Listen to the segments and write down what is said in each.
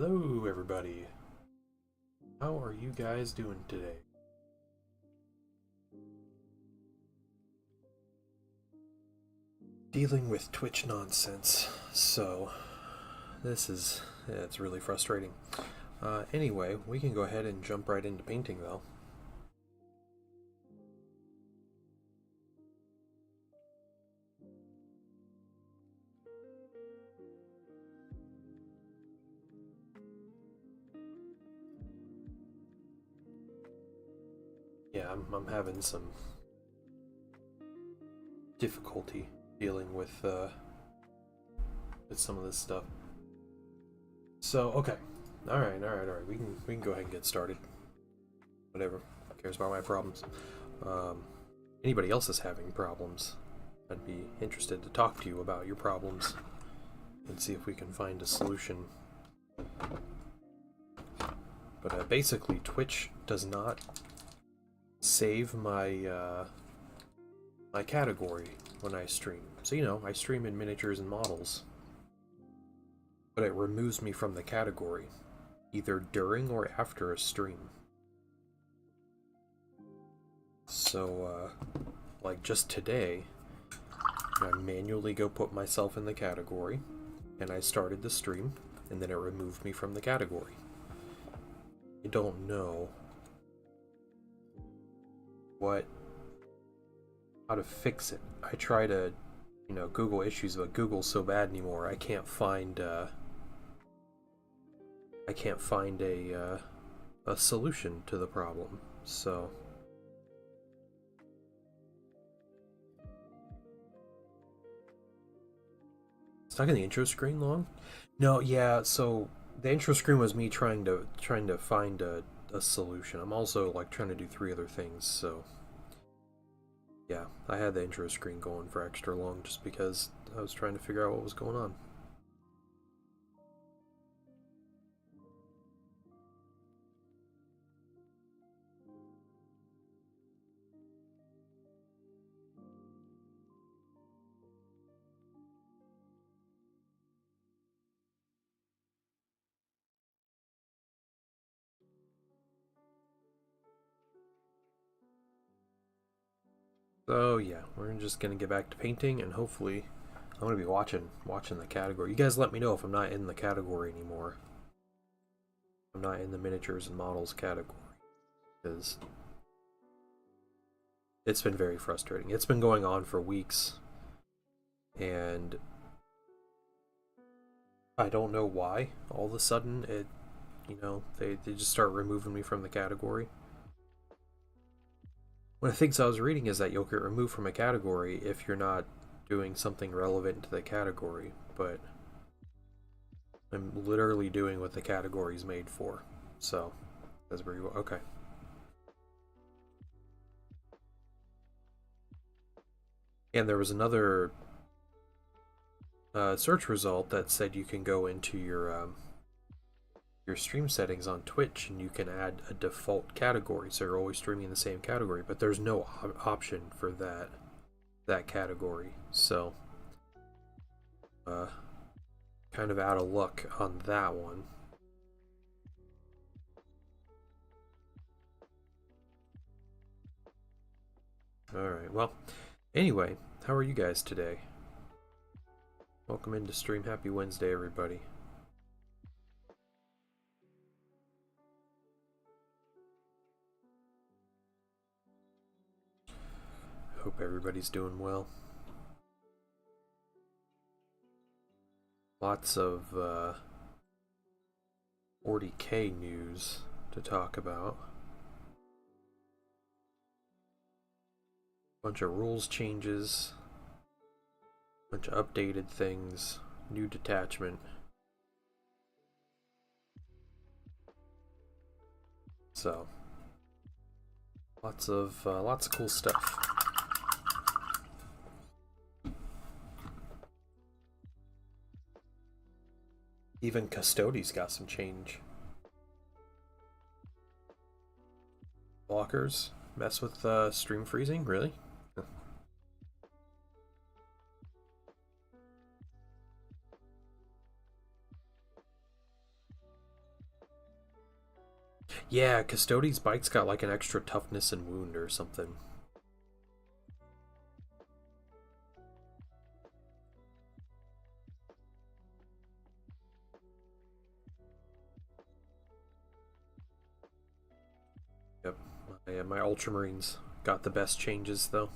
Hello, everybody. How are you guys doing today? Dealing with Twitch nonsense. So, it's really frustrating. Anyway, we can go ahead and jump right into painting, though. Yeah, I'm having some difficulty dealing with some of this stuff. So, okay. Alright. We can go ahead and get started. Whatever. Who cares about my problems? Anybody else is having problems, I'd be interested to talk to you about your problems and see if we can find a solution. But basically, Twitch does not save my my category when I stream. So, you know, I stream in miniatures and models, but it removes me from the category, either during or after a stream. So, like just today, I manually go put myself in the category, and I started the stream, and then it removed me from the category. I don't know how to fix it. I try to, Google issues, but Google's so bad anymore. I can't find a solution to the problem. So stuck in the intro screen long? No, yeah. So the intro screen was me trying to find a solution. I'm also like trying to do 3 other things. So yeah, I had the intro screen going for extra long just because I was trying to figure out what was going on. So yeah, we're just gonna get back to painting, and hopefully, I'm gonna be watching the category. You guys, let me know if I'm not in the category anymore. I'm not in the miniatures and models category, because it's been very frustrating. It's been going on for weeks, and I don't know why. All of a sudden, they just start removing me from the category. One of the things I was reading is that you'll get removed from a category if you're not doing something relevant to the category, but I'm literally doing what the category is made for. So, that's pretty well. Okay. And there was another search result that said you can go into your stream settings on Twitch and you can add a default category, so you're always streaming in the same category. But there's no option for that category, so kind of out of luck on that one. Alright, well, anyway, how are you guys today? Welcome into stream. Happy Wednesday, everybody. Hope everybody's doing well. Lots of 40K news to talk about. Bunch of rules changes, bunch of updated things, new detachment. So lots of cool stuff. Even Custodes got some change. Blockers mess with stream freezing, really? Yeah, Custodes' bike's got like an extra toughness and wound or something. Yep, my Ultramarines got the best changes though,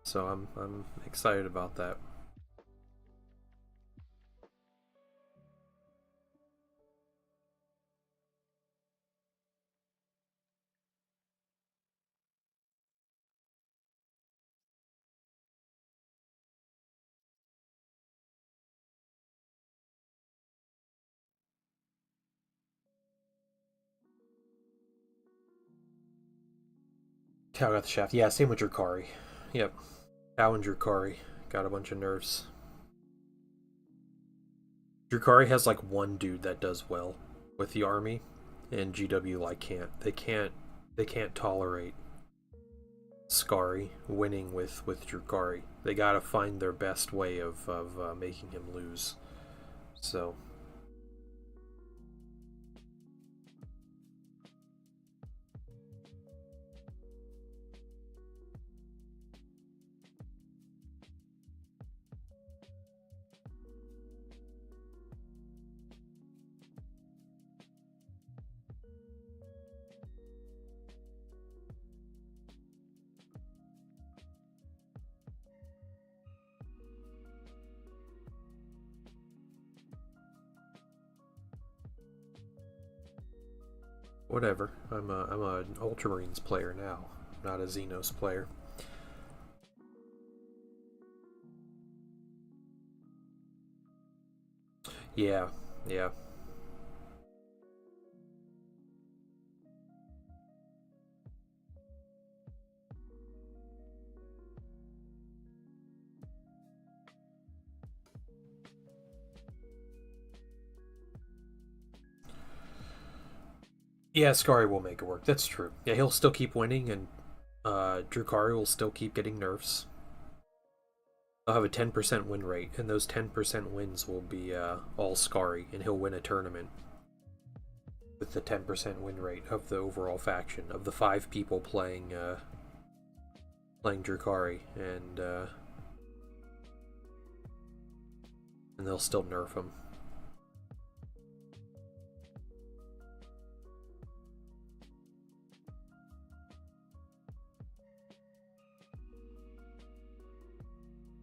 so I'm excited about that. Cow got the shaft. Yeah, same with Drukari. Yep, Cow and Drukari got a bunch of nerfs. Drukari has like one dude that does well with the army, and GW like can't. They can't tolerate Skari winning with Drukari. They gotta find their best way of making him lose. So whatever. I'm an Ultramarines player now, not a Xenos player. Yeah, yeah. Yeah, Skari will make it work. That's true. Yeah, he'll still keep winning, and Drukari will still keep getting nerfs. They'll have a 10% win rate, and those 10% wins will be all Skari, and he'll win a tournament with the 10% win rate of the overall faction of the 5 people playing Drukari, and they'll still nerf him.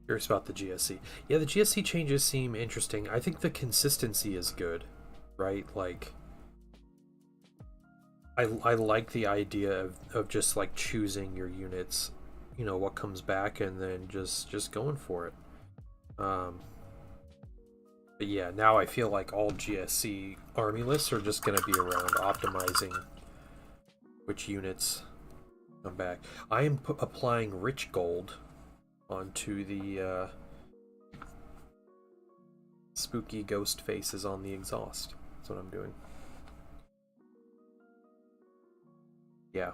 Curious about the GSC. Yeah, the GSC changes seem interesting. I think the consistency is good, right? Like, I like the idea of just like choosing your units, what comes back, and then just going for it. Um, but yeah, now I feel like all GSC army lists are just gonna be around optimizing which units come back. I am applying rich gold onto the spooky ghost faces on the exhaust. That's what I'm doing. Yeah.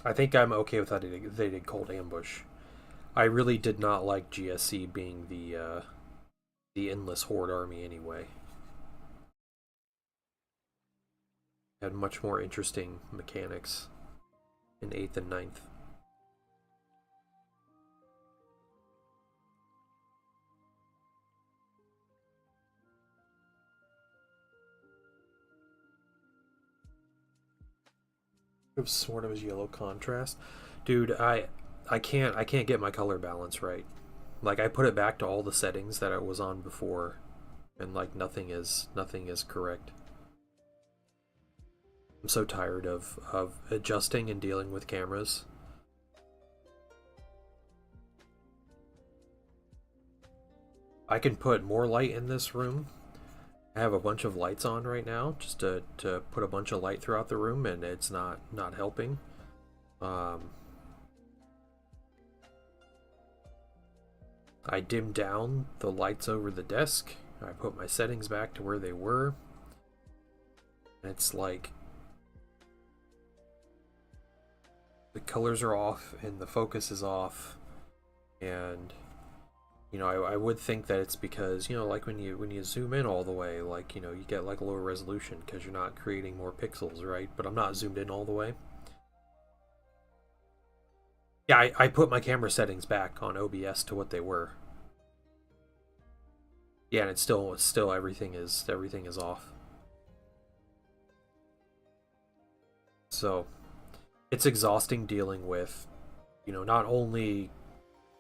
I think I'm okay with that. They did Cold Ambush. I really did not like GSC being the endless horde army anyway. Had much more interesting mechanics in 8th and ninth. It was sort of as yellow contrast. Dude, I can't get my color balance right. Like, I put it back to all the settings that it was on before, and like nothing is correct. I'm so tired of adjusting and dealing with cameras. I can put more light in this room. I have a bunch of lights on right now, just to put a bunch of light throughout the room, and it's not helping. Um, I dimmed down the lights over the desk. I put my settings back to where they were. It's like the colors are off and the focus is off, and You know, I would think that it's because, you know, like when you zoom in all the way, like, you know, you get like a lower resolution because you're not creating more pixels, right? But I'm not zoomed in all the way. Yeah, I put my camera settings back on OBS to what they were. Yeah, and it's still everything is off. So it's exhausting dealing with, you know, not only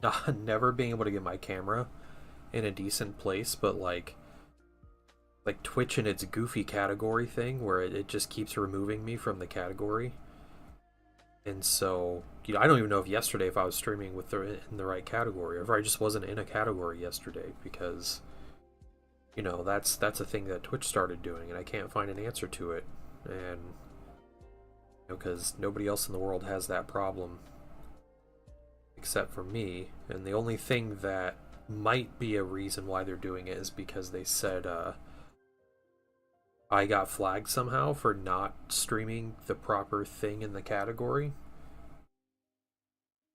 not never being able to get my camera in a decent place, but like Twitch and its goofy category thing where it just keeps removing me from the category. And so, you know, I don't even know if yesterday if I was streaming with in the right category, or if I just wasn't in a category yesterday because, you know, that's a thing that Twitch started doing, and I can't find an answer to it, and you know, because nobody else in the world has that problem except for me. And the only thing that might be a reason why they're doing it is because they said I got flagged somehow for not streaming the proper thing in the category.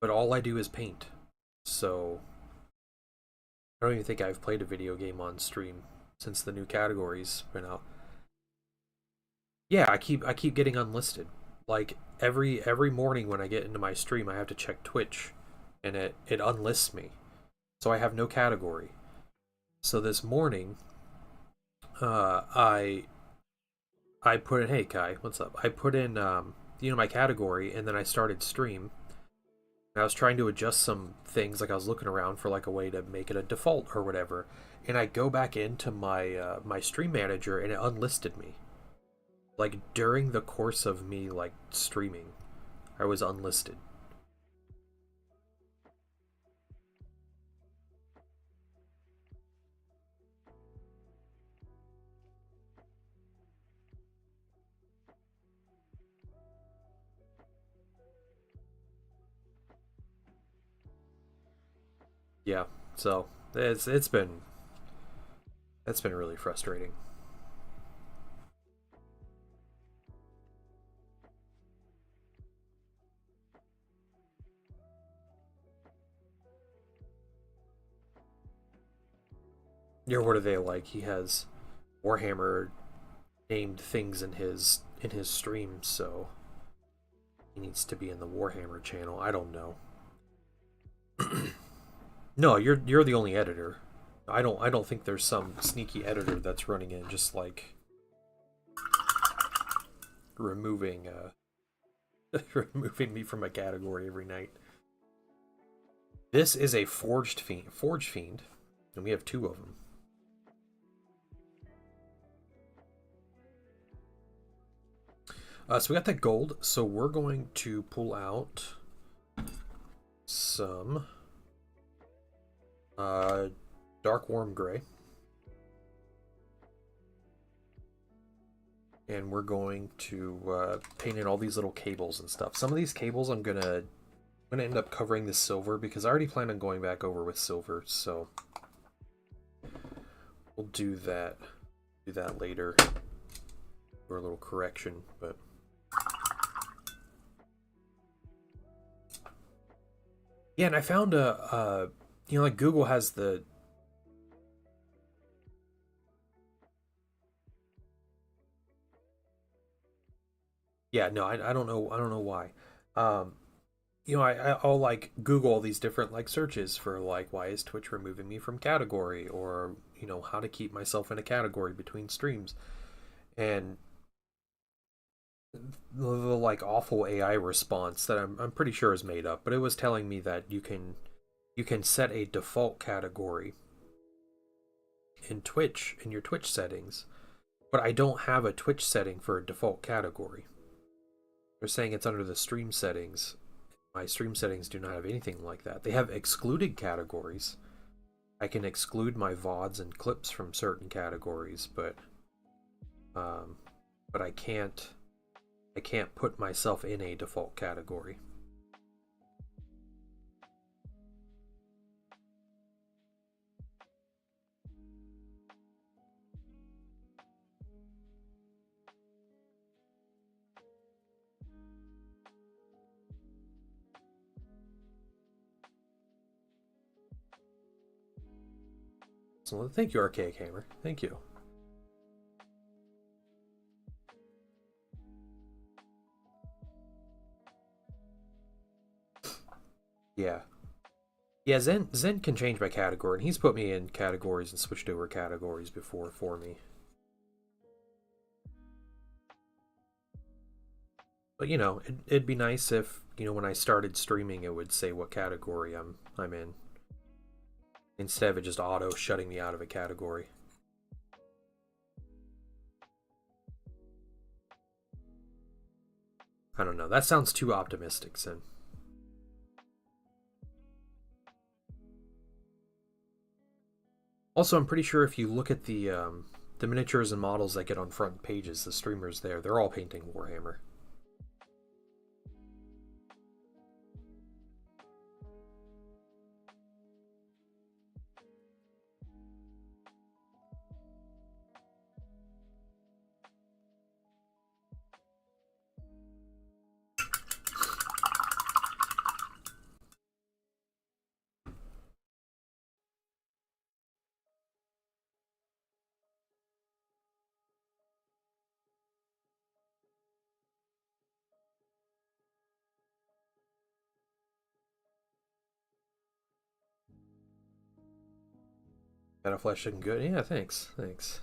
But all I do is paint. So I don't even think I've played a video game on stream since the new categories been out. Yeah, I keep getting unlisted. Like every morning when I get into my stream, I have to check Twitch and it unlists me. So I have no category. So this morning, I put in, hey Kai, what's up? I put in you know, my category, and then I started stream. And I was trying to adjust some things, like I was looking around for like a way to make it a default or whatever. And I go back into my my stream manager, and it unlisted me. Like during the course of me like streaming, I was unlisted. Yeah, so it's been really frustrating. Yeah, what are they like? He has Warhammer named things in his stream, so he needs to be in the Warhammer channel. I don't know. No, you're the only editor. I don't think there's some sneaky editor that's running in just like removing removing me from a category every night. This is a Forge Fiend, and we have two of them. So we got that gold, so we're going to pull out some dark warm gray. And we're going to paint in all these little cables and stuff. Some of these cables I'm gonna end up covering this silver because I already plan on going back over with silver, so we'll do that later for a little correction. But yeah, and I found you know, like Google has the yeah, no, I don't know, why. Um, you know, I'll like Google all these different like searches for like why is Twitch removing me from category, or you know, how to keep myself in a category between streams, and the like awful AI response that I'm pretty sure is made up, but it was telling me that you can set a default category in Twitch in your Twitch settings, but I don't have a Twitch setting for a default category. They're saying it's under the stream settings. My stream settings do not have anything like that. They have excluded categories. I can exclude my VODs and clips from certain categories, um, but I can't put myself in a default category. So thank you, Archaic Hammer. Thank you. Yeah. Yeah, Zen can change my category, and he's put me in categories and switched over categories before for me. But you know, it'd be nice if, you know, when I started streaming it would say what category I'm in. Instead of it just auto shutting me out of a category. I don't know. That sounds too optimistic, Zen. Also, I'm pretty sure if you look at the miniatures and models that get on front pages, the streamers there, they're all painting Warhammer. Battle Flash looking good. Yeah, thanks. Thanks.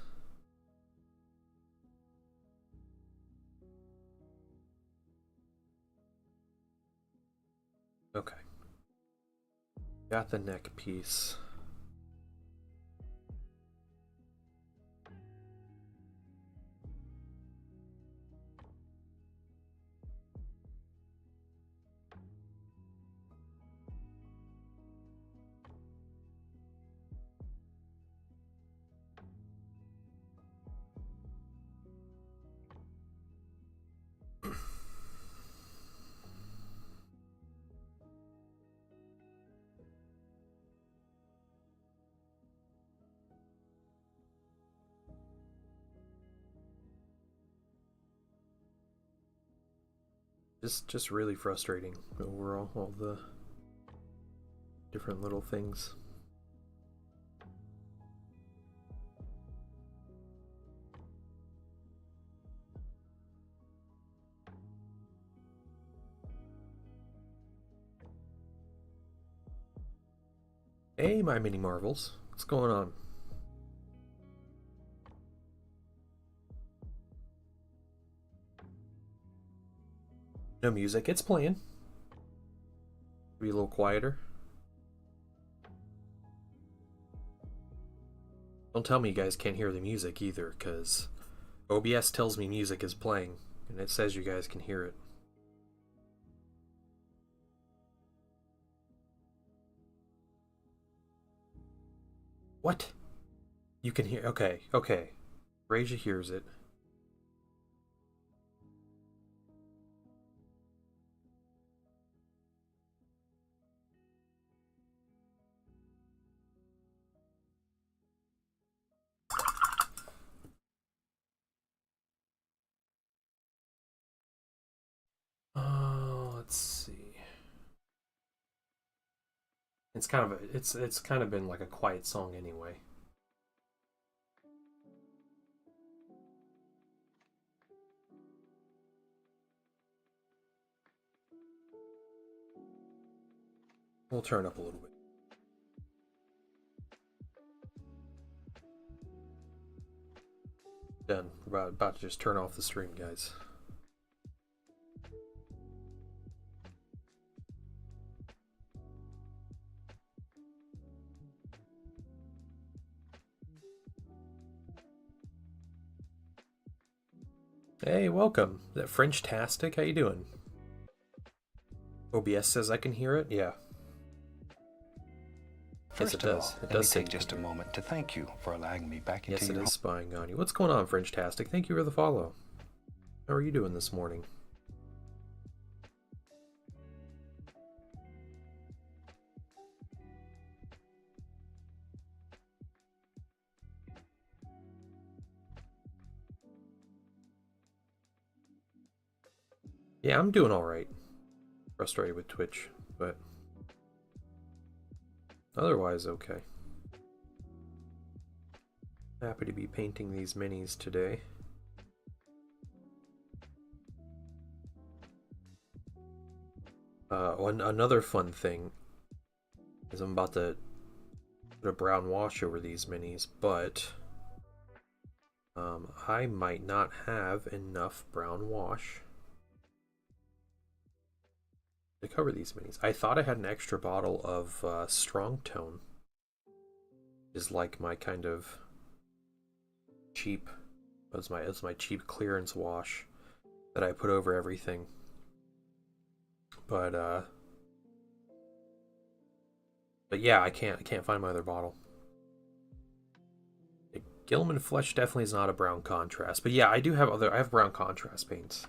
Okay. Got the neck piece. Just really frustrating overall, all the different little things. Hey, my mini marvels. What's going on? No music. It's playing. Be a little quieter. Don't tell me you guys can't hear the music either, because OBS tells me music is playing, and it says you guys can hear it. What? You can hear... Okay, okay. Raja hears it. Oh, let's see. It's kind of a, it's kind of been like a quiet song anyway. We'll turn up a little bit. Done. We're about to just turn off the stream, guys. Hey, welcome. Is that French-tastic? How you doing? OBS says I can hear it? Yeah. Yes, it does. It does take just a moment to thank you for allowing me back into your home. Yes, it is spying on you. What's going on, French-tastic? Thank you for the follow. How are you doing this morning? Yeah, I'm doing alright. Frustrated with Twitch, but otherwise okay. Happy to be painting these minis today. Another fun thing is I'm about to put a brown wash over these minis, but I might not have enough brown wash to cover these minis. I thought I had an extra bottle of Strong Tone. Is like my kind of cheap, it's my cheap clearance wash that I put over everything. But yeah, I can't find my other bottle. Gilliman Flesh definitely is not a brown contrast, but yeah, I have brown contrast paints.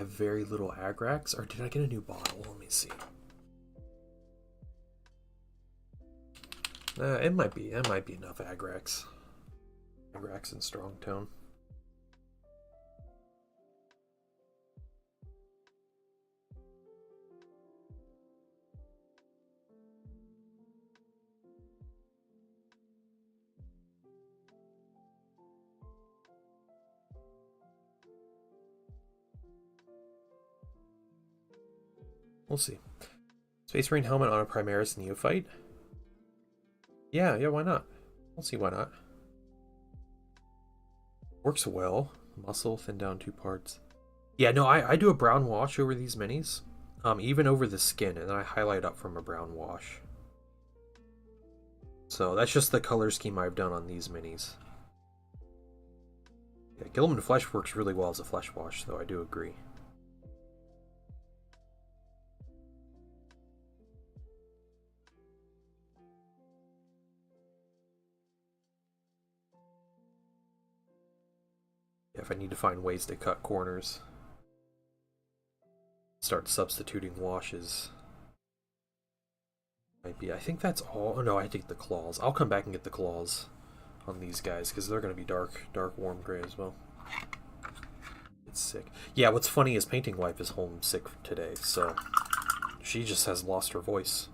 I have very little Agrax, or did I get a new bottle? Let me see. It might be enough Agrax. Agrax and Strong Tone. We'll see. Space Marine helmet on a Primaris Neophyte? Yeah, why not? We'll see why not. Works well. Muscle, thin down 2 parts. Yeah, no, I do a brown wash over these minis. Even over the skin, and then I highlight up from a brown wash. So that's just the color scheme I've done on these minis. Yeah, Gilliman Flesh works really well as a flesh wash, though, I do agree. If I need to find ways to cut corners, start substituting washes. Might be. I think that's all. Oh no, I take the claws. I'll come back and get the claws on these guys because they're going to be dark warm gray as well. It's sick. Yeah, what's funny is Painting Wife is homesick today, so she just has lost her voice.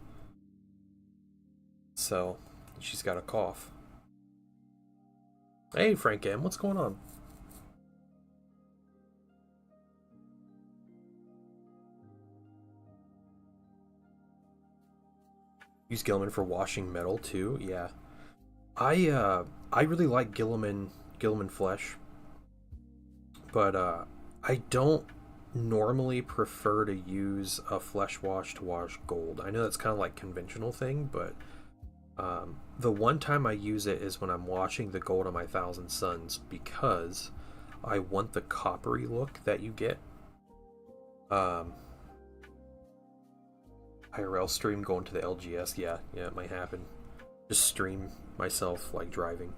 So she's got a cough. Hey, Frank M, what's going on? Use Gilliman for washing metal too. Yeah, I really like Gilliman Flesh, but I don't normally prefer to use a flesh wash to wash gold. I know that's kind of like conventional thing, but the one time I use it is when I'm washing the gold on my Thousand Suns because I want the coppery look that you get. IRL stream going to the LGS, yeah, it might happen. Just stream myself like driving.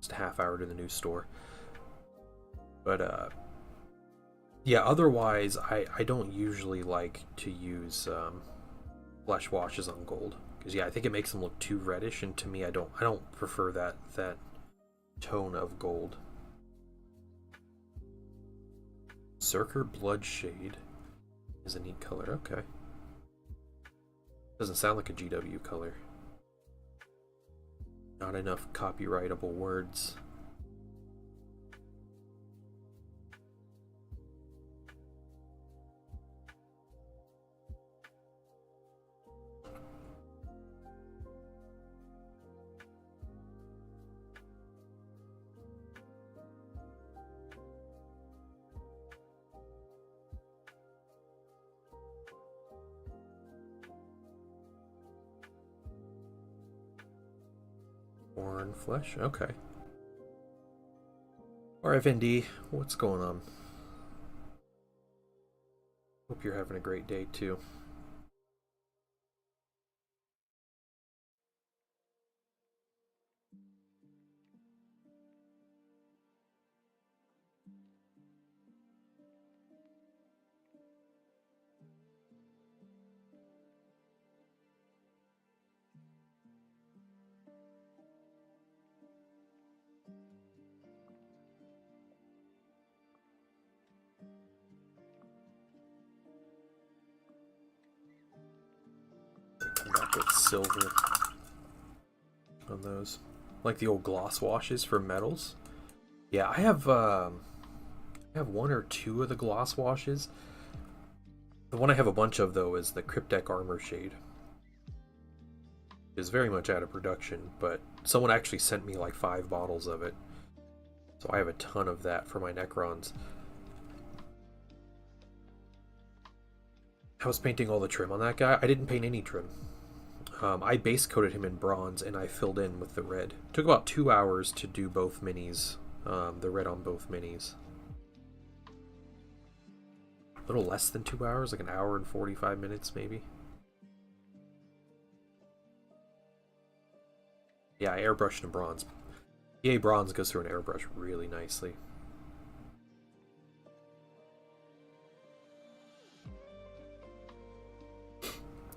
Just a half hour to the new store. But yeah, otherwise I don't usually like to use flesh washes on gold because yeah, I think it makes them look too reddish, and to me I don't prefer that tone of gold. Zerker Bloodshade is a neat color. Okay. Doesn't sound like a GW color. Not enough copyrightable words. Corn flesh, okay. RFND, what's going on? Hope you're having a great day too. silver on those. Like the old gloss washes for metals. Yeah, I have one or two of the gloss washes. The one I have a bunch of, though, is the Cryptek Armor Shade. It's very much out of production, but someone actually sent me like 5 bottles of it. So I have a ton of that for my Necrons. I was painting all the trim on that guy. I didn't paint any trim. I base coated him in bronze and I filled in with the red. It took about 2 hours to do both minis, the red on both minis. A little less than 2 hours, like an hour and 45 minutes maybe. Yeah, I airbrushed in bronze. EA bronze goes through an airbrush really nicely.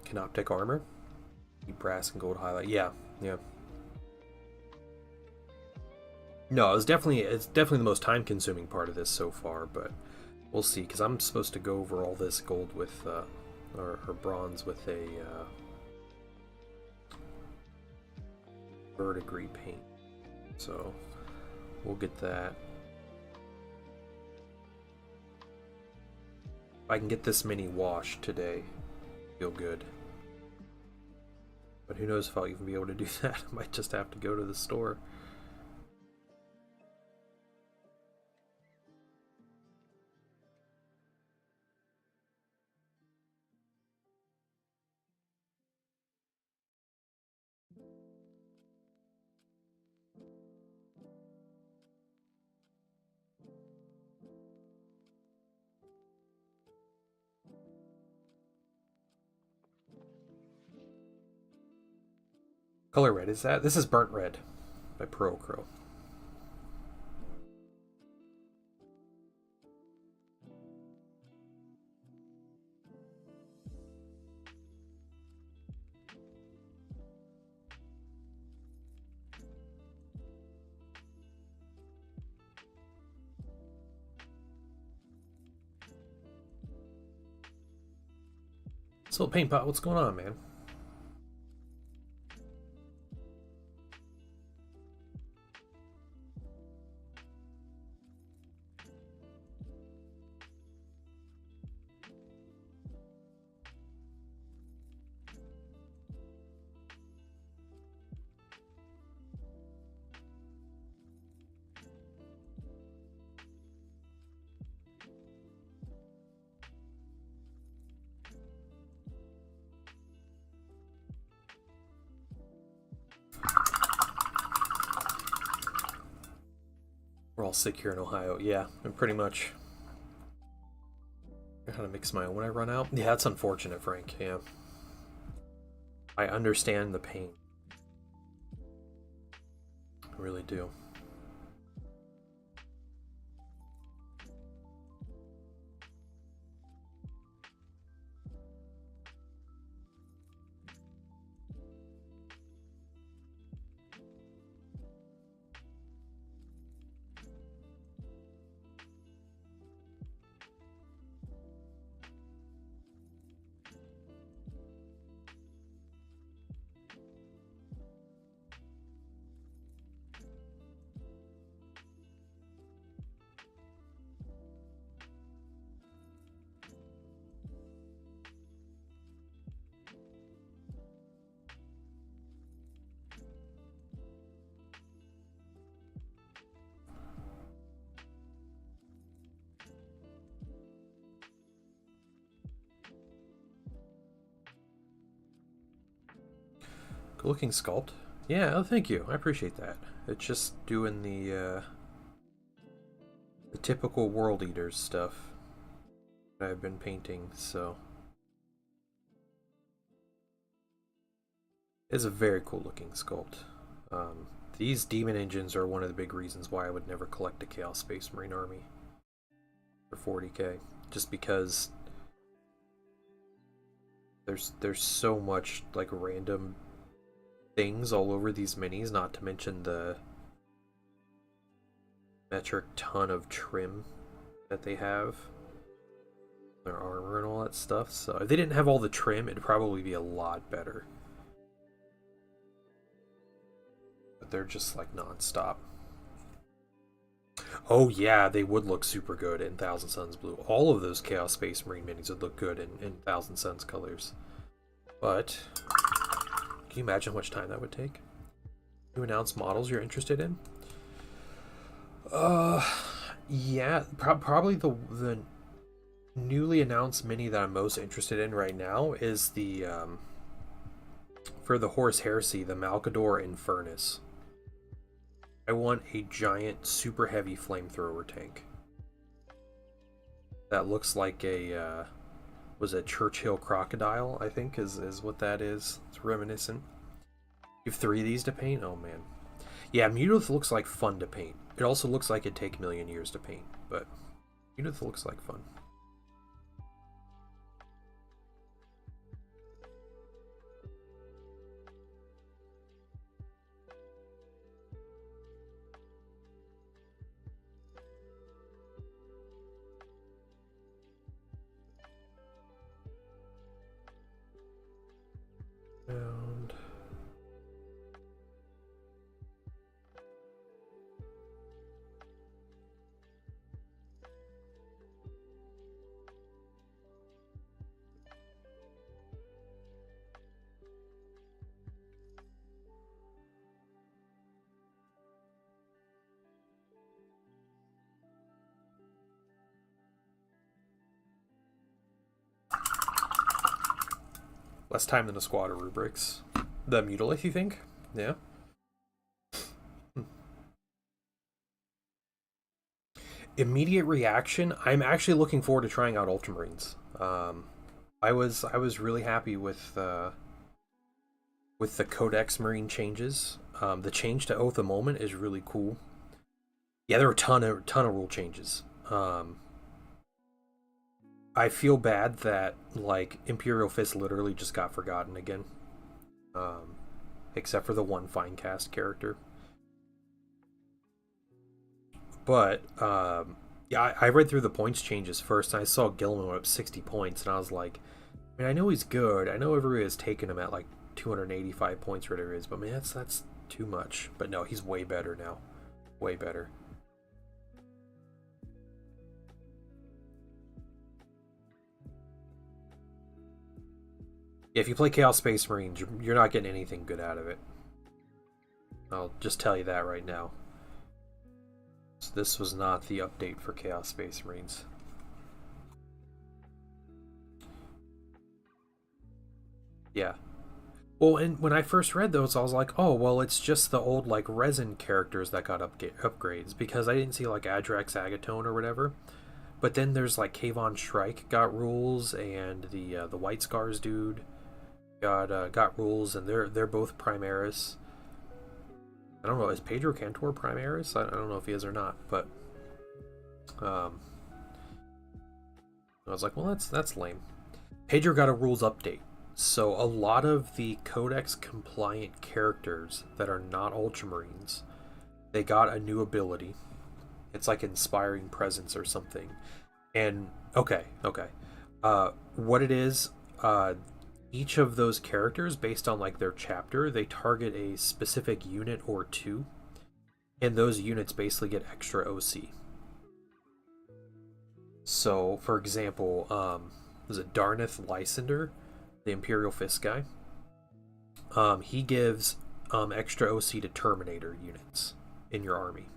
Canoptek armor. Brass and gold highlight. Yeah, yeah. No, it's definitely the most time-consuming part of this so far, but we'll see. Because I'm supposed to go over all this gold with, or bronze with a verdigris paint. So we'll get that. If I can get this mini washed today, feel good. But who knows if I'll even be able to do that. I might just have to go to the store. Color red is that? This is Burnt Red by Pearl Crow. So Paint Pot, what's going on, man? We're all sick here in Ohio. Yeah, I'm pretty much. I gotta mix my own when I run out. Yeah, that's unfortunate, Frank. Yeah. I understand the pain. I really do. Good looking sculpt. Yeah, oh, thank you. I appreciate that. It's just doing the typical World Eaters stuff that I've been painting, so. It's a very cool looking sculpt. These demon engines are one of the big reasons why I would never collect a Chaos Space Marine army for 40k. Just because there's so much like random things all over these minis, not to mention the metric ton of trim that they have, their armor and all that stuff. So if they didn't have all the trim, it'd probably be a lot better. they're just like non-stop. Oh yeah, they would look super good in Thousand Suns Blue. All of those Chaos Space Marine minis would look good in Thousand Suns colors. But can you imagine how much time that would take? To announce models you're interested in? Yeah, probably the newly announced mini that I'm most interested in right now is the for the Horus Heresy, the Malkador Infernus. I want a giant, super heavy flamethrower tank that looks like a was a Churchill crocodile. I think is what that is. It's reminiscent. You have 3 of these to paint. Oh man, yeah. Mutilith looks like fun to paint. It also looks like it'd take a million years to paint, but Mutilith looks like fun. And less time than a squad of rubrics. The Mutilith, you think? Yeah. Immediate reaction. I'm actually looking forward to trying out Ultramarines. I was really happy with the Codex Marine changes. The change to Oath of Moment is really cool. Yeah, there were a ton of rule changes. I feel bad that like Imperial Fist literally just got forgotten again, except for the one Finecast character. But yeah, I read through the points changes first, and I saw Gilman went up 60 points, and I was like, I mean, I know he's good. I know everybody has taken him at like 285 points, whatever it is, but man, that's too much. But no, he's way better now, way better. If you play Chaos Space Marines, you're not getting anything good out of it. I'll just tell you that right now. So this was not the update for Chaos Space Marines. Yeah. Well, and when I first read those, I was like, oh, well, it's just the old, like, resin characters that got upgrades, because I didn't see, like, Adrax Agatone or whatever. But then there's, like, Kayvon Shrike got rules, and the White Scars dude got rules, and they're both Primaris. I don't know, is Pedro Cantor Primaris? I don't know if he is or not, but I was like, well, that's lame. Pedro got a rules update, so a lot of the Codex compliant characters that are not Ultramarines, they got a new ability. It's like Inspiring Presence or something. And okay. What it is, each of those characters, based on like their chapter, they target a specific unit or two, and those units basically get extra OC. So, for example, was it Darnith Lysander, the Imperial Fist guy? He gives extra OC to Terminator units in your army.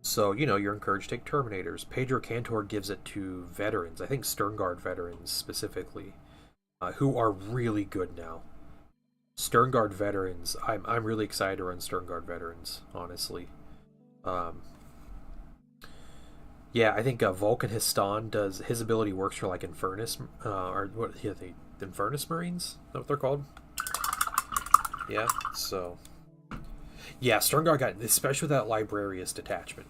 So, you know, you're encouraged to take Terminators. Pedro Cantor gives it to veterans. I think Sternguard veterans specifically, who are really good now. Sternguard veterans, I'm really excited to run Sternguard veterans, honestly. Yeah, I think Vulcan Histon does, his ability works for like Infernus, or what? Yeah, the Infernus Marines. Is that what they're called? Yeah. So, yeah, Sternguard got, especially with that Librarius detachment.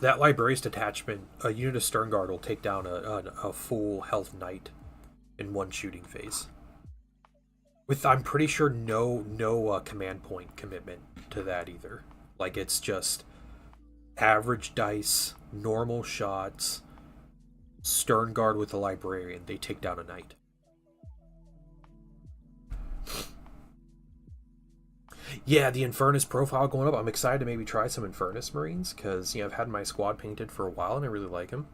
That Librarius detachment, a unit of Sternguard will take down a full health knight in one shooting phase. With, I'm pretty sure, no command point commitment to that either. Like, it's just average dice, normal shots, Sternguard with the Librarian, they take down a knight. Yeah, the Infernus profile going up. I'm excited to maybe try some Infernus Marines, because, you know, I've had my squad painted for a while, and I really like them.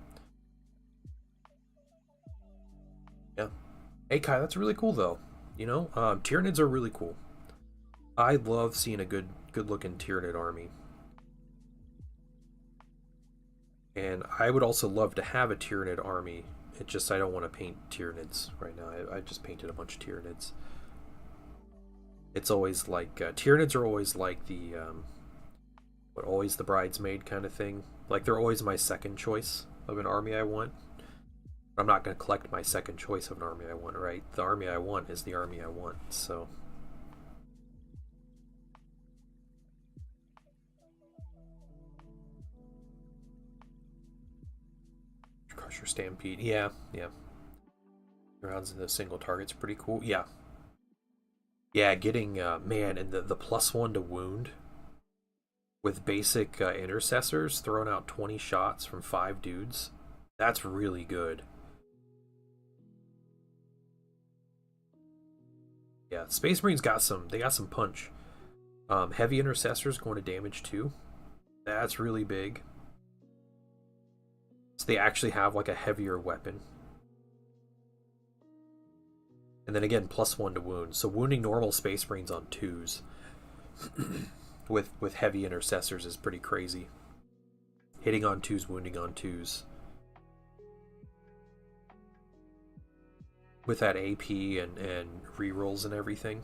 Yeah. Hey, Kai, that's really cool, though. You know, Tyranids are really cool. I love seeing a good-looking Tyranid army. And I would also love to have a Tyranid army. It's just I don't want to paint Tyranids right now. I just painted a bunch of Tyranids. It's always like Tyranids are always like the always the bridesmaid kind of thing. Like they're always my second choice of an army I want. I'm not going to collect my second choice of an army I want, right? The army I want is the army I want. So Crusher Stampede, yeah. Rounds into single target's pretty cool. Yeah, getting man, and the +1 to wound with basic intercessors, throwing out 20 shots from 5 dudes. That's really good. Yeah, Space Marines got some punch. Heavy intercessors going to damage 2. That's really big. So they actually have like a heavier weapon. And then again, +1 to wound. So wounding normal Space Marines on 2s with heavy intercessors is pretty crazy. Hitting on 2s, wounding on 2s. With that AP and rerolls and everything.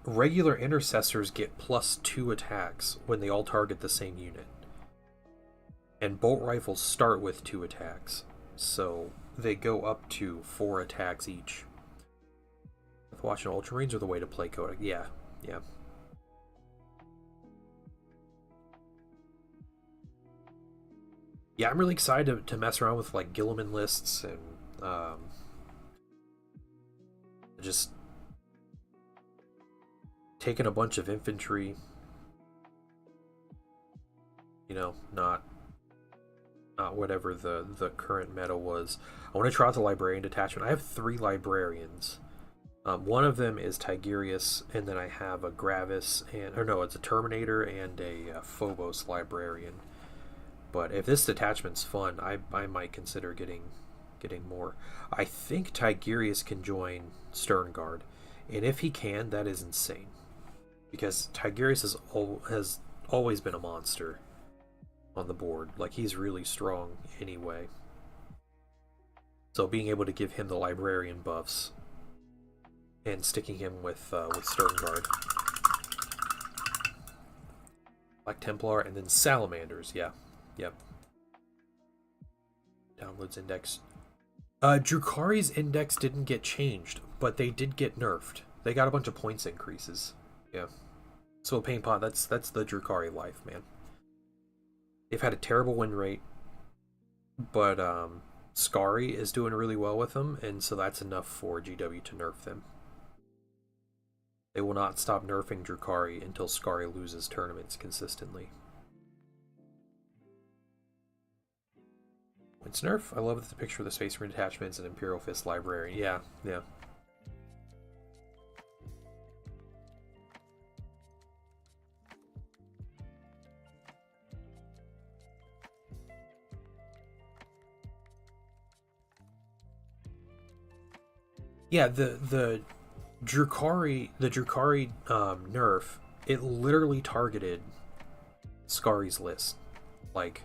Regular intercessors get +2 attacks when they all target the same unit. And bolt rifles start with 2 attacks. So they go up to 4 attacks each. With watching Ultramarines are the way to play Codex. Yeah. Yeah, I'm really excited to mess around with like Gilliman lists and just taking a bunch of infantry. You know, not whatever the current meta was. I want to try out the Librarian detachment. I have 3 Librarians. One of them is Tigurius, and then I have a Gravis, it's a Terminator and a Phobos Librarian. But if this detachment's fun, I might consider getting more. I think Tigurius can join Sternguard, and if he can, that is insane. Because Tigurius has always been a monster on the board. Like, he's really strong anyway. So being able to give him the Librarian buffs and sticking him with Sternguard. Black Templar and then Salamanders, yeah. Yep. Downloads index. Drukari's index didn't get changed, but they did get nerfed. They got a bunch of points increases. Yeah. So Pain Pot, that's the Drukari life, man. They've had a terrible win rate, but Skari is doing really well with them, and so that's enough for GW to nerf them. They will not stop nerfing Drukari until Skari loses tournaments consistently. Points nerf? I love the picture of the Space Marine detachments and Imperial Fist Librarian. Yeah. Yeah, the Drukari nerf, it literally targeted Skari's list. Like,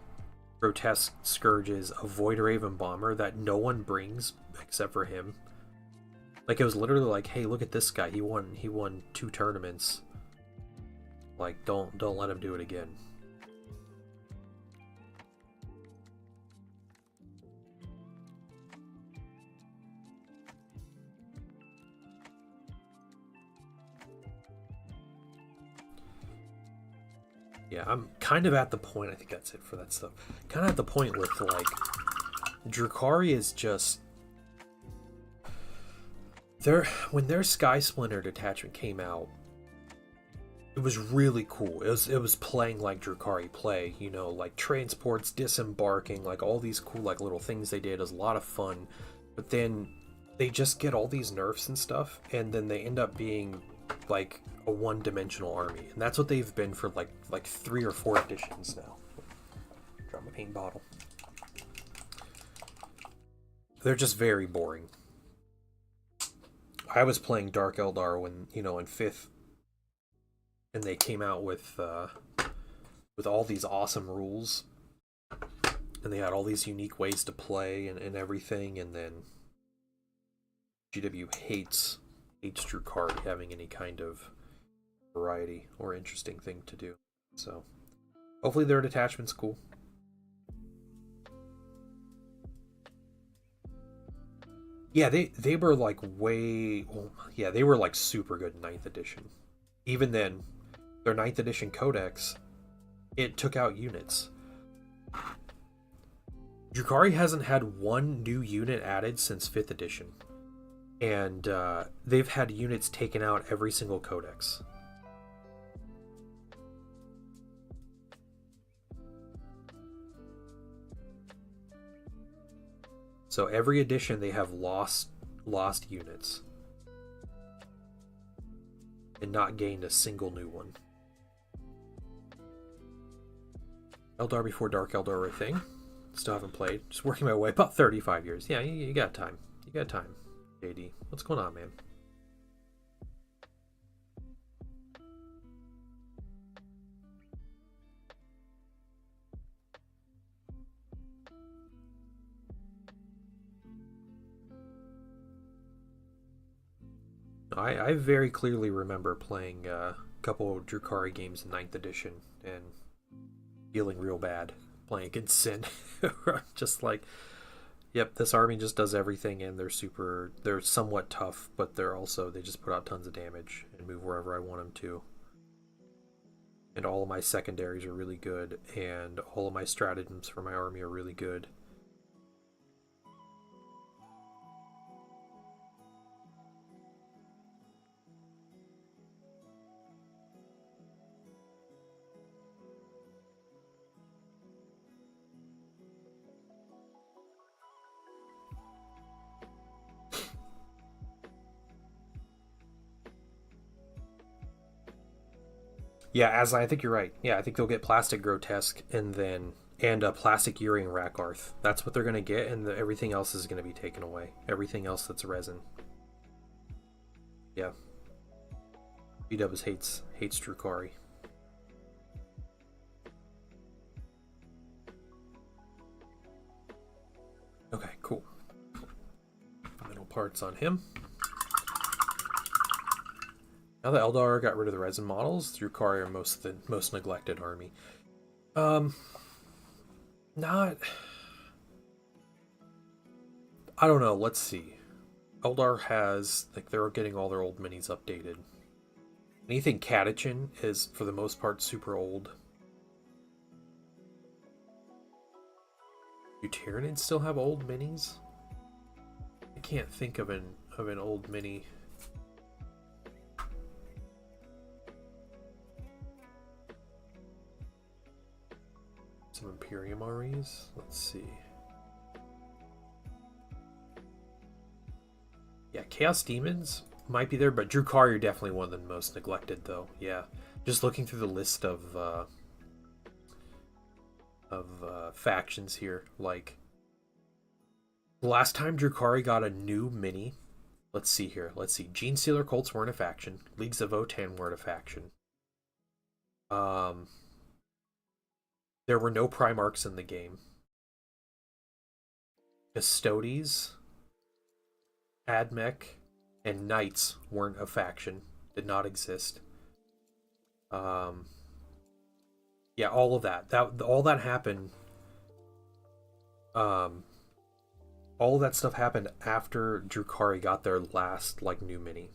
Grotesque Scourges, a Void Raven Bomber that no one brings except for him. Like, it was literally like, hey, look at this guy. He won 2 tournaments. Like, don't let him do it again. Yeah, I'm kind of at the point, I think that's it for that stuff. Kind of at the point with, like, Drukari is just... when their Sky Splinter detachment came out, it was really cool. It was playing like Drukari play, you know, like transports, disembarking, like all these cool like little things they did. It was a lot of fun. But then they just get all these nerfs and stuff, and then they end up being like a one-dimensional army, and that's what they've been for like 3 or 4 editions now. Drop my paint bottle. They're just very boring. I was playing Dark Eldar when, you know, in 5th, and they came out with all these awesome rules, and they had all these unique ways to play and everything, and then GW hates Drukhari having any kind of variety or interesting thing to do. So hopefully their detachment's cool. Yeah, they were like way... Well, yeah, they were like super good in 9th edition. Even then, their 9th edition codex, it took out units. Drukhari hasn't had one new unit added since 5th edition. And they've had units taken out every single codex. So every edition they have lost units. And not gained a single new one. Eldar before Dark Eldar were a thing. Still haven't played. Just working my way. About 35 years. Yeah, you got time. You got time, JD. What's going on, man? I very clearly remember playing a couple of Drukhari games in 9th edition and feeling real bad playing against Sin. Just like, yep, this army just does everything, and they're somewhat tough, but they just put out tons of damage and move wherever I want them to. And all of my secondaries are really good, and all of my stratagems for my army are really good. Yeah, Aslan, I think you're right. Yeah, I think they'll get Plastic Grotesque and a Plastic Urian Rakarth. That's what they're going to get, and everything else is going to be taken away. Everything else that's resin. Yeah. B-Dubs hates Drukhari. Okay, cool. Final parts on him. Now that Eldar got rid of the resin models, Drukhari are the most neglected army. Not... I don't know, let's see. Eldar has... like, they're getting all their old minis updated. Anything Catachin is, for the most part, super old. Do Tyranids still have old minis? I can't think of an old mini... Some Imperium armies. Let's see. Yeah, Chaos Demons might be there, but Drukhari are definitely one of the most neglected, though. Yeah, just looking through the list of factions here, like the last time Drukhari got a new mini. Let's see here. Let's see. Gene Stealer Cults weren't a faction. Leagues of Votann weren't a faction. There were no Primarchs in the game. Custodes, Admech, and Knights weren't a faction. Did not exist. Yeah, all of that. All that happened. All of that stuff happened after Drukhari got their last new mini.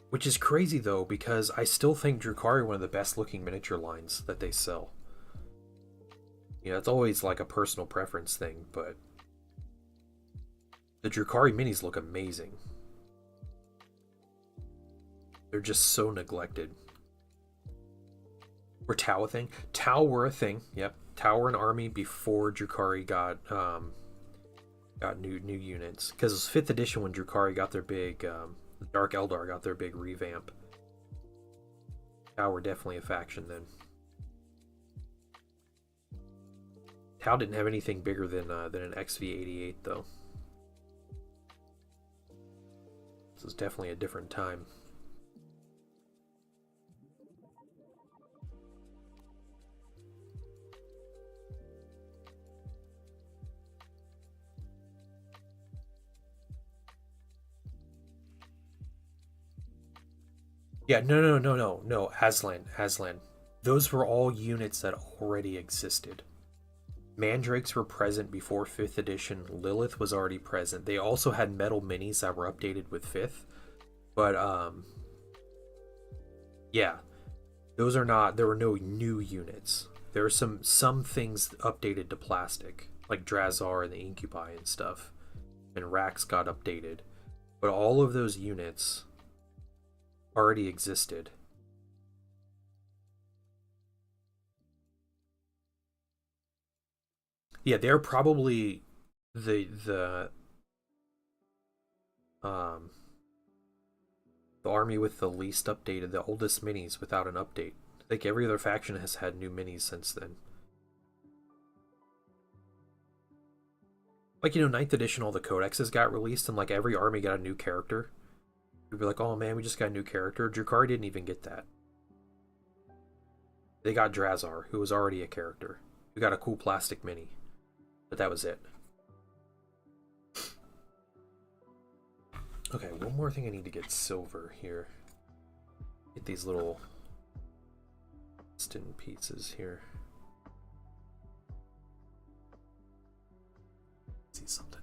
Which is crazy, though, because I still think Drukhari are one of the best looking miniature lines that they sell. Yeah, it's always like a personal preference thing, but the Drukhari minis look amazing. They're just so neglected. Were Tau a thing? Tau were a thing, yep. tower and army before Drukhari got new units, because it was 5th edition when Drukhari got their big Dark Eldar got their big revamp. Tau were definitely a faction then. Tau didn't have anything bigger than an XV-88 though. This is definitely a different time. Yeah, no, Aslan. Those were all units that already existed. Mandrakes were present before 5th edition. Lilith was already present. They also had metal minis that were updated with 5th. But, yeah. Those are not... There were no new units. There were some things updated to plastic. Like Drazar and the Incubi and stuff. And Rax got updated. But all of those units already existed. Yeah, they're probably the army with the least updated, the oldest minis without an update. I think every other faction has had new minis since then. Like, 9th edition, all the codexes got released, and like every army got a new character. You'd be like, oh man, we just got a new character. Drukhari didn't even get that. They got Drazar, who was already a character. We got a cool plastic mini. But that was it. Okay, one more thing I need to get silver here. Get these little piston pieces here. See something.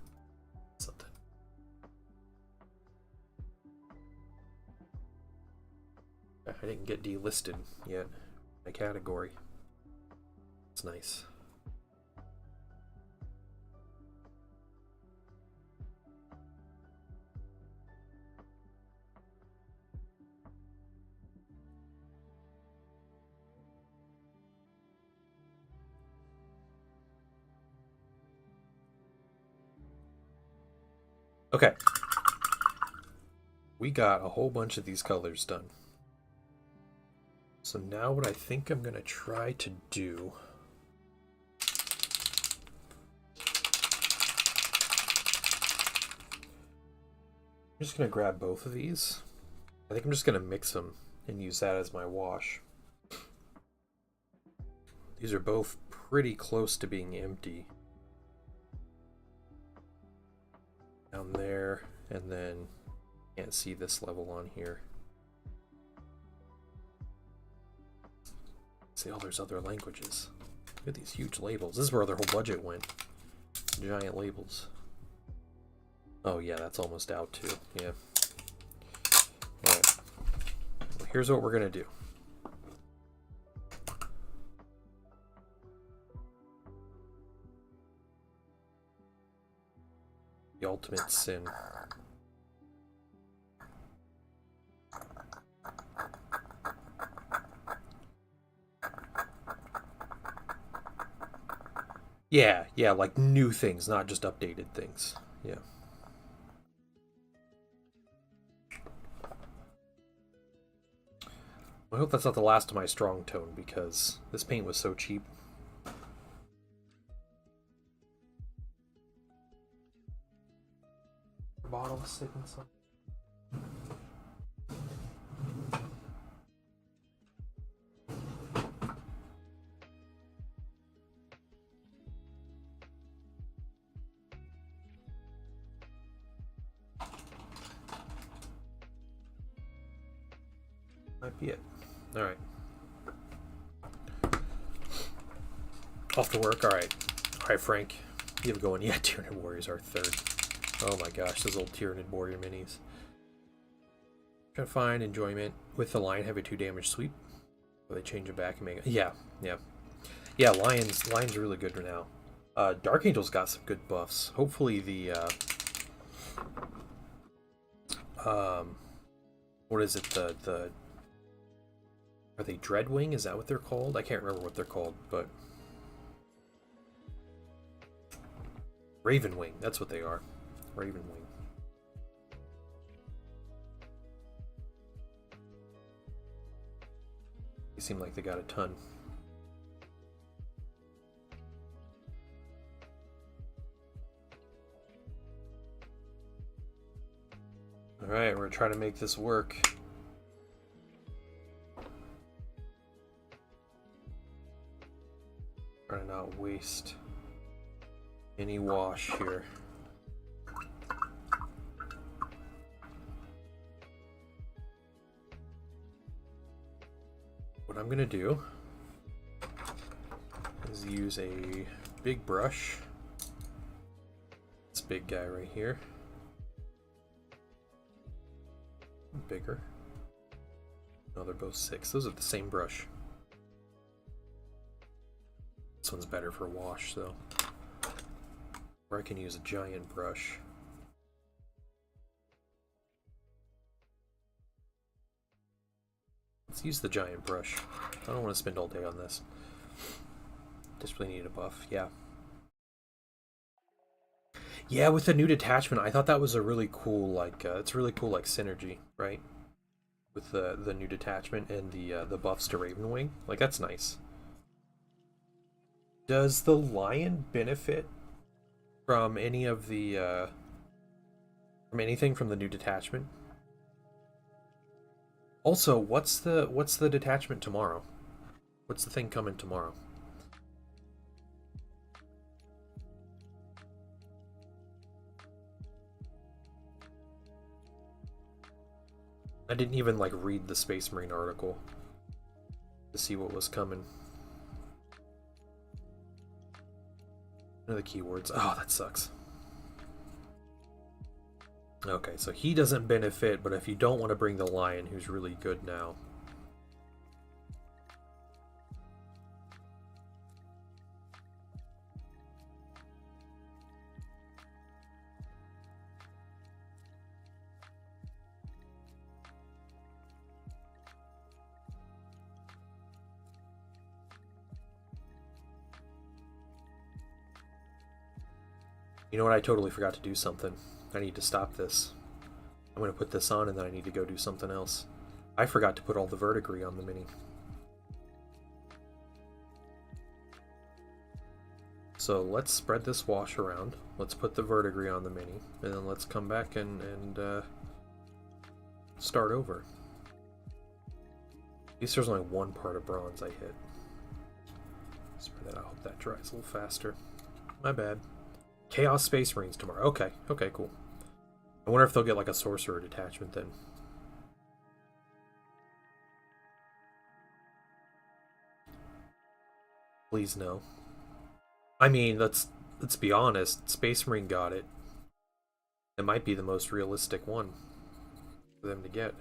I didn't get delisted yet. My category. It's nice. Okay. We got a whole bunch of these colors done. So now what I think I'm going to try to do... I'm just going to grab both of these. I think I'm just going to mix them and use that as my wash. These are both pretty close to being empty. Down there, and then can't see this level on here. See, oh, there's other languages. Look at these huge labels. This is where their whole budget went. Giant labels. Oh yeah, that's almost out too. Yeah. Alright. Well, here's what we're gonna do. The ultimate sin. Yeah, like new things, not just updated things. Yeah. I hope that's not the last of my strong tone, because this paint was so cheap. Bottle sticking some. Might be it. Alright. Off to work? Alright. Alright, Frank. You have it going. Yeah, Tyranid Warriors are third. Oh my gosh, those old Tyranid Warrior minis. Trying to find enjoyment with the Lion. Have a 2 damage sweep. Will they change it back and make it? Yeah. Yeah, Lion's really good right now. Dark Angel's got some good buffs. Hopefully the what is it, the are they Dreadwing? Is that what they're called? I can't remember what they're called, but Ravenwing, that's what they are. Ravenwing. They seem like they got a ton. Alright, we're trying to make this work. Trying to not waste any wash here. What I'm gonna do is use a big brush. This big guy right here. Bigger. No, they're both 6. Those are the same brush. This one's better for wash, though. Or I can use a giant brush. Let's use the giant brush. I don't want to spend all day on this. Just really need a buff, yeah. Yeah, with the new detachment, I thought that was a really cool, like, it's really cool, like, synergy, right? With the new detachment and the buffs to Ravenwing. Like, that's nice. Does the lion benefit from any of the, from anything from the new detachment? Also, what's the detachment tomorrow? What's the thing coming tomorrow? I didn't even like read the Space Marine article to see what was coming. What are the keywords? Oh, that sucks. Okay, so he doesn't benefit, but if you don't want to bring the lion, who's really good now. You know what? I totally forgot to do something. I need to stop this. I'm going to put this on and then I need to go do something else. I forgot to put all the verdigris on the mini. So let's spread this wash around. Let's put the verdigris on the mini. And then let's come back and start over. At least there's only one part of bronze I hit. Spread that out. I hope that dries a little faster. My bad. Chaos Space Marines tomorrow. Okay, okay, cool. I wonder if they'll get like a sorcerer detachment then. Please no. I mean, let's be honest. Space Marine got it. It might be the most realistic one for them to get.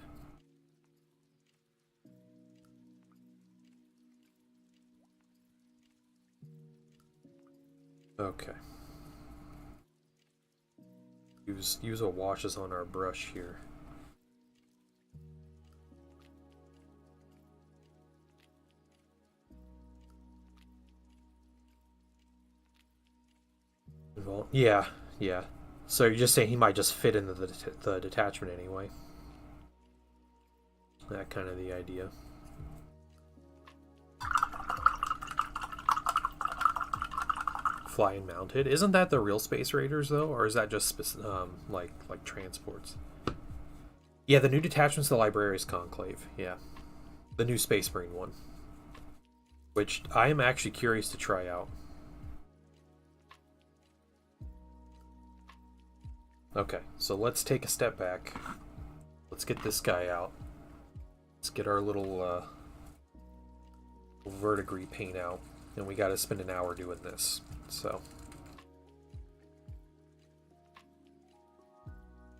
Okay. Use what washes on our brush here. Well, yeah. So you're just saying he might just fit into the detachment anyway. That kind of the idea. Flying mounted. Isn't that the real Space Raiders though, or is that just like transports? Yeah, the new detachment's the Librarius Conclave. Yeah, the new Space Marine one, which I am actually curious to try out. Okay, so let's take a step back. Let's get this guy out. Let's get our little verdigris paint out, and we got to spend an hour doing this. So,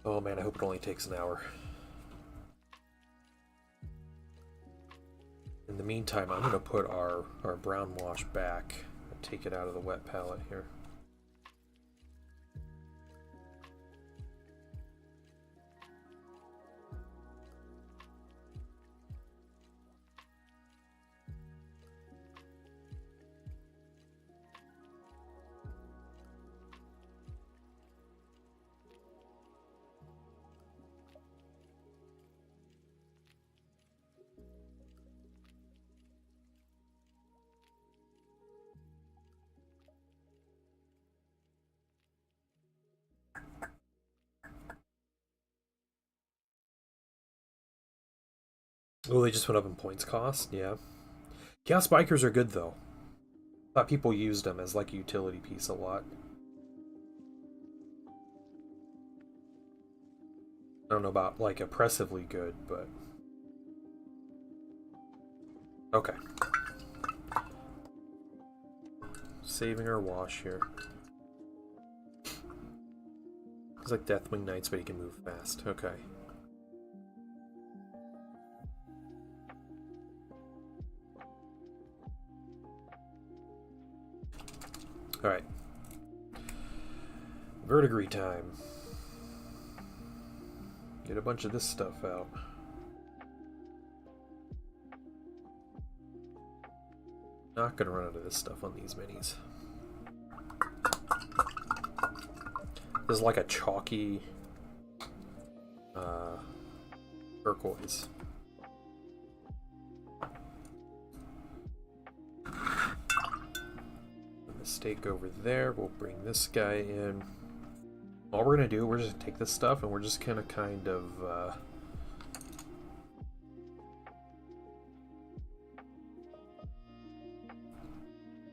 oh man, I hope it only takes an hour. In the meantime, I'm going to put our brown wash back and take it out of the wet palette here. Oh, they just went up in points cost? Yeah. Chaos Bikers are good, though. Thought people used them as, like, a utility piece a lot. I don't know about, like, oppressively good, but... Okay. Saving our wash here. He's like Deathwing Knights, but he can move fast. Okay. Alright. Verdigris time. Get a bunch of this stuff out. Not gonna run out of this stuff on these minis. This is like a chalky turquoise. A mistake over there. We'll bring this guy in. All we're gonna do, we're just gonna take this stuff and we're just gonna kind of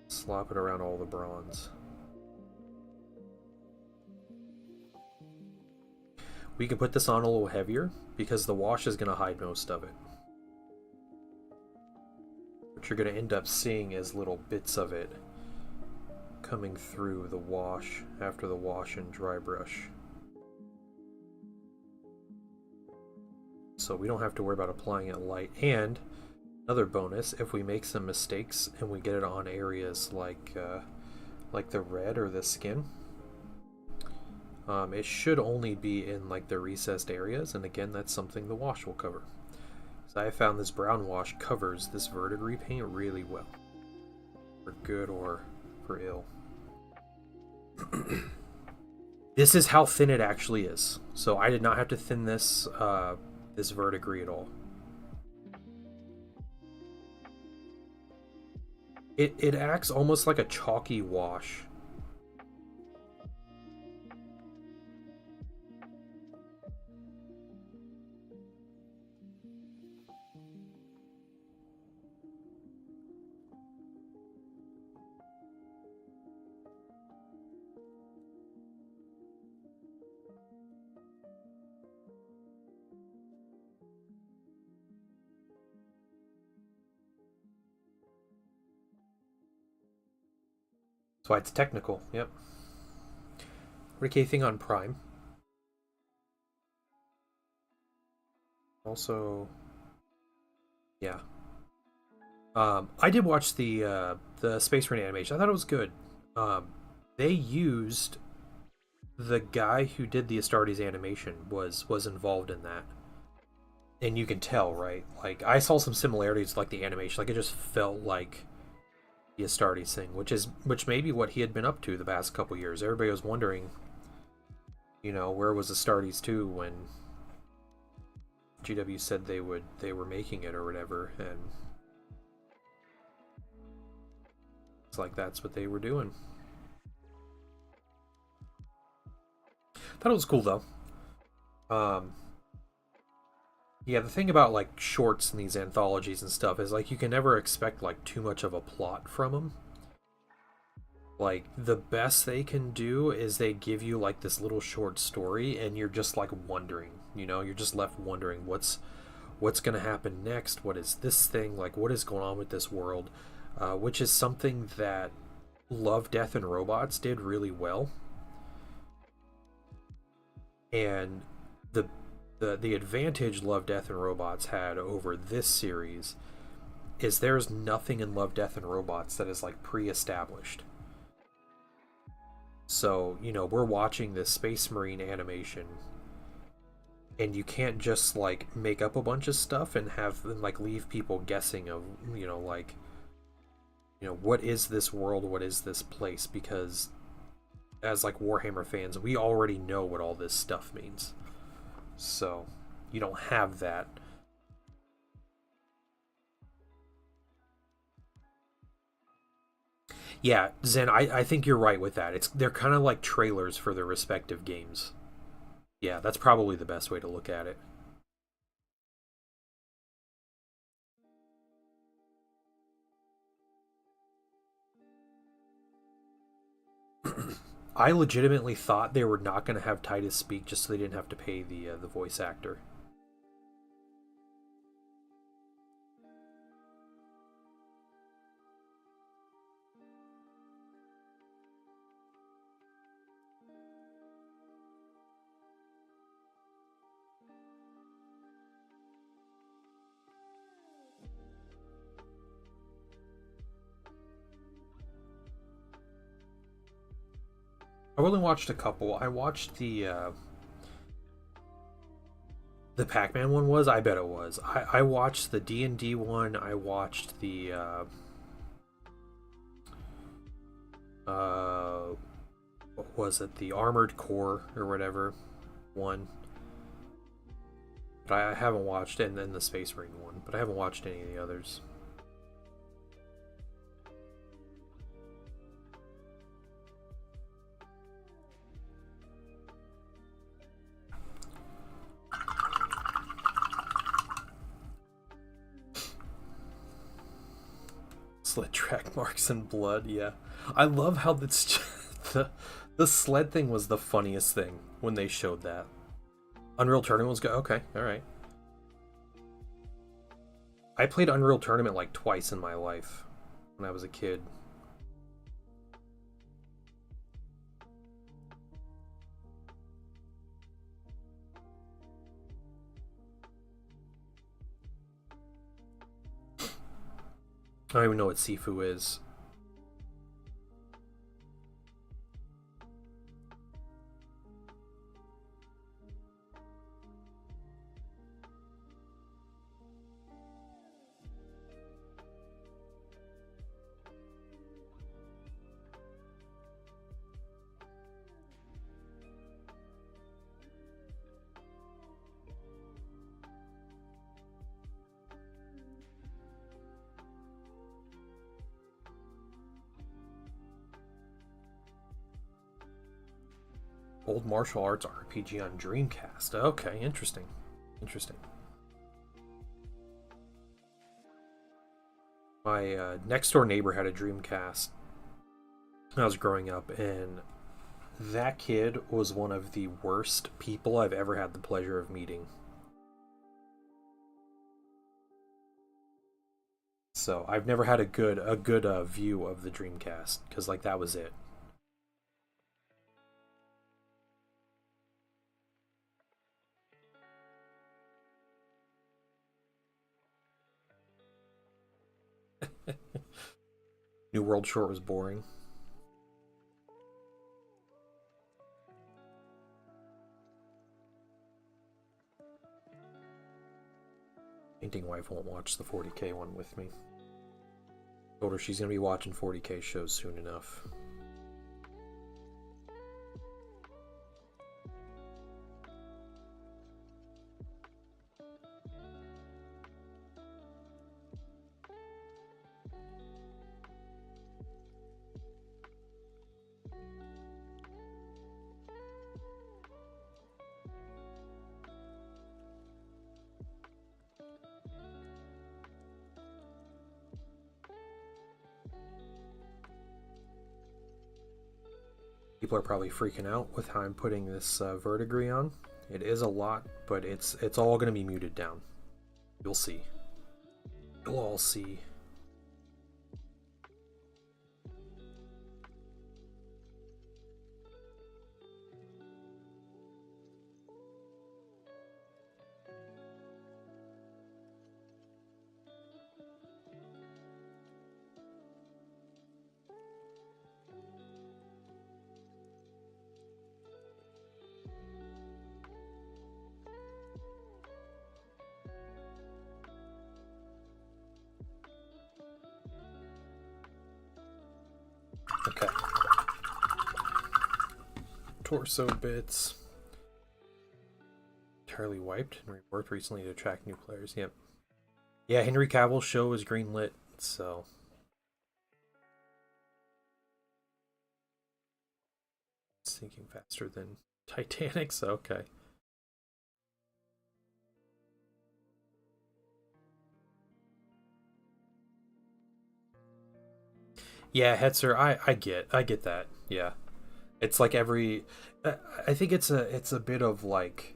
slop it around all the bronze. We can put this on a little heavier because the wash is going to hide most of it. What you're going to end up seeing is little bits of it coming through the wash after the wash and dry brush. So we don't have to worry about applying it light. And another bonus, if we make some mistakes and we get it on areas like the red or the skin, it should only be in like the recessed areas, and again, that's something the wash will cover. So I found this brown wash covers this verdigris paint really well, for good or for ill. This is how thin it actually is. So I did not have to thin this this verdigris at all. It acts almost like a chalky wash. That's why it's technical, yep. Ricky, thing on Prime. Also, yeah. I did watch the Space Marine animation. I thought it was good. They used the guy who did the Astartes animation was involved in that, and you can tell, right? Like I saw some similarities, like the animation. Like it just felt like the Astartes thing, which may be what he had been up to the past couple years. Everybody was wondering, you know, where was Astartes 2 when GW said they were making it or whatever, and it's like that's what they were doing. Thought it was cool though. Yeah, the thing about like shorts and these anthologies and stuff is like you can never expect like too much of a plot from them. Like the best they can do is they give you like this little short story and you're just like wondering, you know, you're just left wondering what's going to happen next, what is this thing, like what is going on with this world, which is something that Love, Death, and Robots did really well. And the advantage Love, Death, and Robots had over this series is there's nothing in Love, Death, and Robots that is like pre-established. So, you know, we're watching this Space Marine animation and you can't just like make up a bunch of stuff and like leave people guessing of, you know, like, you know, what is this world, what is this place, because as like Warhammer fans, we already know what all this stuff means. So you don't have that. Yeah, Zen, I think you're right with that. They're kind of like trailers for their respective games. Yeah, that's probably the best way to look at it. I legitimately thought they were not going to have Titus speak just so they didn't have to pay the voice actor. I only watched a couple. I watched the Pac-Man one was. I bet it was. I watched the D&D one. I watched the what was it? The Armored Core or whatever one. But I haven't watched it, and then the Space Marine one. But I haven't watched any of the others. Sled track marks and blood, yeah. I love how that's the sled thing was the funniest thing when they showed that. Unreal Tournament was good. Okay, all right. I played Unreal Tournament like twice in my life when I was a kid. I don't even know what Sifu is. Old martial arts RPG on Dreamcast. Okay, interesting. Interesting. My next door neighbor had a Dreamcast when I was growing up, and that kid was one of the worst people I've ever had the pleasure of meeting. So I've never had a good view of the Dreamcast because like that was it. New World Short was boring. Painting wife won't watch the 40k one with me. Told her she's gonna be watching 40k shows soon enough. People are probably freaking out with how I'm putting this verdigris on. It is a lot, but it's all going to be muted down. You'll see. You'll all see. Okay. Torso bits. Entirely wiped and reworked recently to attract new players. Yep. Yeah, Henry Cavill's show is greenlit, so it's thinking faster than Titanic's. Okay. Yeah, Hetzer, I get that. Yeah. It's like every I think it's a bit of like,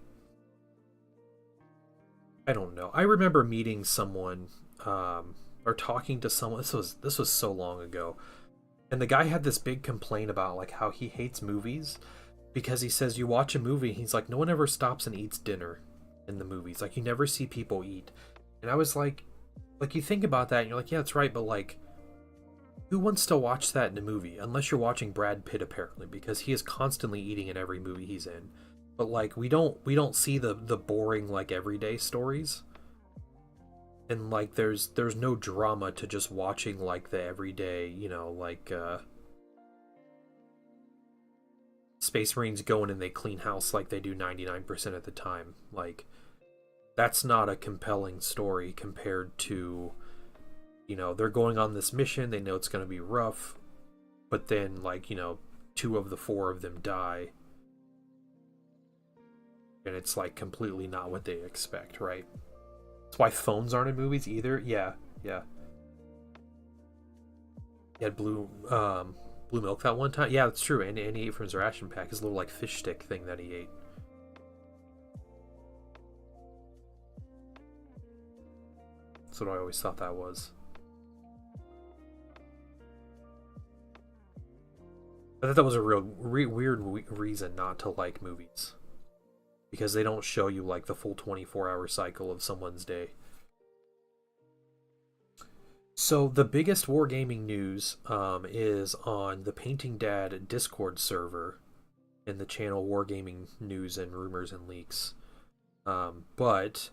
I don't know. I remember meeting someone or talking to someone. This was so long ago. And the guy had this big complaint about like how he hates movies because he says you watch a movie, he's like no one ever stops and eats dinner in the movies. Like you never see people eat. And I was like you think about that and you're like, yeah, that's right, but like who wants to watch that in a movie unless you're watching Brad Pitt apparently because he is constantly eating in every movie he's in. But like we don't see the boring like everyday stories. And like there's no drama to just watching like the everyday, like Space Marines go in and they clean house like they do 99% of the time. Like that's not a compelling story compared to, they're going on this mission, they know it's going to be rough, but then like, two of the four of them die. And it's like completely not what they expect, right? That's why phones aren't in movies either. Yeah, yeah. He had blue milk that one time. Yeah, that's true. And he ate from his ration pack, his little like fish stick thing that he ate. That's what I always thought that was. I thought that was a real weird reason not to like movies, because they don't show you like the full 24-hour cycle of someone's day. So the biggest wargaming news is on the Painting Dad Discord server in the channel Wargaming News and Rumors and Leaks. But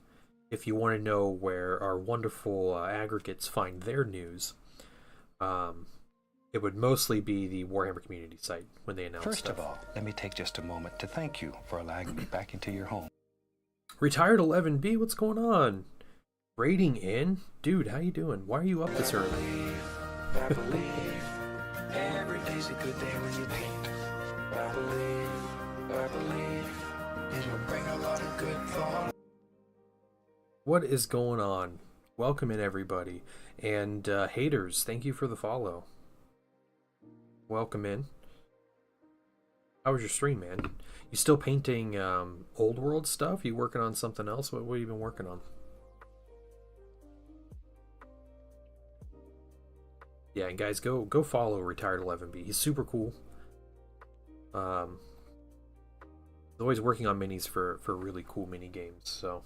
if you want to know where our wonderful aggregates find their news, it would mostly be the Warhammer community site when they announce First stuff. of all, let me take just a moment to thank you for allowing me back into your home. Retired 11B, what's going on? Raiding in? Dude, how you doing? Why are you up this early? I believe every day's a good day when you paint. I believe it'll bring a lot of good thoughts. What is going on? Welcome in, everybody. And haters, thank you for the follow. Welcome in. How was your stream, man? You still painting old world stuff? You working on something else? What have you been working on? Yeah, and guys, go follow Retired 11B. He's super cool. He's always working on minis for really cool mini games. So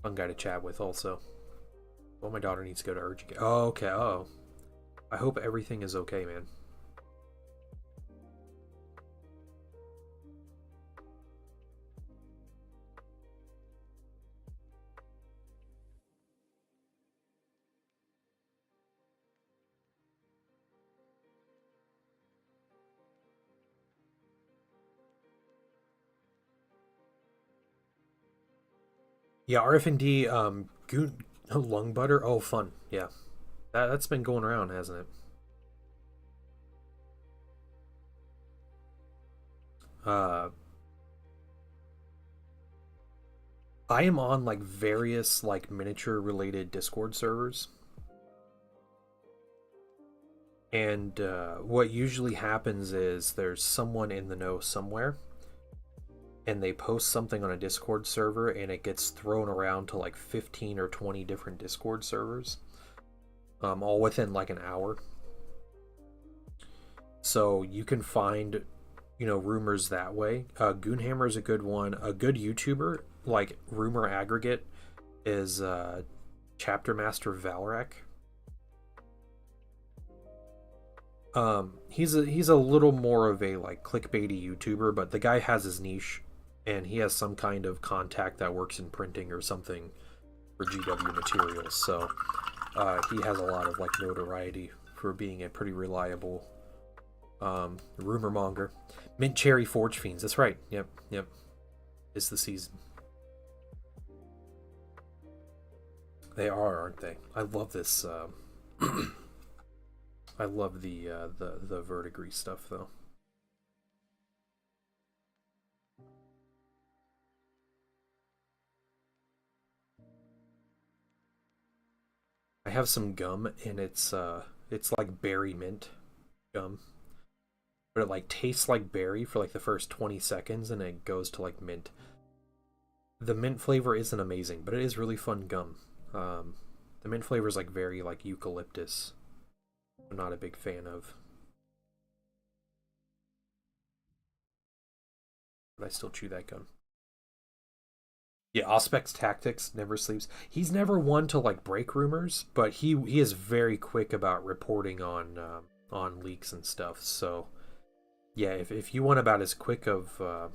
fun guy to chat with, also. Well, my daughter needs to go to Urge again. Oh, okay. Oh, I hope everything is okay, man. Yeah, RFND, lung butter. Oh, fun. Yeah, that's been going around, hasn't it? Uh, I am on like various like miniature related Discord servers, and what usually happens is there's someone in the know somewhere, and they post something on a Discord server, and it gets thrown around to like 15 or 20 different Discord servers, all within like an hour. So you can find, rumors that way. Goonhammer is a good one. A good YouTuber, like rumor aggregate, is Chapter Master Valrak. He's a little more of a like clickbaity YouTuber, but the guy has his niche, and he has some kind of contact that works in printing or something for GW materials. So he has a lot of like notoriety for being a pretty reliable rumor monger. Mint Cherry Forgefiends. That's right. Yep. It's the season. They are, aren't they? I love this. I love the verdigris stuff, though. I have some gum, and it's like berry mint gum. but it like tastes like berry for like the first 20 seconds and it goes to like mint. The mint flavor isn't amazing, but it is really fun gum. The mint flavor is like very like eucalyptus. I'm not a big fan of. But I still chew that gum. Yeah, Auspex Tactics never sleeps. He's never one to like break rumors, but he is very quick about reporting on leaks and stuff. So yeah, if you want about as quick of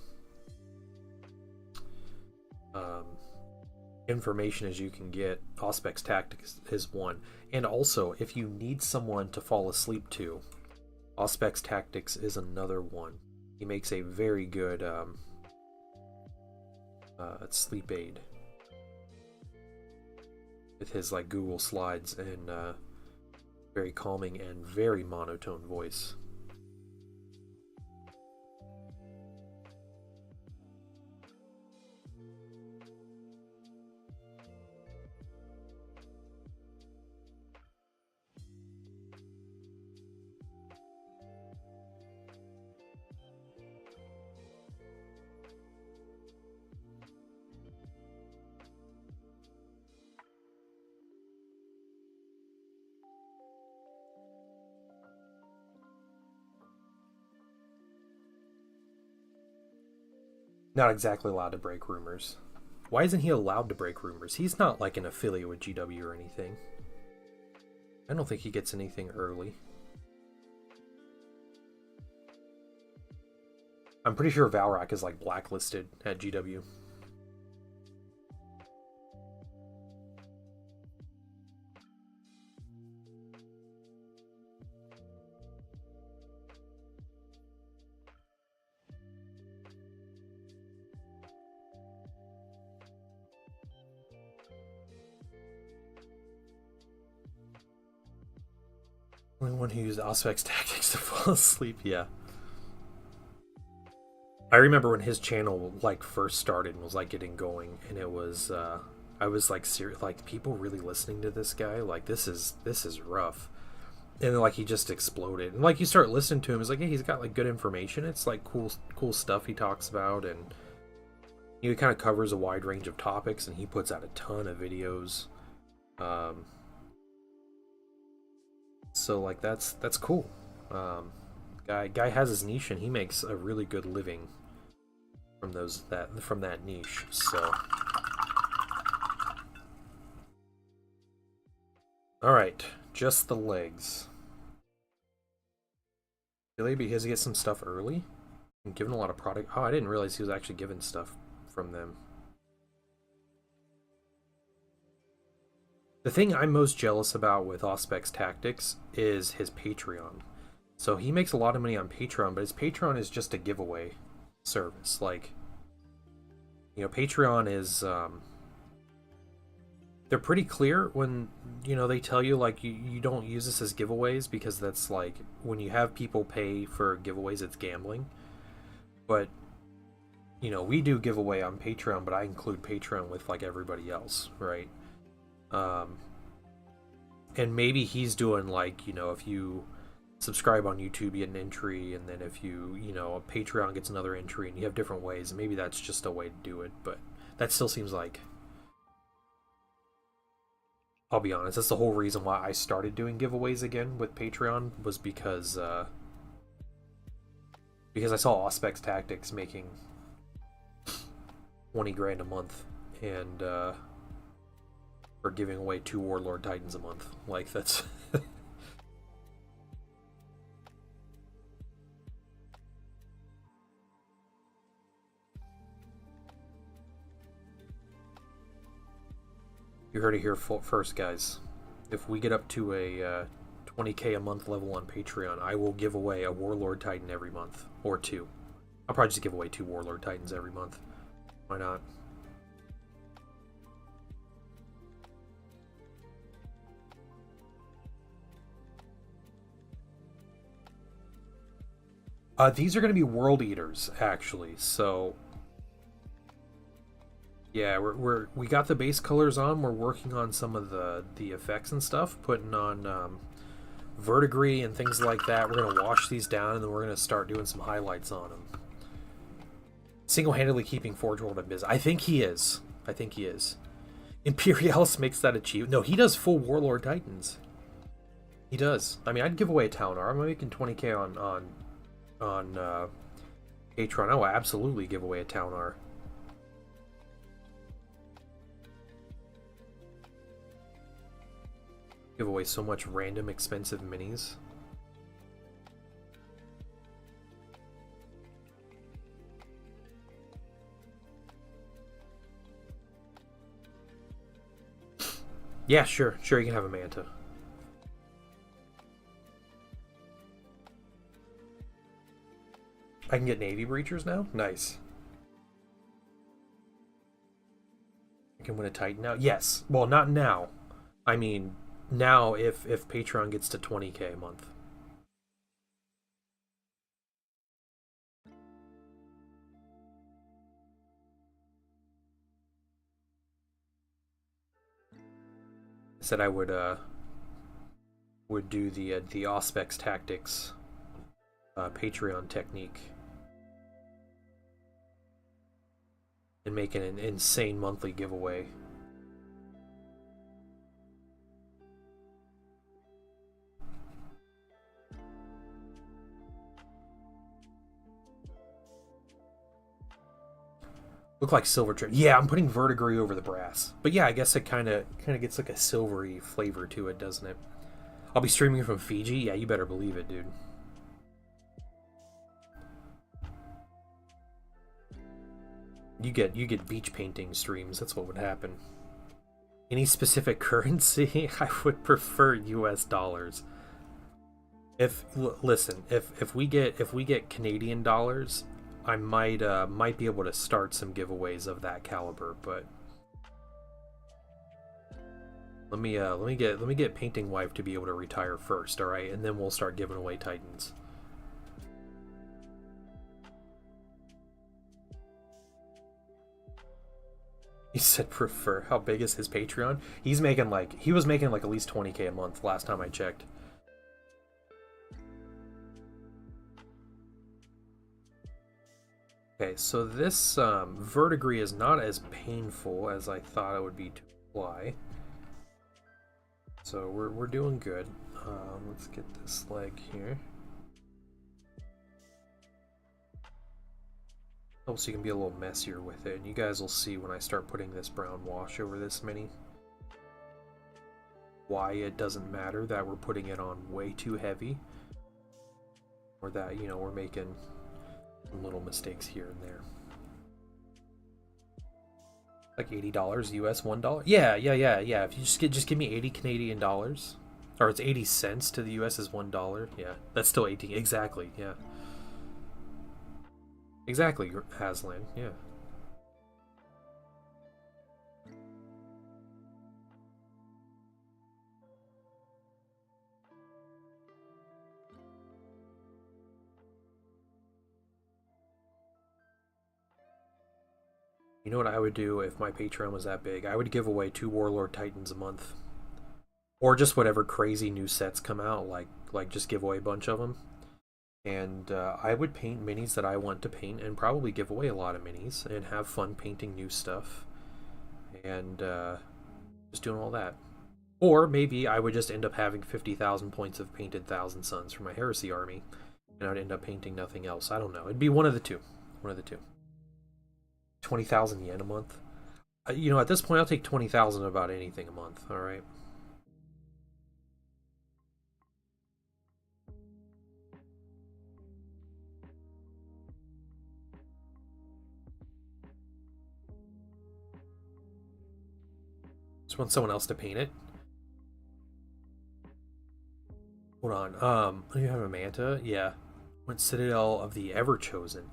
information as you can get, Auspex Tactics is one. And also, if you need someone to fall asleep to, Auspex Tactics is another one. He makes a very good sleep aid with his like Google Slides and very calming and very monotone voice. Not exactly allowed to break rumors. Why isn't he allowed to break rumors? He's not like an affiliate with GW or anything. I don't think he gets anything early. I'm pretty sure Valrak is like blacklisted at GW. Only one who used Auspex Tactics to fall asleep, yeah. I remember when his channel like first started and was like getting going, and it was I was like serious, like people really listening to this guy, like this is rough. And then like he just exploded. And like you start listening to him, it's like, hey, he's got like good information. It's like cool stuff he talks about, and he kind of covers a wide range of topics, and he puts out a ton of videos. So like that's cool. Guy has his niche, and he makes a really good living from that niche. So all right, just the legs. Really, because he gets some stuff early and given a lot of product. Oh, I didn't realize he was actually given stuff from them. The thing I'm most jealous about with Auspex Tactics is his Patreon. So he makes a lot of money on Patreon, but his Patreon is just a giveaway service. Like, you know, Patreon is they're pretty clear when, you know, they tell you like you don't use this as giveaways, because that's like when you have people pay for giveaways, it's gambling. But you know, we do giveaway on Patreon, but I include Patreon with like everybody else, right? And maybe he's doing like, you know, if you subscribe on YouTube, you get an entry, and then if you know, a Patreon gets another entry, and you have different ways. Maybe that's just a way to do it, but that still seems like, I'll be honest, that's the whole reason why I started doing giveaways again with Patreon, was because I saw Auspex Tactics making 20 grand a month, and for giving away 2 Warlord Titans a month. Like, that's you heard it here first, guys. If we get up to a 20k a month level on Patreon, I will give away a Warlord Titan every month, or 2. I'll probably just give away 2 Warlord Titans every month. Why not? These are going to be World Eaters, actually. So yeah, we got the base colors on. We're working on some of the effects and stuff, putting on verdigris and things like that. We're gonna wash these down, and then we're gonna start doing some highlights on them. Single-handedly keeping Forge World in business. I think he is. I think he is. Imperialis makes that achieve. No, he does full Warlord Titans. He does. I mean, I'd give away a Town R. I'm making 20k on Patreon. I will absolutely give away a Town R. Give away so much random expensive minis. Yeah, sure. Sure, you can have a Manta. I can get Navy Breachers now? Nice. I can win a Titan now? Yes. Well, not now. I mean, now if Patreon gets to 20k a month. I said I would do the Auspex Tactics Patreon technique and make an insane monthly giveaway. Look like silver trim. Yeah, I'm putting verdigris over the brass. But yeah, I guess it kind of gets like a silvery flavor to it, doesn't it? I'll be streaming from Fiji. Yeah, you better believe it, dude. You get beach painting streams. That's what would happen. Any specific currency? I would prefer US dollars. Listen, if we get Canadian dollars, I might be able to start some giveaways of that caliber, but let me get Painting Wife to be able to retire first, all right, and then we'll start giving away Titans. He said prefer. How big is his Patreon? He was making like at least 20k a month last time I checked. Okay, so this verdigris is not as painful as I thought it would be to apply. So we're doing good. Let's get this leg here. So you can be a little messier with it, and you guys will see when I start putting this brown wash over this mini why it doesn't matter that we're putting it on way too heavy, or that, you know, we're making some little mistakes here and there. Like $80 US, $1. Yeah. If you just give me 80 Canadian dollars, or it's 80 cents to the US is $1. Yeah, that's still 18. Exactly. Yeah. Exactly, Haslan. Yeah. You know what I would do if my Patreon was that big? I would give away 2 Warlord Titans a month. Or just whatever crazy new sets come out, like just give away a bunch of them. And I would paint minis that I want to paint and probably give away a lot of minis and have fun painting new stuff. And just doing all that. Or maybe I would just end up having 50,000 points of painted Thousand Suns for my Heresy army. And I'd end up painting nothing else. I don't know. It'd be one of the two. One of the two. 20,000 yen a month. You know, at this point, I'll take 20,000 about anything a month. All right. Just want someone else to paint it. Hold on. Do you have a Manta? Yeah. When Citadel of the Everchosen.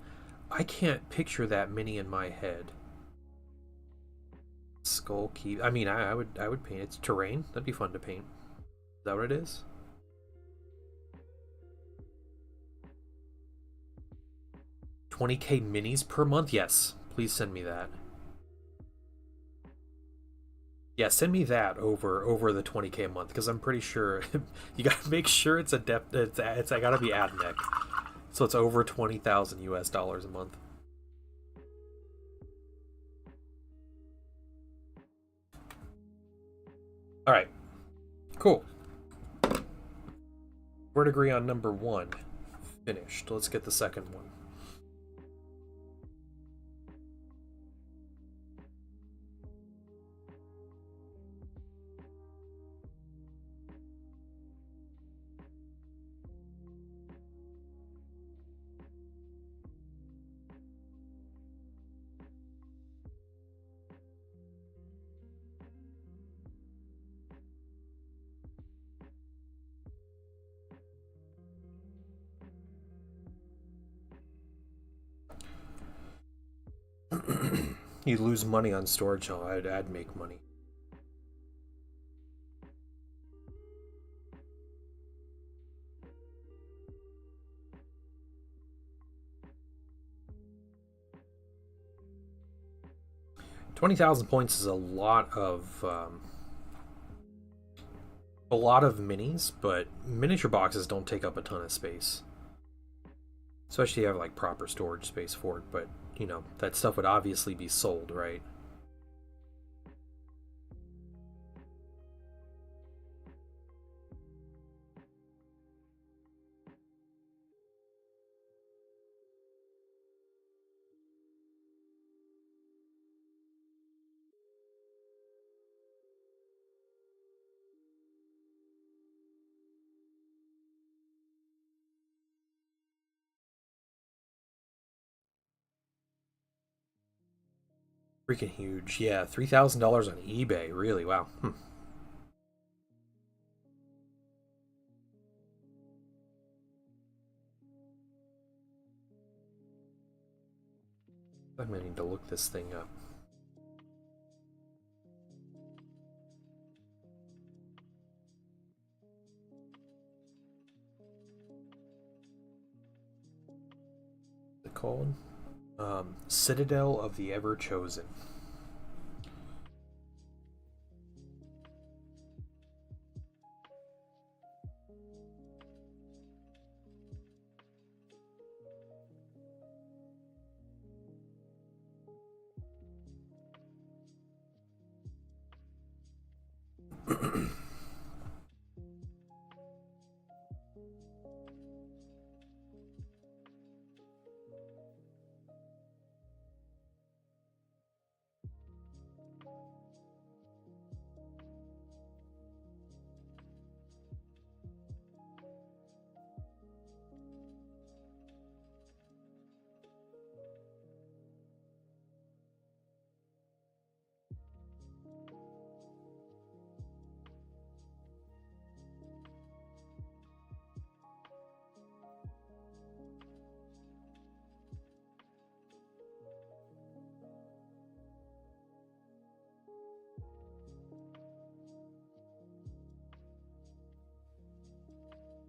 I can't picture that mini in my head. Skull Keep. I mean, I would paint it. It's terrain. That'd be fun to paint. Is that what it is? $20k minis per month? Yes. Please send me that. Yeah, send me that over the 20K a month because I'm pretty sure you gotta make sure it's a depth. It's I gotta be AdNec, so it's over 20,000 US dollars a month. All right, cool. We're agree on number one finished. Let's get the second one. You lose money on storage. Oh, I'd make money. $20,000 points is a lot of minis, but miniature boxes don't take up a ton of space. Especially if you have like proper storage space for it, but you know, that stuff would obviously be sold, right? Freaking huge. Yeah, $3,000 on eBay. Really? Wow. I'm gonna need to look this thing up. What's it called? Citadel of the Ever Chosen.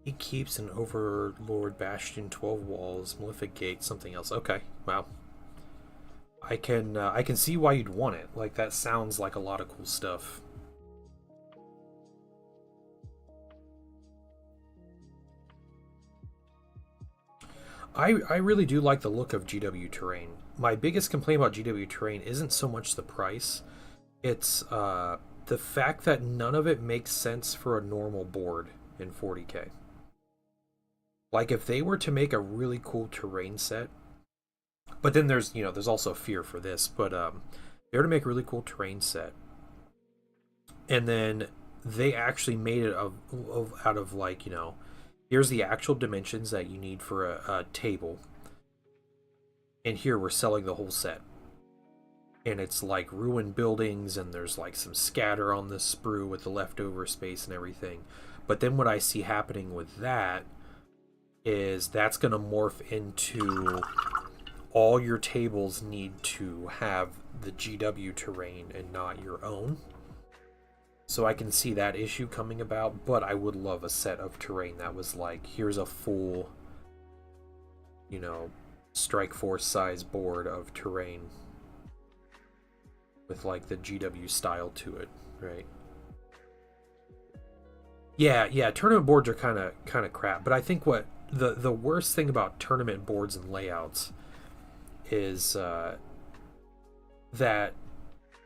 He keeps an Overlord Bastion, 12 walls, Malefic Gate, something else. Okay, wow. I can see why you'd want it. Like that sounds like a lot of cool stuff. I really do like the look of GW Terrain. My biggest complaint about GW Terrain isn't so much the price, it's the fact that none of it makes sense for a normal board in 40K. Like if they were to make a really cool terrain set, but then there's also fear for this, but they were to make a really cool terrain set, and then they actually made it out of like here's the actual dimensions that you need for a table, and here we're selling the whole set, and it's like ruined buildings and there's like some scatter on the sprue with the leftover space and everything. But then what I see happening with that is that's going to morph into all your tables need to have the GW terrain and not your own. So I can see that issue coming about, but I would love a set of terrain that was like, here's a full, Strike Force size board of terrain with like the GW style to it. Right. Yeah. Tournament boards are kind of crap. But I think what the worst thing about tournament boards and layouts is that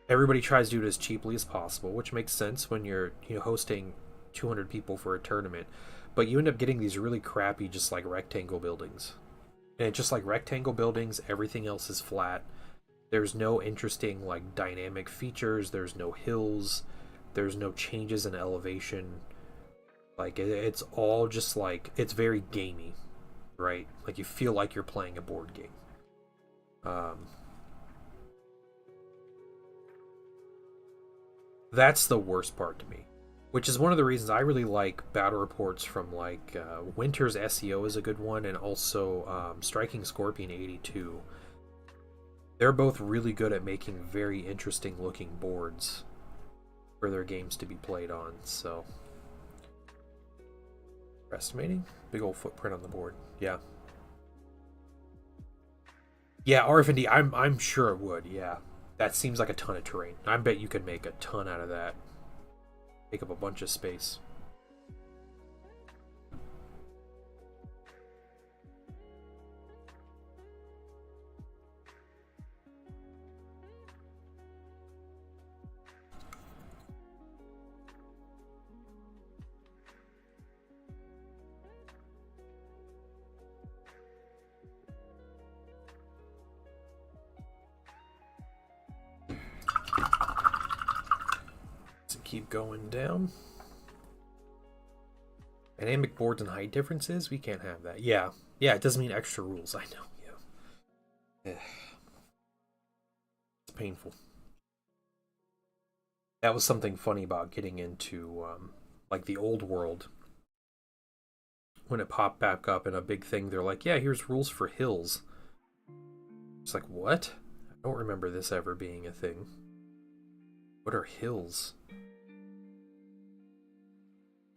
everybody tries to do it as cheaply as possible, which makes sense when you're hosting 200 people for a tournament. But you end up getting these really crappy, just like rectangle buildings. And just like rectangle buildings, everything else is flat. There's no interesting like dynamic features. There's no hills. There's no changes in elevation. Like it's all just like it's very gamey, right? Like you feel like you're playing a board game. That's the worst part to me, which is one of the reasons I really like battle reports from like Winter's SEO is a good one, and also Striking Scorpion 82. They're both really good at making very interesting looking boards for their games to be played on. So, estimating big old footprint on the board. Yeah, yeah. RFND. I'm sure it would. Yeah, that seems like a ton of terrain. I bet you could make a ton out of that. Take up a bunch of space. Keep going down. Dynamic boards and height differences? We can't have that. Yeah. Yeah, it doesn't mean extra rules. I know. Yeah. It's painful. That was something funny about getting into like the old world. When it popped back up in a big thing, they're like, yeah, here's rules for hills. It's like, what? I don't remember this ever being a thing. What are hills?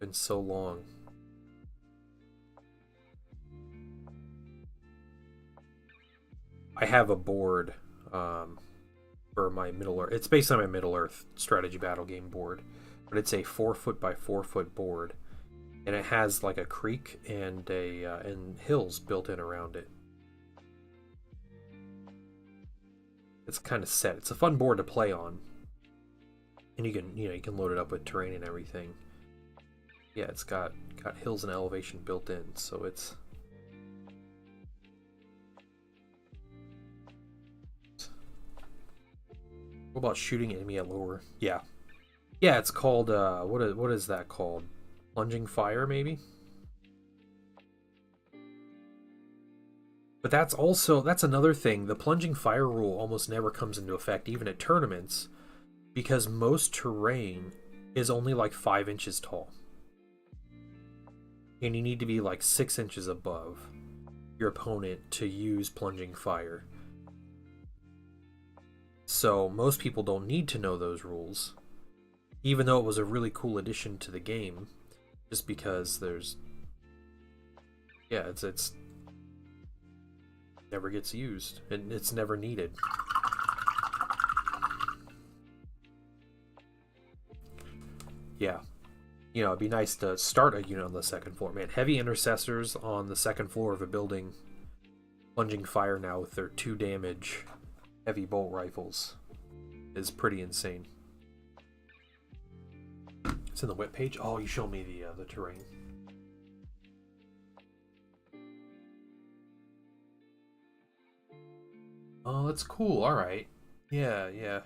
Been so long. I have a board for my Middle Earth. It's based on my Middle Earth strategy battle game board, but it's a 4 foot by 4 foot board, and it has like a creek and and hills built in around it. It's kind of set. It's a fun board to play on, and you can load it up with terrain and everything. Yeah, it's got hills and elevation built in, so it's what about shooting enemy at lower? Yeah, yeah. It's called what is that called? Plunging fire, maybe. But that's another thing. The plunging fire rule almost never comes into effect, even at tournaments, because most terrain is only like 5 inches tall. And you need to be like 6 inches above your opponent to use plunging fire. So most people don't need to know those rules, even though it was a really cool addition to the game, just because it's never gets used and it's never needed. Yeah. It'd be nice to start a unit on the second floor. Man, heavy intercessors on the second floor of a building plunging fire now with their 2 damage heavy bolt rifles is pretty insane. It's in the whip page. Oh, you show me the terrain. Oh, that's cool. All right. Yeah.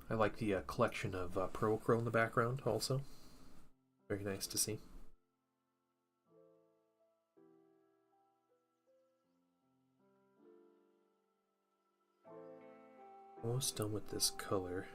I like the collection of Procro in the background also. Very nice to see. Almost done with this color.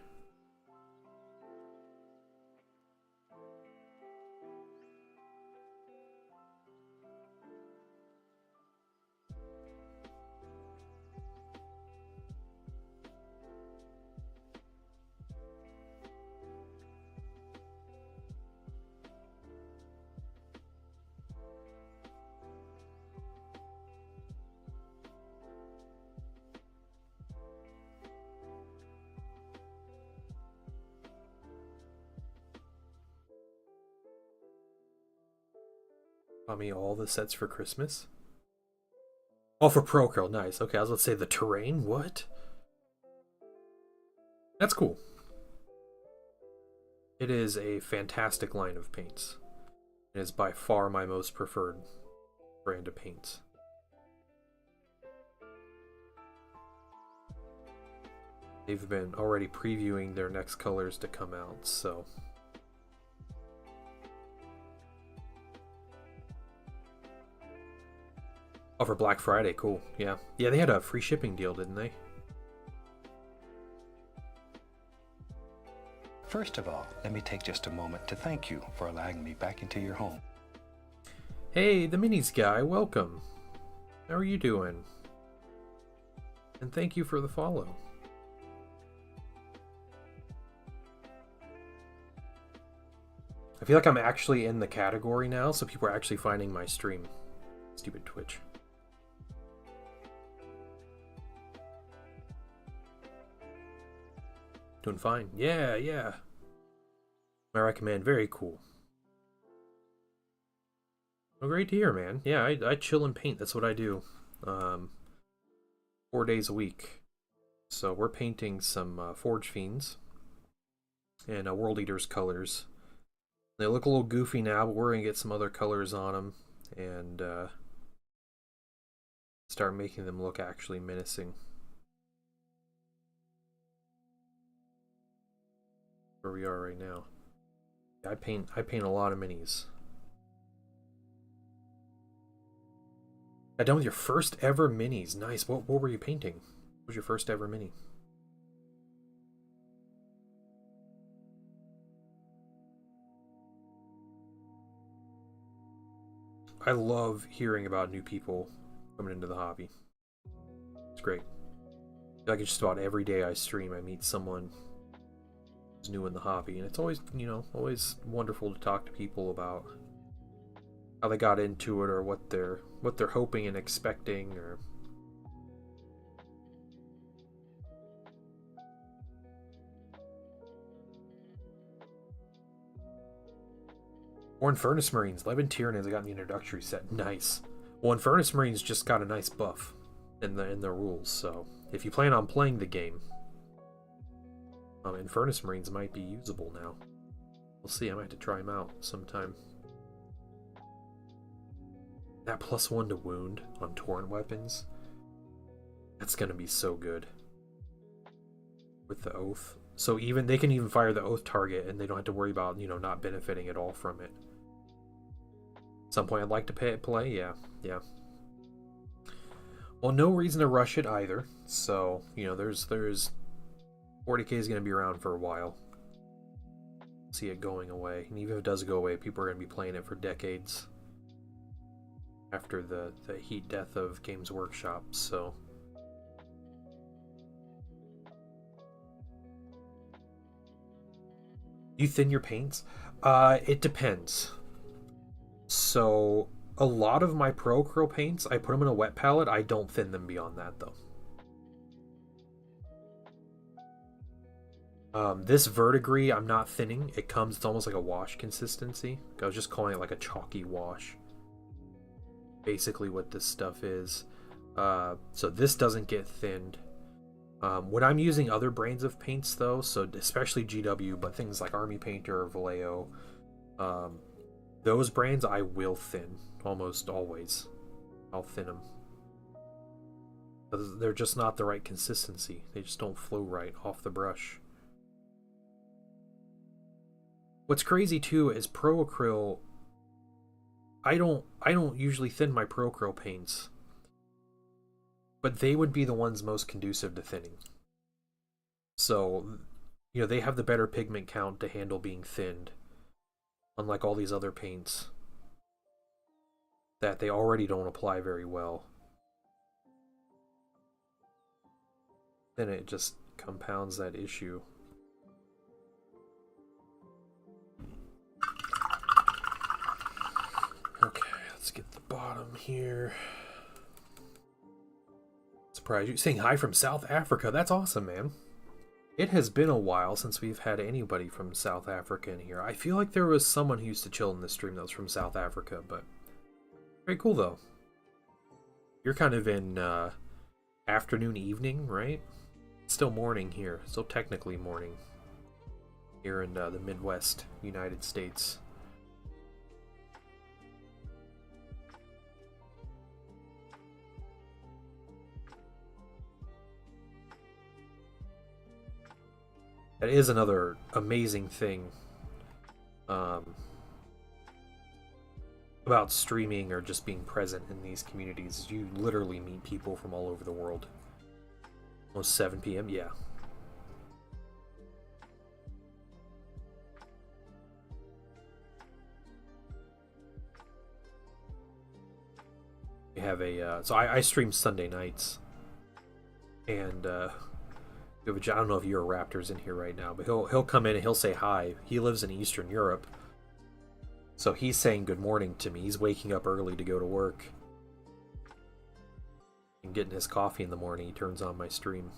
Bought me all the sets for Christmas. Oh, for Procurl, nice. Okay, I was about to say the terrain. What? That's cool. It is a fantastic line of paints. It is by far my most preferred brand of paints. They've been already previewing their next colors to come out, so... Oh, for Black Friday, cool. Yeah. Yeah, they had a free shipping deal, didn't they? First of all, let me take just a moment to thank you for allowing me back into your home. Hey, the Minis guy, welcome. How are you doing? And thank you for the follow. I feel like I'm actually in the category now, so people are actually finding my stream. Stupid Twitch. Doing fine. Yeah, yeah. I recommend. Very cool. Well, great to hear, man. Yeah, I chill and paint. That's what I do. 4 days a week. So we're painting some Forgefiends and World Eaters colors. They look a little goofy now, but we're going to get some other colors on them and start making them look actually menacing. Where we are right now. I paint a lot of minis. Got done with your first ever minis. Nice. What were you painting? What was your first ever mini? I love hearing about new people coming into the hobby. It's great. I feel like it's just about every day I stream, I meet someone who's new in the hobby, and it's always, you know, always wonderful to talk to people about how they got into it or what they're hoping and expecting, or Furnace Marines. Levin Tyrion has gotten the introductory set. Nice. Well, Furnace Marines just got a nice buff in the rules, so if you plan on playing the game, Furnace Marines might be usable now. We'll see. I might have to try them out sometime. That +1 to wound on torrent weapons, that's gonna be so good with the oath. So even they can even fire the oath target, and they don't have to worry about, you know, not benefiting at all from it. At some point, I'd like to play. Yeah. Well, no reason to rush it either. So, you know, there's 40k is gonna be around for a while. See it going away, and even if it does go away, people are gonna be playing it for decades after the heat death of Games Workshop. So you thin your paints? It depends. So a lot of my Procurl paints, I put them in a wet palette. I don't thin them beyond that, though. This verdigris, I'm not thinning. It's almost like a wash consistency. I was just calling it like a chalky wash. Basically what this stuff is. So this doesn't get thinned. When I'm using other brands of paints, though, so especially GW, but things like Army Painter or Vallejo, those brands I will thin almost always. I'll thin them. They're just not the right consistency. They just don't flow right off the brush. What's crazy too is Procurl. I don't usually thin my Procurl paints, but they would be the ones most conducive to thinning. So, you know, they have the better pigment count to handle being thinned, unlike all these other paints that they already don't apply very well. Then it just compounds that issue. Okay, let's get the bottom here. Surprise you. Saying hi from South Africa. That's awesome, man. It has been a while since we've had anybody from South Africa in here. I feel like there was someone who used to chill in this stream that was from South Africa, but Very cool though. You're kind of in afternoon, evening, right? It's still morning here. Still technically morning here in the Midwest, United States. That is another amazing thing about streaming or just being present in these communities. You literally meet people from all over the world. Almost 7 p.m. Yeah. We have a so I stream Sunday nights, and we have I don't know if you're Raptors in here right now, but he'll come in and he'll say hi. He lives in Eastern Europe, so he's saying good morning to me. He's waking up early to go to work and getting his coffee in the morning. He turns on my stream.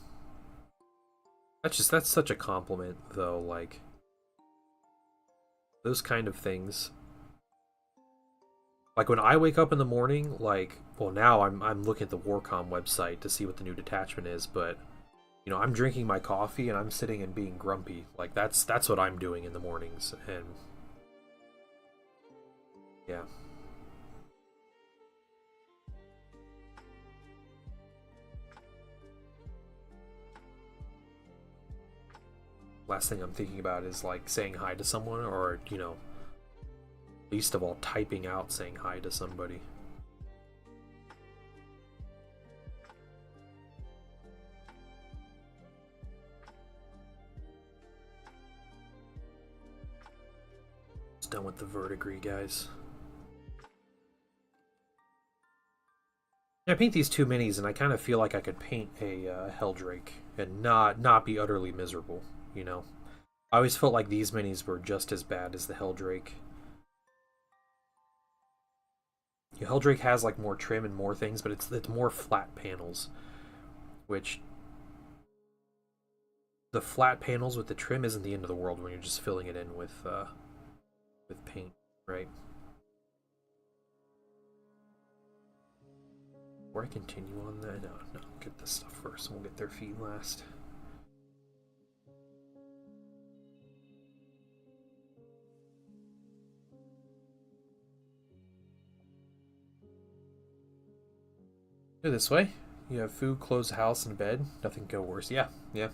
That's such a compliment though, like those kind of things. Like when I wake up in the morning, like, well, now I'm looking at the Warcom website to see what the new detachment is, but you know, I'm drinking my coffee and I'm sitting and being grumpy. Like that's what I'm doing in the mornings, and yeah. Last thing I'm thinking about is like saying hi to someone, or you know, least of all typing out saying hi to somebody. It's done with the verdigris, guys. I paint these two minis, and I kind of feel like I could paint a Helldrake and not be utterly miserable. You know, I always felt like these minis were just as bad as the Helldrake. Yeah, Helldrake has like more trim and more things, but it's more flat panels, which the flat panels with the trim isn't the end of the world when you're just filling it in with paint, right? Before I continue on that, no, get this stuff first. We'll get their feet last. Go this way. You have food, clothes, house, and bed. Nothing could go worse. Yeah, yeah.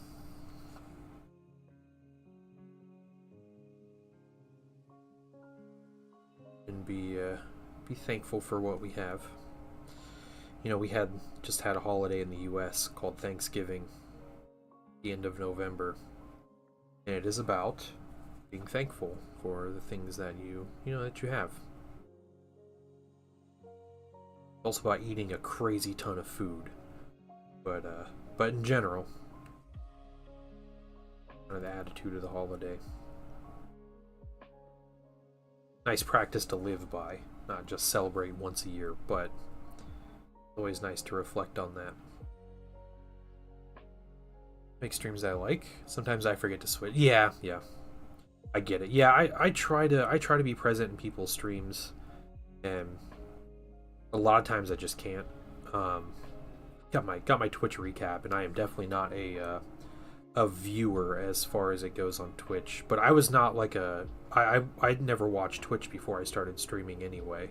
And be thankful for what we have. You know, we just had a holiday in the U.S. called Thanksgiving, the end of November, and it is about being thankful for the things that you have. It's also about eating a crazy ton of food, but in general, kind of the attitude of the holiday. Nice practice to live by, not just celebrate once a year, but always nice to reflect on that. Make streams I like. Sometimes I forget to switch. Yeah. I get it. Yeah, I try to be present in people's streams, and a lot of times I just can't. Got my Twitch recap, and I am definitely not a viewer as far as it goes on Twitch. But I was not like I'd never watched Twitch before I started streaming anyway.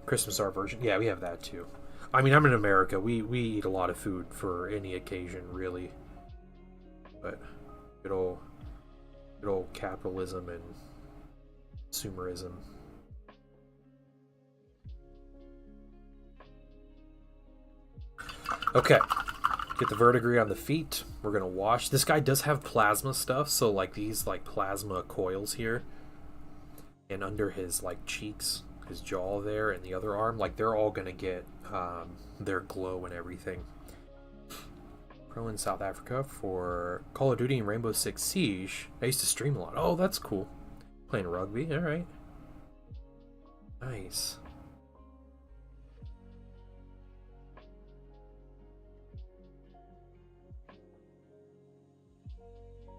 Christmas art version, yeah, we have that too. I mean, I'm in America. We eat a lot of food for any occasion, really. But good old capitalism and consumerism. Okay, get the verdigris on the feet. We're gonna wash. This guy does have plasma stuff, so like these like plasma coils here, and under his like cheeks, his jaw there, and the other arm, like they're all gonna get their glow and everything. Pro in South Africa for Call of Duty and Rainbow Six Siege. I used to stream a lot. Oh, that's cool. Playing rugby. All right. Nice.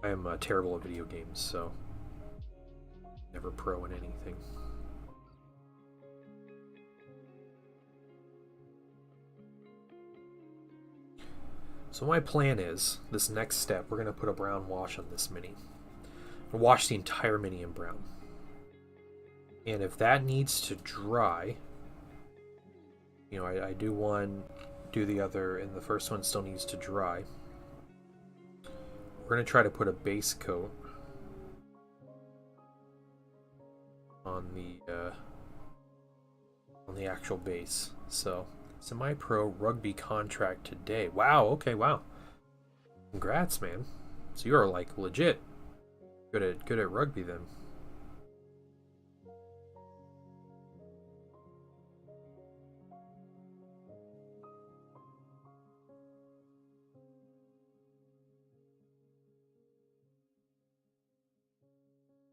I am terrible at video games, so never pro in anything. So my plan is, this next step, we're going to put a brown wash on this mini. Wash the entire mini in brown. And if that needs to dry, you know, I do one, do the other, and the first one still needs to dry. We're going to try to put a base coat on the actual base. So, semi-pro rugby contract today. Wow, okay, wow. Congrats, man. So you are like legit good at rugby then.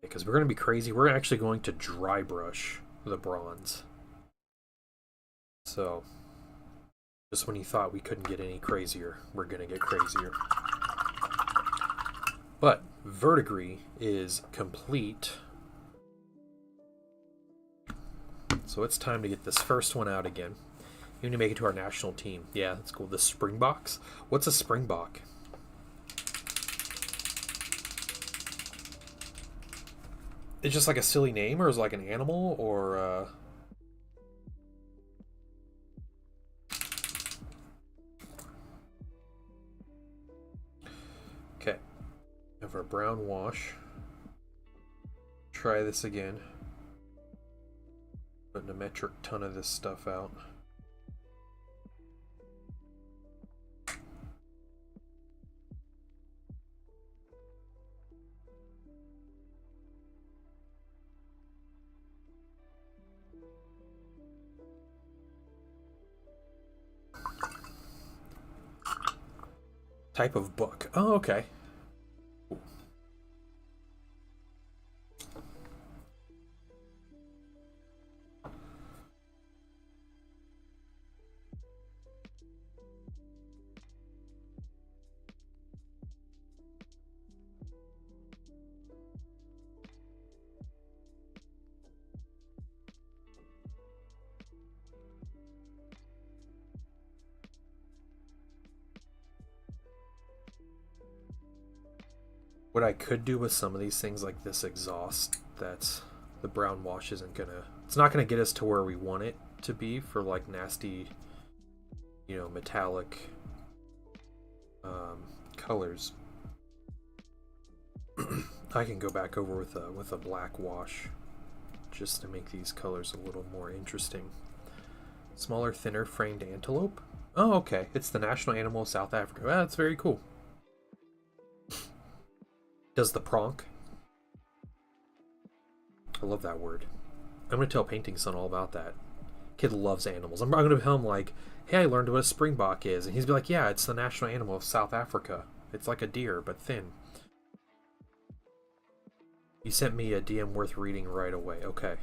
Because we're going to be crazy. We're actually going to dry brush the bronze. So, just when you thought we couldn't get any crazier, we're going to get crazier. But verdigris is complete. So it's time to get this first one out again. You need to make it to our national team. Yeah, that's cool. The Springboks? What's a Springbok? It's just like a silly name, or is it like an animal, or Okay. Have our brown wash. Try this again. Putting a metric ton of this stuff out. Type of book. Oh, okay. Cool. What I could do with some of these things, like this exhaust, that the brown wash isn't gonna, it's not gonna get us to where we want it to be for like nasty, you know, metallic colors. I can go back over with a black wash just to make these colors a little more interesting. Smaller, thinner framed antelope. Oh, okay. It's the national animal of South Africa. Ah, that's very cool. Does the pronk? I love that word. I'm going to tell Painting Son all about that. Kid loves animals. I'm going to tell him like, hey, I learned what a springbok is. And he's be like, yeah, it's the national animal of South Africa. It's like a deer, but thin. You sent me a DM worth reading right away. Okay.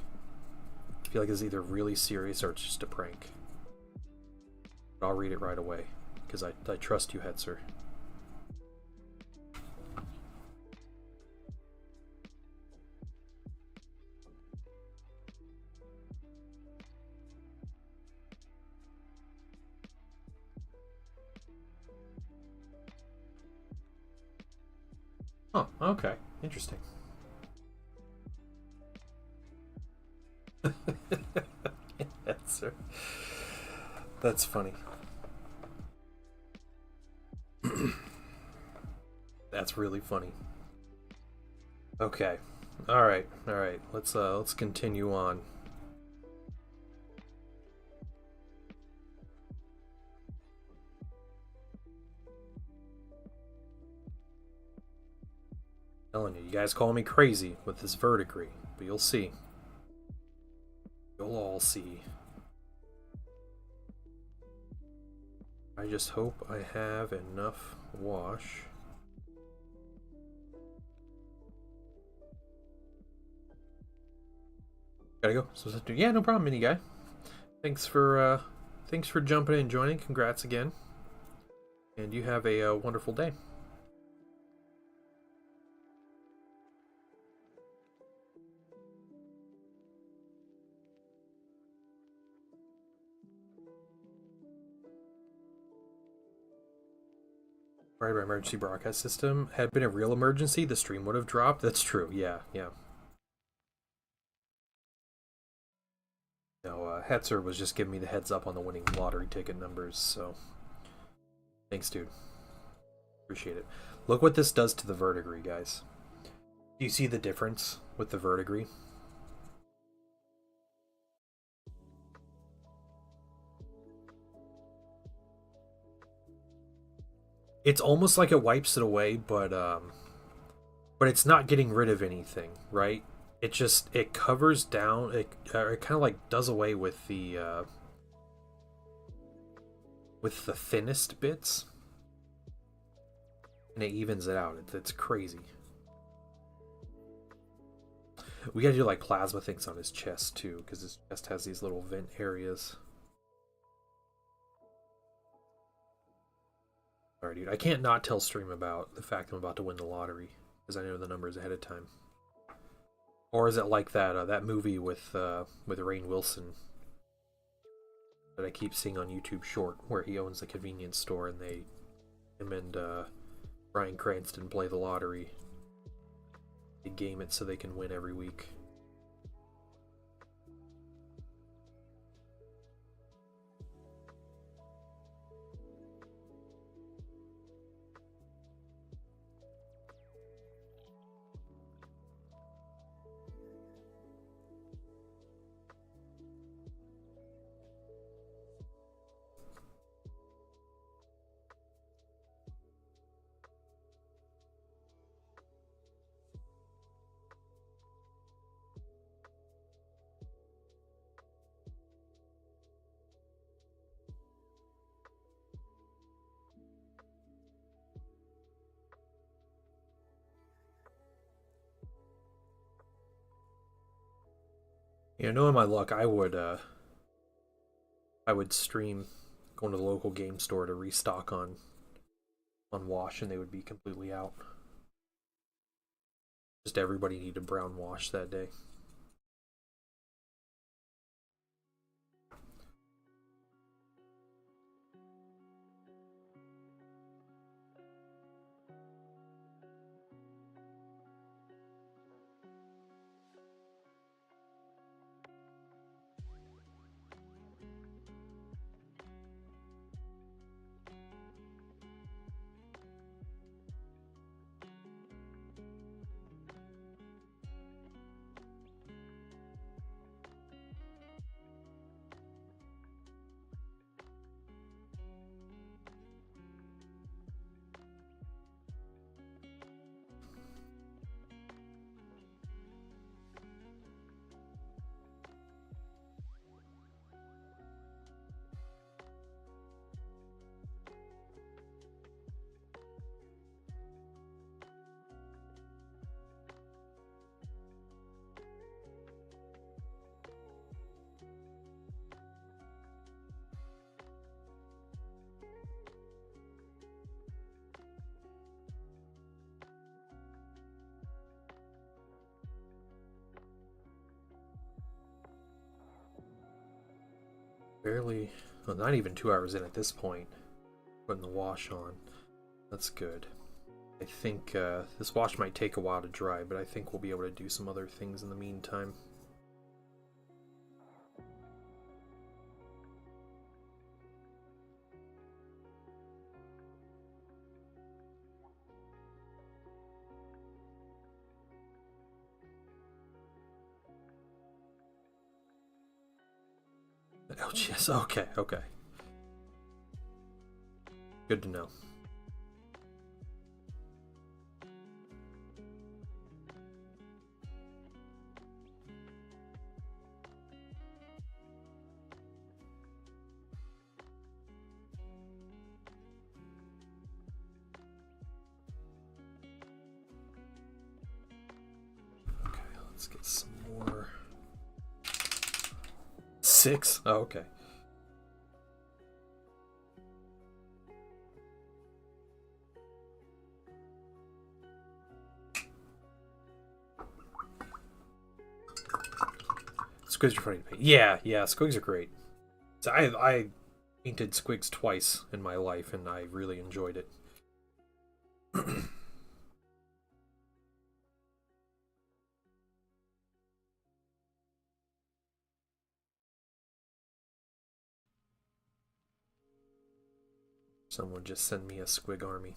I feel like it's either really serious or it's just a prank. But I'll read it right away. Because I trust you, Hetzer. Oh, okay. Interesting. That's funny. That's really funny. Okay. All right. Let's continue on. Telling you, you guys call me crazy with this verdigris, but you'll see. You'll all see. I just hope I have enough wash. Gotta go. So yeah, no problem, mini guy. Thanks for jumping in and joining. Congrats again. And you have a wonderful day. Right, our emergency broadcast system had been a real emergency, the stream would have dropped. That's true. Yeah, yeah. No, Hetzer was just giving me the heads up on the winning lottery ticket numbers, so thanks, dude. Appreciate it. Look what this does to the verdigris, guys. Do you see the difference with the verdigris? It's almost like it wipes it away, but it's not getting rid of anything, right? It covers down. It kind of like does away with the thinnest bits, and it evens it out. It's crazy. We gotta do like plasma things on his chest too, because his chest has these little vent areas. Alright, dude. I can't not tell stream about the fact I'm about to win the lottery, because I know the numbers ahead of time. Or is it like that that movie with Rainn Wilson that I keep seeing on YouTube Short, where he owns a convenience store and him and Bryan Cranston play the lottery. They game it so they can win every week. You know, knowing my luck, I would stream going to the local game store to restock on wash, and they would be completely out. Just everybody needed brown wash that day. Barely, well, not even 2 hours in at this point. Putting the wash on. That's good. I think this wash might take a while to dry, but I think we'll be able to do some other things in the meantime. LGS, okay, okay. Good to know. Okay, let's get some more. 6? Oh, okay. Squigs are funny to paint. Yeah, squigs are great. So I painted squigs twice in my life, and I really enjoyed it. Someone just send me a squig army.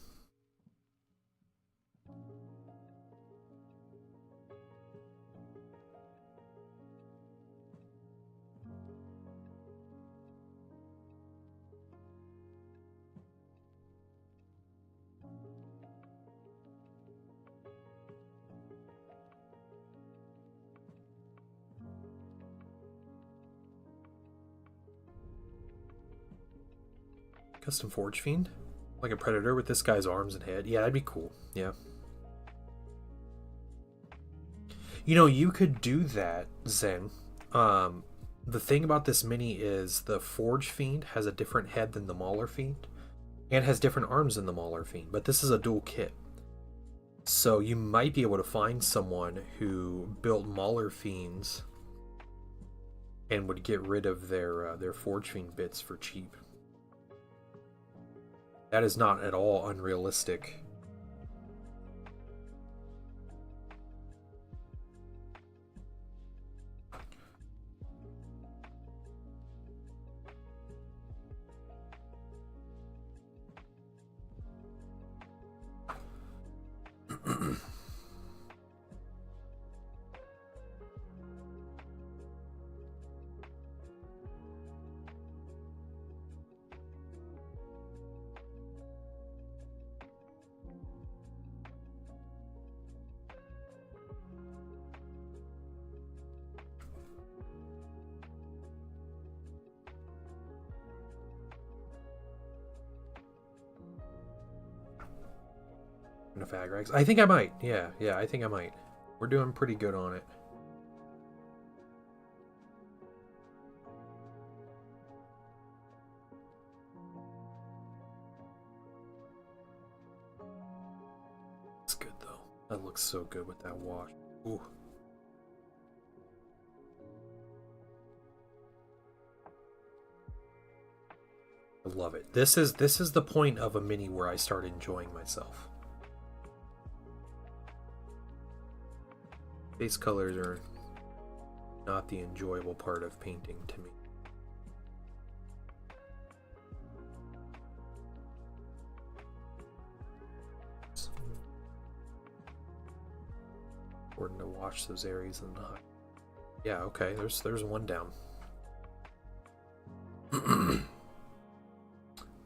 Custom Forgefiend? Like a predator with this guy's arms and head? Yeah, that'd be cool. Yeah. You know, you could do that, Zen. The thing about this mini is the Forgefiend has a different head than the Mauler Fiend, and has different arms than the Mauler Fiend, but this is a dual kit. So you might be able to find someone who built Mauler Fiends and would get rid of their Forgefiend bits for cheap. That is not at all unrealistic. Enough agrags. I think I might. Yeah, I think I might. We're doing pretty good on it. It's good though. That looks so good with that wash. Ooh. I love it. This is the point of a mini where I start enjoying myself. Base colors are not the enjoyable part of painting to me. Important to watch those areas in the high. Yeah, okay, there's one down.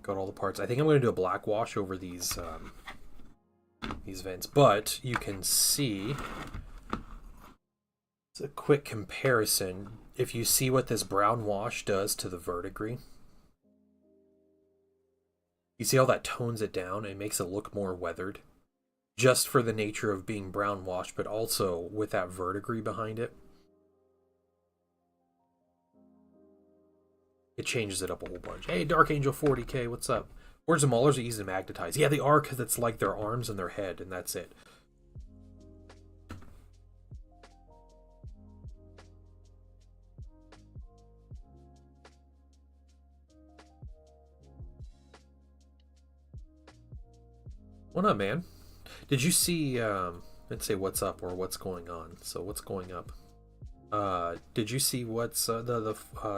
Got all the parts. I think I'm going to do a black wash over these vents, but you can see. It's a quick comparison. If you see what this brown wash does to the verdigris, you see how that tones it down and makes it look more weathered, just for the nature of being brown wash, but also with that verdigris behind it. It changes it up a whole bunch. Hey, Dark Angel 40k, what's up? Words and Maulers are easy to magnetize. Yeah, they are, because it's like their arms and their head, and that's it. What up, man? Did you see, let's say what's up or what's going on. So what's going up? Did you see what's, the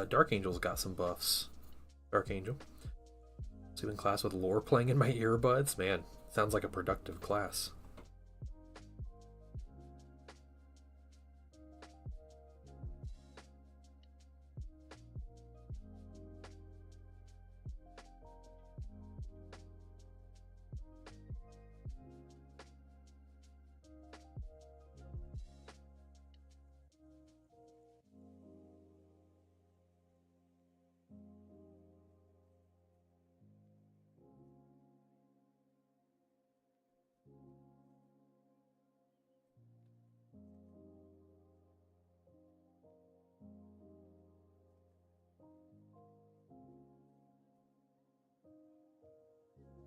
Dark Angel's got some buffs. Dark Angel. Soothing class with lore playing in my earbuds? Man, sounds like a productive class.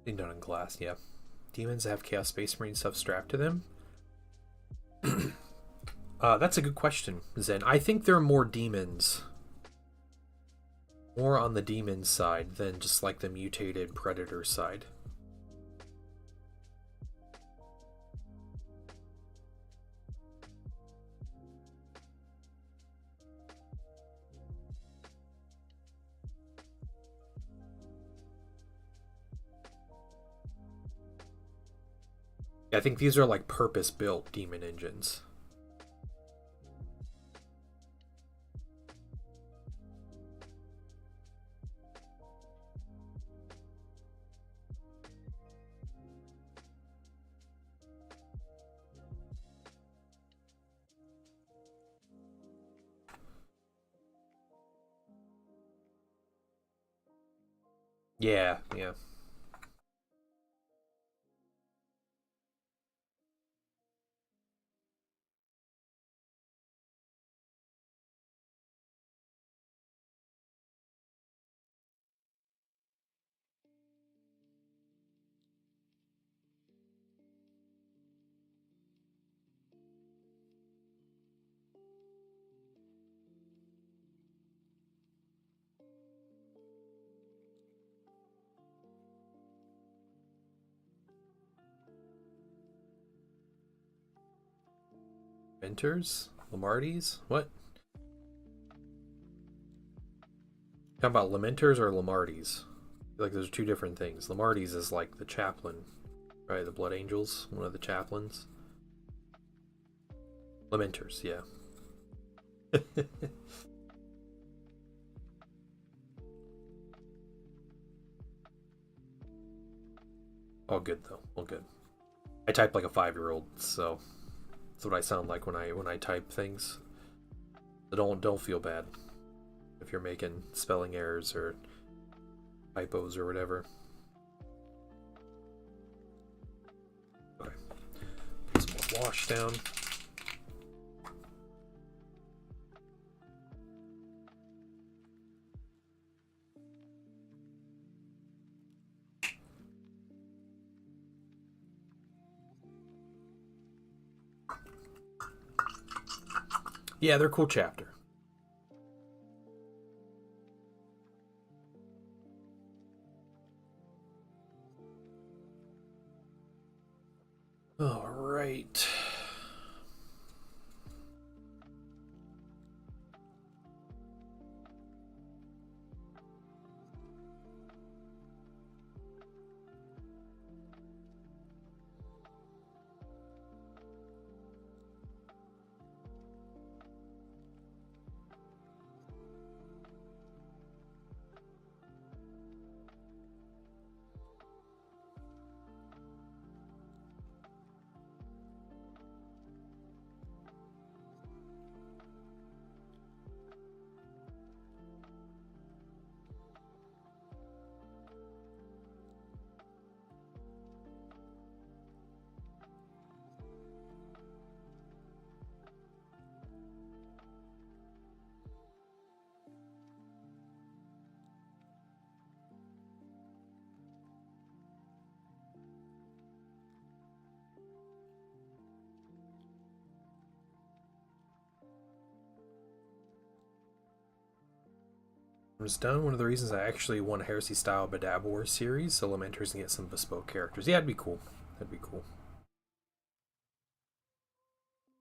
Being done in glass, yeah. Demons have Chaos Space Marine stuff strapped to them? That's a good question, Zen. I think there are more demons. More on the demon side than just like the mutated predator side. I think these are like purpose-built demon engines. Yeah, yeah. Mentors? Lamarties? What? Talking about Lamenters or Lamarties? Like those are two different things. Lamarties is like the chaplain, right? The Blood Angels, one of the chaplains. Lamenters, yeah. All good though. All good. I type like a 5-year-old, so that's what I sound like when I type things. So don't feel bad if you're making spelling errors or typos or whatever. Okay. Put some more wash down. Yeah, they're a cool chapter. All right. It's done. One of the reasons I actually want a Heresy style Badab Wars series, so Lamenters can get some bespoke characters. Yeah, it'd be cool. That'd be cool.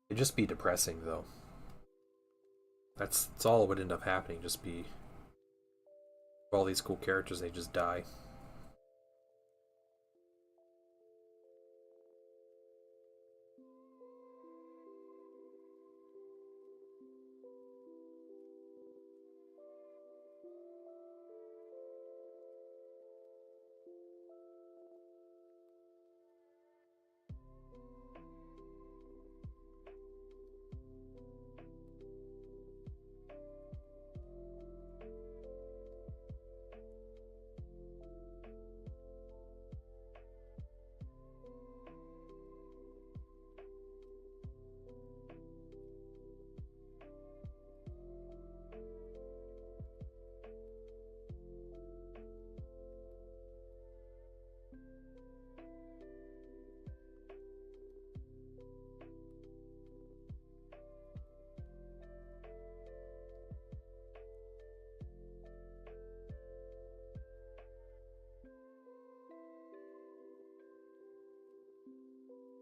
It'd just be depressing though. That's all that would end up happening. Just be all these cool characters, they just die.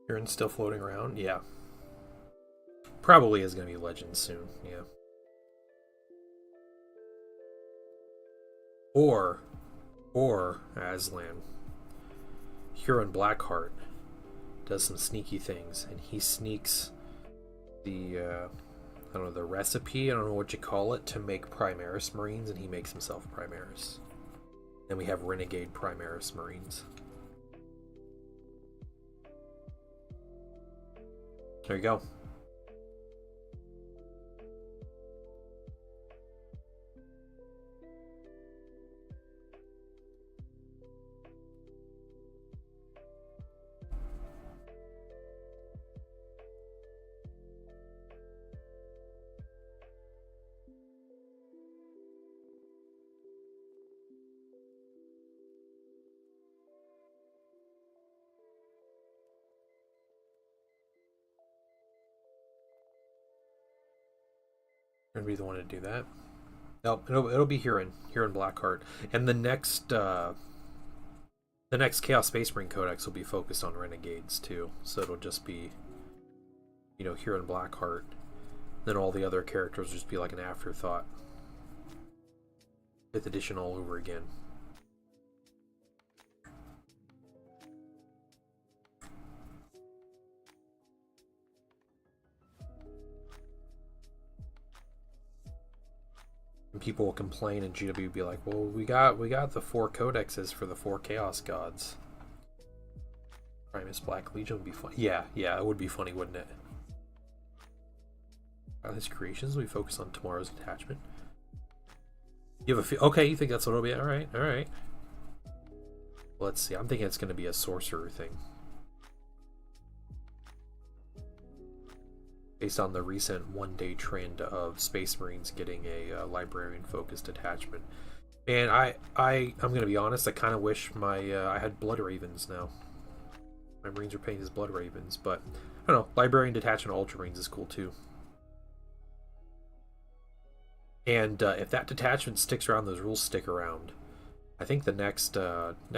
Kieran's still floating around? Yeah. Probably is going to be Legends soon, yeah. Or Aslan. Huron Blackheart. does some sneaky things, and he sneaks the I don't know, the recipe, I don't know what you call it, to make Primaris Marines, and he makes himself Primaris. Then we have Renegade Primaris Marines. There you go. Gonna be the one to do that. Nope, it'll be here in Blackheart, and the next Chaos Space Marine Codex will be focused on Renegades too. So it'll just be, you know, here in Blackheart. Then all the other characters will just be like an afterthought. 5th edition all over again. And people will complain, and GW will be like, "Well, we got the 4 codexes for the 4 Chaos Gods." Primus Black Legion would be fun. Yeah, it would be funny, wouldn't it? His creations. We focus on tomorrow's detachment. You have a okay? You think that's what it'll be? All right. Let's see. I'm thinking it's going to be a sorcerer thing, based on the recent one-day trend of Space Marines getting a librarian-focused detachment. And I'm going to be honest, I kind of wish I had Blood Ravens now. My Marines are painted as Blood Ravens, but I don't know, librarian detachment Ultramarines is cool too. And if that detachment sticks around, those rules stick around, I think the next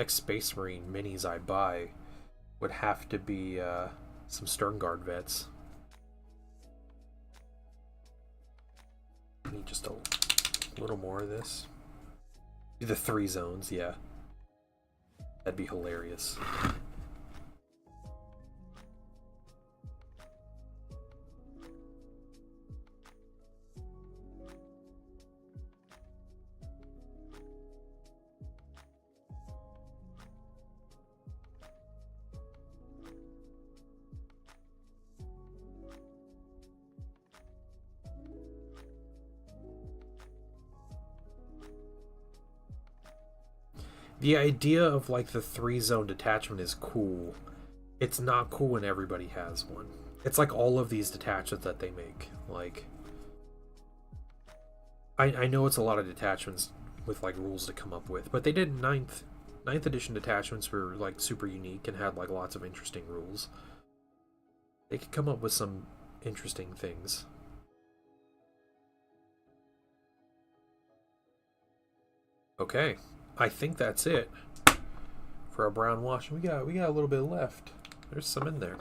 Space Marine minis I buy would have to be some Sternguard vets. Need just a little more of this. The 3 zones, yeah. That'd be hilarious. The idea of like the 3 zone detachment is cool. It's not cool when everybody has one. It's like all of these detachments that they make. Like, I know it's a lot of detachments with like rules to come up with, but they did 9th edition detachments were like super unique and had like lots of interesting rules. They could come up with some interesting things. Okay. I think that's it for a brown wash. We got a little bit left. There's some in there.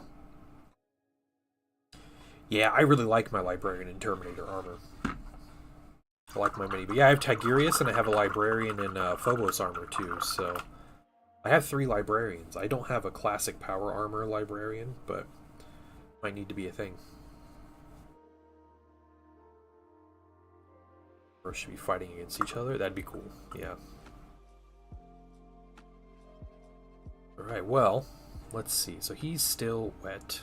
Yeah, I really like my Librarian and Terminator armor. I like my mini. But yeah, I have Tigurius and I have a Librarian in Phobos armor too, so I have 3 Librarians. I don't have a classic power armor Librarian, but might need to be a thing. Or should be fighting against each other? That'd be cool, yeah. Alright, well, let's see. So he's still wet.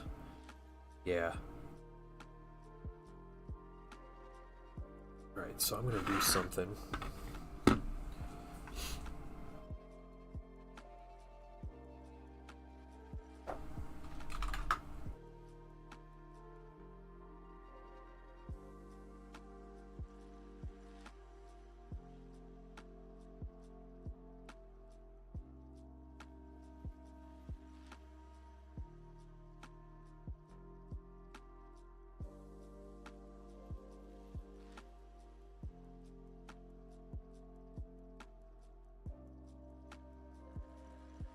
Yeah. Alright, so I'm going to do something.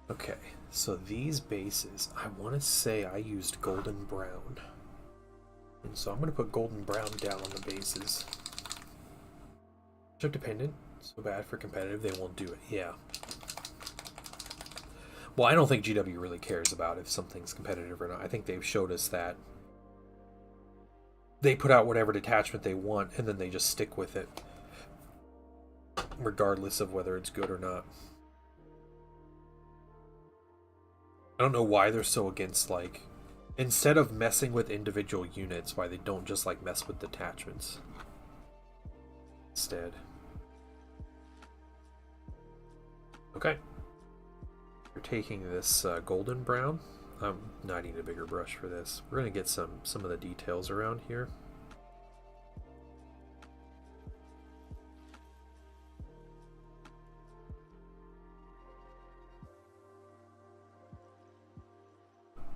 Okay, so these bases, I want to say I used golden brown. And so I'm going to put golden brown down on the bases. Chip dependent, so bad for competitive, they won't do it, yeah. Well, I don't think GW really cares about if something's competitive or not. I think they've showed us that they put out whatever detachment they want, and then they just stick with it, regardless of whether it's good or not. I don't know why they're so against, like, instead of messing with individual units, why they don't just, like, mess with detachments instead. Okay. We're taking this golden brown. I'm not needing a bigger brush for this. We're going to get some of the details around here.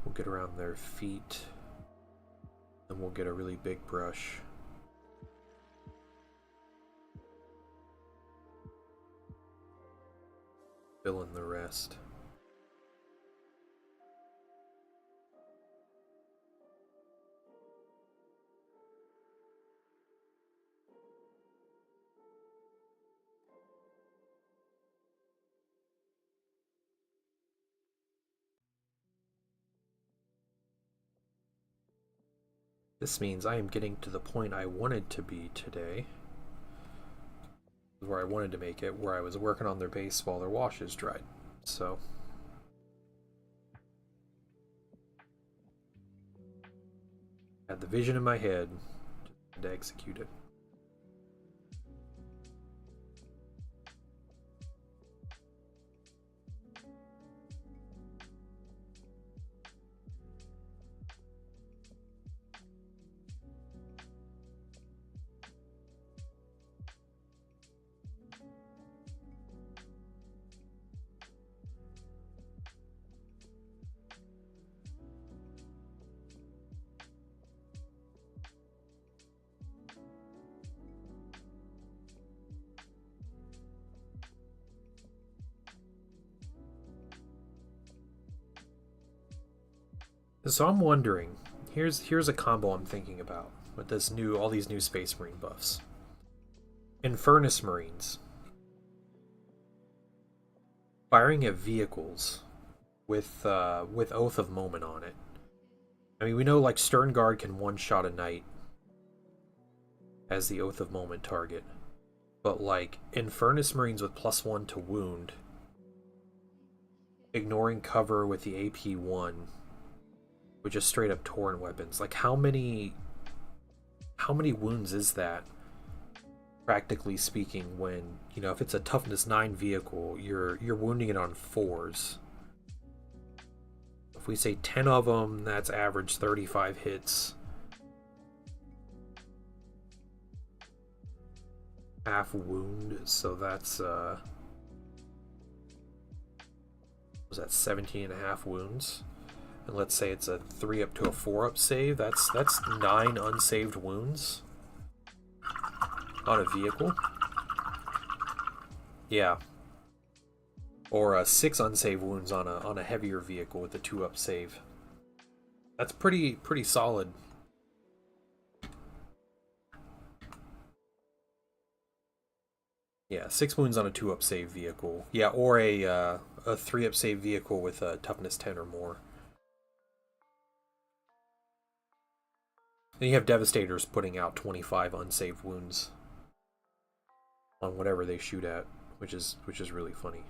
We'll get around their feet, and we'll get a really big brush. Fill in the rest. This means I am getting to the point I wanted to be today, where I wanted to make it, where I was working on their base while their washes dried. So I had the vision in my head, just had to execute it. So I'm wondering, here's a combo I'm thinking about with this all these new Space Marine buffs. Infernus Marines firing at vehicles with Oath of Moment on it. I mean, we know like Stern Guard can one-shot a knight as the Oath of Moment target, but like Infernus Marines with +1 to wound, ignoring cover with the AP1. With just straight up torrent weapons. Like how many wounds is that, practically speaking, when, you know, if it's a toughness 9 vehicle, you're wounding it on 4s. If we say 10 of them, that's average 35 hits. Half wound, so that's was that 17.5 wounds? And let's say it's a 3 up to a 4 up save. That's 9 unsaved wounds on a vehicle. Yeah. Or 6 unsaved wounds on a heavier vehicle with a 2 up save. That's pretty solid. Yeah, 6 wounds on a 2 up save vehicle. Yeah, or a 3 up save vehicle with a toughness 10 or more. Then you have Devastators putting out 25 unsaved wounds on whatever they shoot at, which is really funny.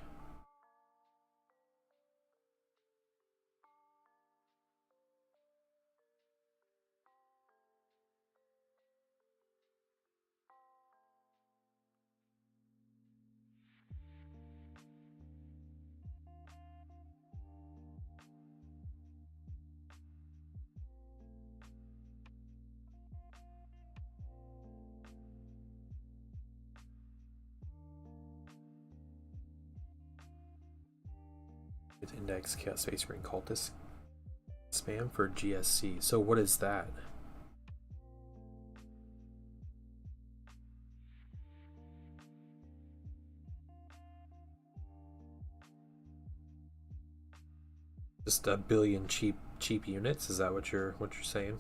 With index Chaos Space Marine Cultist spam for GSC. So what is that? Just a billion cheap units? Is that what you're saying?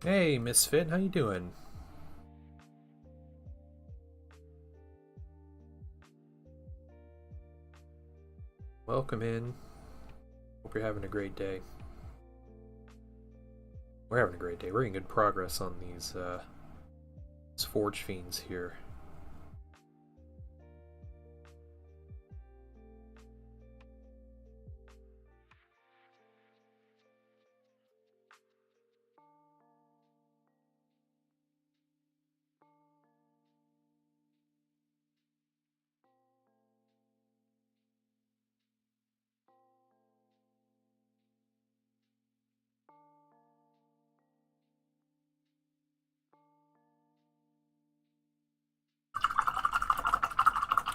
Hey, Misfit, how you doing? Welcome in. Hope you're having a great day. We're having a great day. We're making good progress on these Forgefiends here.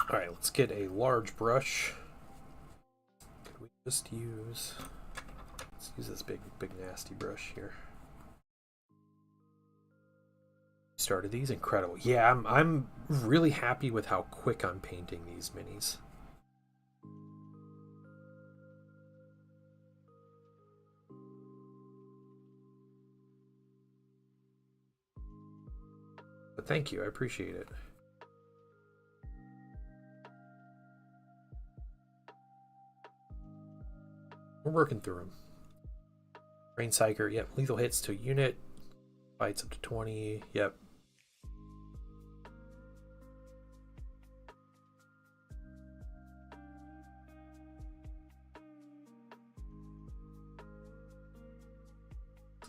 Alright, let's get a large brush. Could we just use... Let's use this big nasty brush here. Started these? Incredible. Yeah, I'm really happy with how quick I'm painting these minis. But thank you, I appreciate it. We're working through them. Rain Psyker, yep. Lethal hits to a unit. Fights up to 20, yep.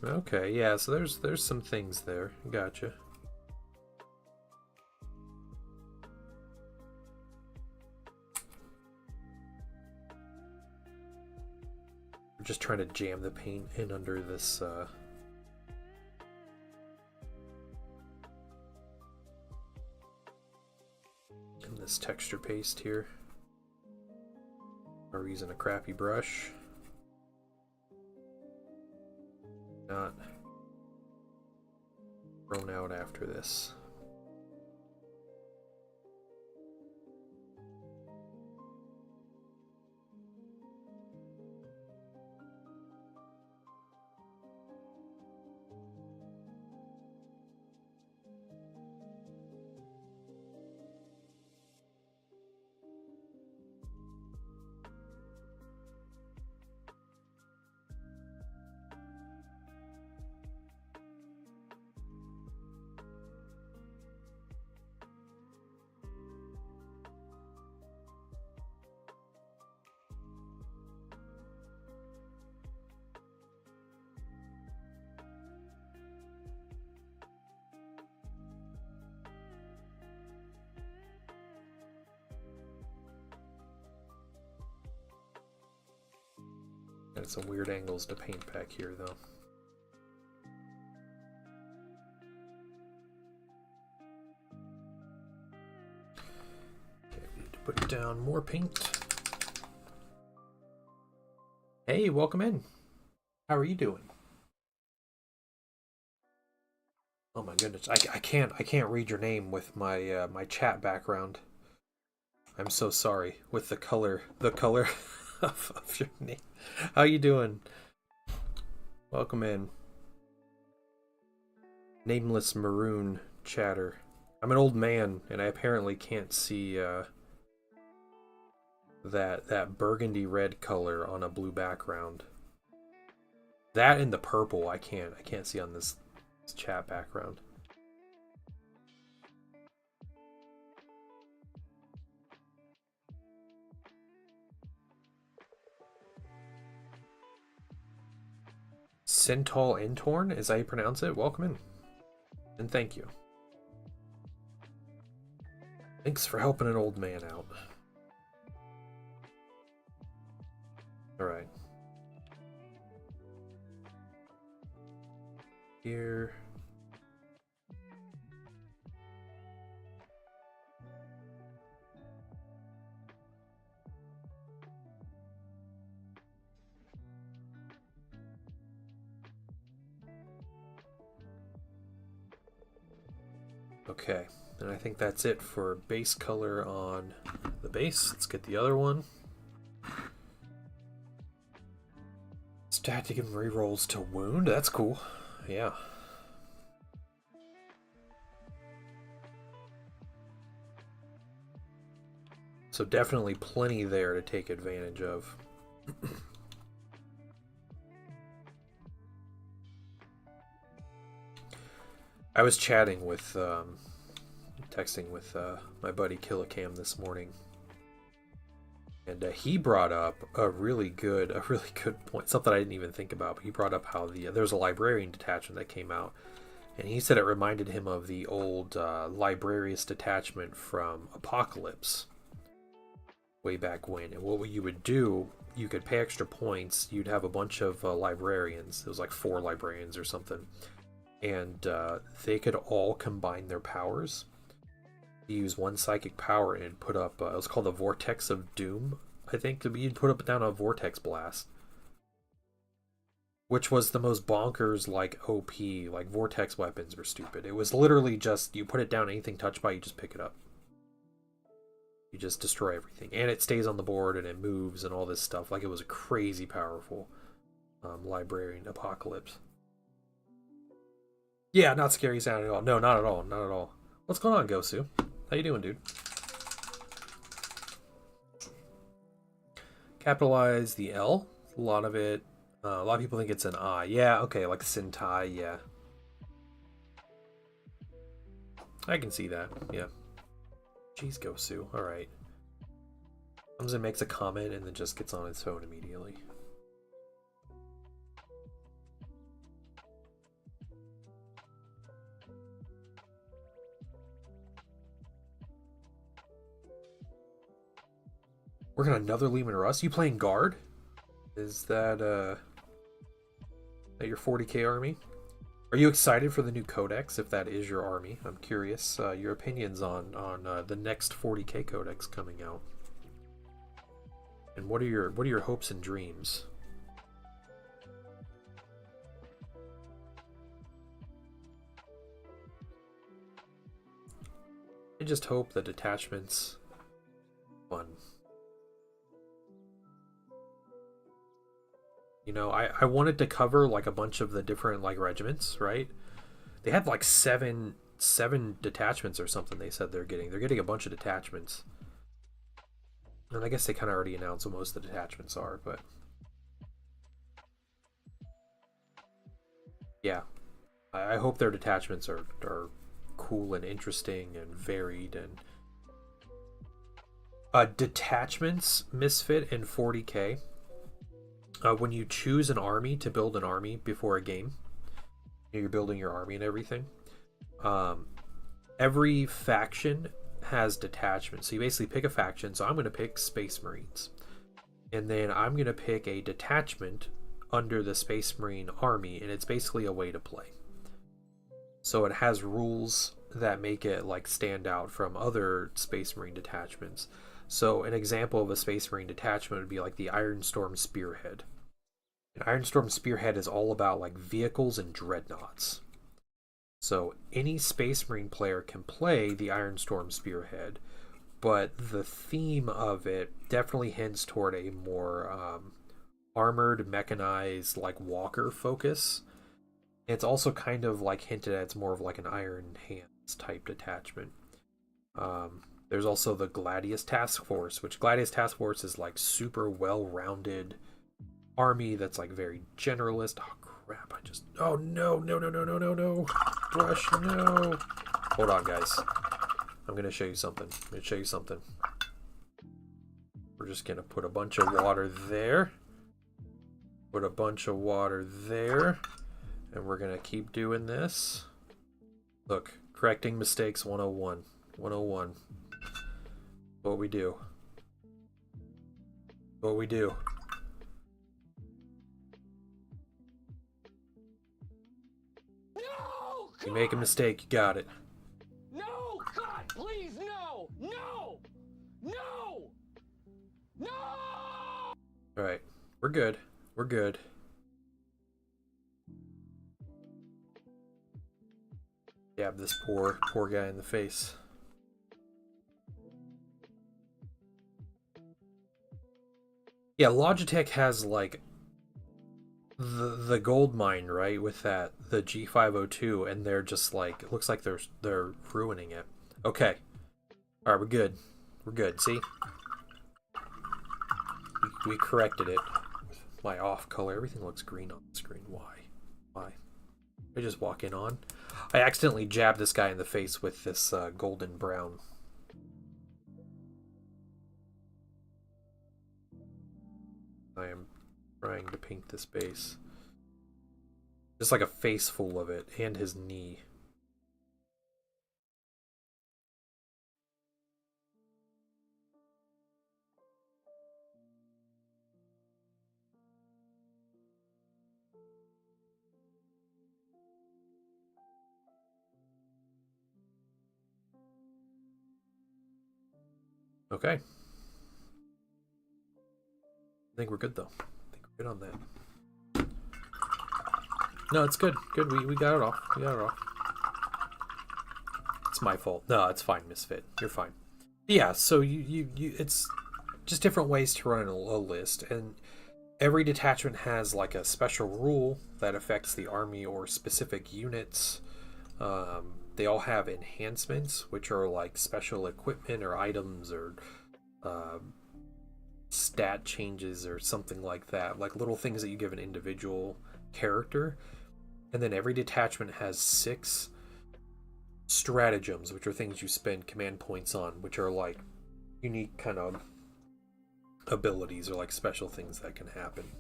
Okay, yeah, so there's some things there. Gotcha. We're just trying to jam the paint in under this in this texture paste here. We're using a crappy brush. Not thrown out after this. Got some weird angles to paint back here, though. Okay, we need to put down more paint. Hey, welcome in. How are you doing? Oh my goodness, I can't read your name with my my chat background. I'm so sorry with the color of your name. How you doing? Welcome in. Nameless maroon chatter. I'm an old man and I apparently can't see that burgundy red color on a blue background. That and the purple I can't see on this chat background. Centol Entorn, is that how you pronounce it? Welcome in. And thank you. Thanks for helping an old man out. Alright. Here. Okay, and I think that's it for base color on the base. Let's get the other one. Static and rerolls to wound. That's cool. Yeah. So definitely plenty there to take advantage of. I was chatting with, texting with my buddy Killicam this morning, and he brought up a really good point, something I didn't even think about. But he brought up how there's a librarian detachment that came out, and he said it reminded him of the old librarius detachment from Apocalypse way back when. And what you would do, you could pay extra points. You'd have a bunch of librarians. It was like 4 librarians or something, and they could all combine their powers. You use one psychic power and put up, it was called the Vortex of Doom, I think. You'd put up down a Vortex Blast, which was the most bonkers, like, OP, like, Vortex weapons were stupid. It was literally just, you put it down, anything touched by, you just pick it up. You just destroy everything. And it stays on the board, and it moves, and all this stuff. Like, it was a crazy powerful librarian Apocalypse. Yeah, not scary sound at all. No, not at all, not at all. What's going on, Gosu? How you doing, dude? Capitalize the L. A lot of it. A lot of people think it's an I. Yeah, okay, like Sentai, yeah. I can see that, yeah. Jeez, Gosu, alright. Comes and makes a comment and then just gets on its phone immediately. Working on another Lehman Russ? You playing guard? Is that your 40k army? Are you excited for the new codex? If that is your army, I'm curious your opinions on the next 40k codex coming out. And what are your hopes and dreams? I just hope the detachments fun. You know, I wanted to cover like a bunch of the different like regiments, right? They had like seven detachments or something. They said they're getting a bunch of detachments, and I guess they kind of already announced what most of the detachments are, but yeah, I hope their detachments are cool and interesting and varied. And detachments, Misfit, and 40k. When you choose an army to build an army before a game, you're building your army and everything. Every faction has detachments. So you basically pick a faction. So I'm going to pick Space Marines. And then I'm going to pick a detachment under the Space Marine army. And it's basically a way to play. So it has rules that make it like stand out from other Space Marine detachments. So an example of a Space Marine detachment would be like the Ironstorm Spearhead. An Ironstorm Spearhead is all about like vehicles and dreadnoughts. So any Space Marine player can play the Ironstorm Spearhead, but the theme of it definitely hints toward a more armored, mechanized, like walker focus. It's also kind of like hinted at it's more of like an Iron Hands type detachment. There's also the Gladius Task Force, which Gladius Task Force is like super well-rounded army that's like very generalist. Oh crap, oh no, Brush, no. Hold on, guys. I'm gonna show you something. We're just gonna put a bunch of water there. Put a bunch of water there. And we're gonna keep doing this. Look, correcting mistakes 101. 101. What we do. No! You make a mistake, you got it. No! God, please, no! No! No! No! Alright, we're good. Stab this poor guy in the face. Yeah, Logitech has like the gold mine, right? With the G502, and they're just like, it looks like they're ruining it. Okay. Alright, we're good. See? we corrected it with my off color. Everything looks green on the screen. Why? I just walk in on. I accidentally jabbed this guy in the face with this golden brown. I am trying to paint this base. Just like a face full of it, and his knee. Okay. I think we're good though. I think we're good on that. No, it's good. Good. We got it off. We got it off. It's my fault. No, it's fine, Misfit. You're fine. Yeah, so you it's just different ways to run a list, and every detachment has like a special rule that affects the army or specific units. They all have enhancements, which are like special equipment or items or stat changes or something like that, like little things that you give an individual character. And then every detachment has 6 stratagems, which are things you spend command points on, which are like unique kind of abilities or like special things that can happen.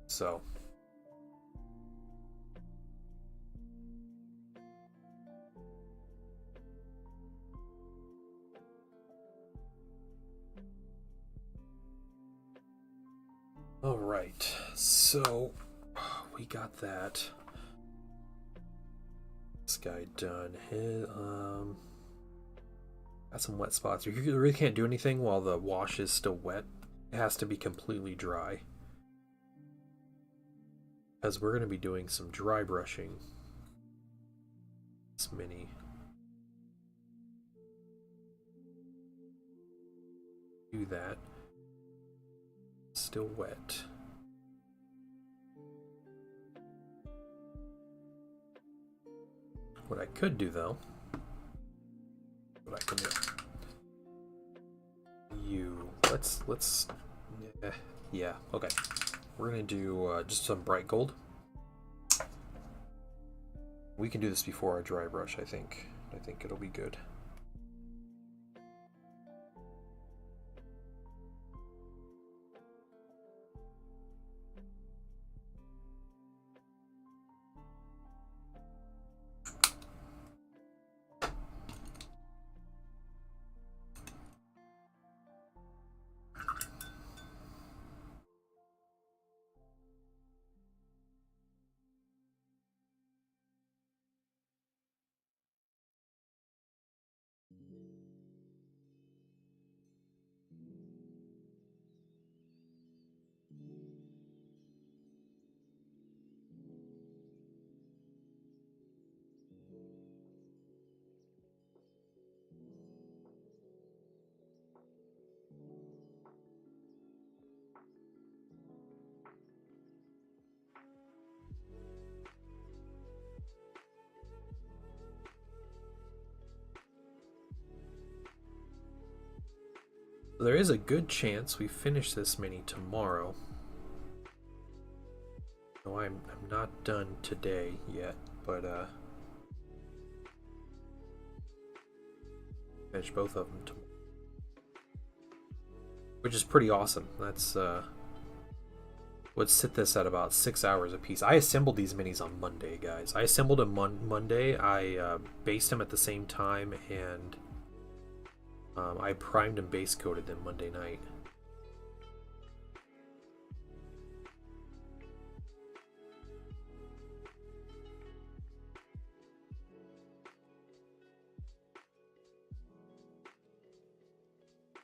So all right, so we got that. This guy done. Got some wet spots. You really can't do anything while the wash is still wet. It has to be completely dry, because we're going to be doing some dry brushing. This mini. Do that. Still wet. What I could do though, what I can do, let's yeah, okay. We're gonna do just some bright gold. We can do this before our dry brush, I think. I think it'll be good. There is a good chance we finish this mini tomorrow. No, I'm not done today yet, but finish both of them tomorrow, which is pretty awesome. That's would sit this at about 6 hours a piece. I assembled these minis on Monday, guys. I assembled them Monday. I based them at the same time, and I primed and base coated them Monday night.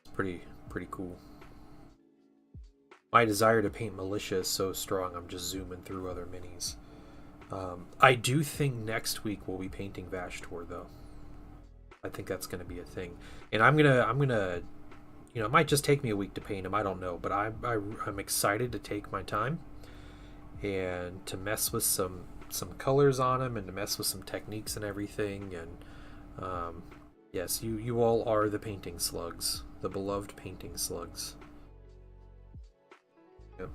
It's pretty cool. My desire to paint militia is so strong, I'm just zooming through other minis. I do think next week we'll be painting Vashtor though. I think that's going to be a thing, and I'm gonna, you know, it might just take me a week to paint him. I don't know, but I'm excited to take my time and to mess with some colors on him and to mess with some techniques and everything. And yes, you all are the painting slugs, the beloved painting slugs. Yep.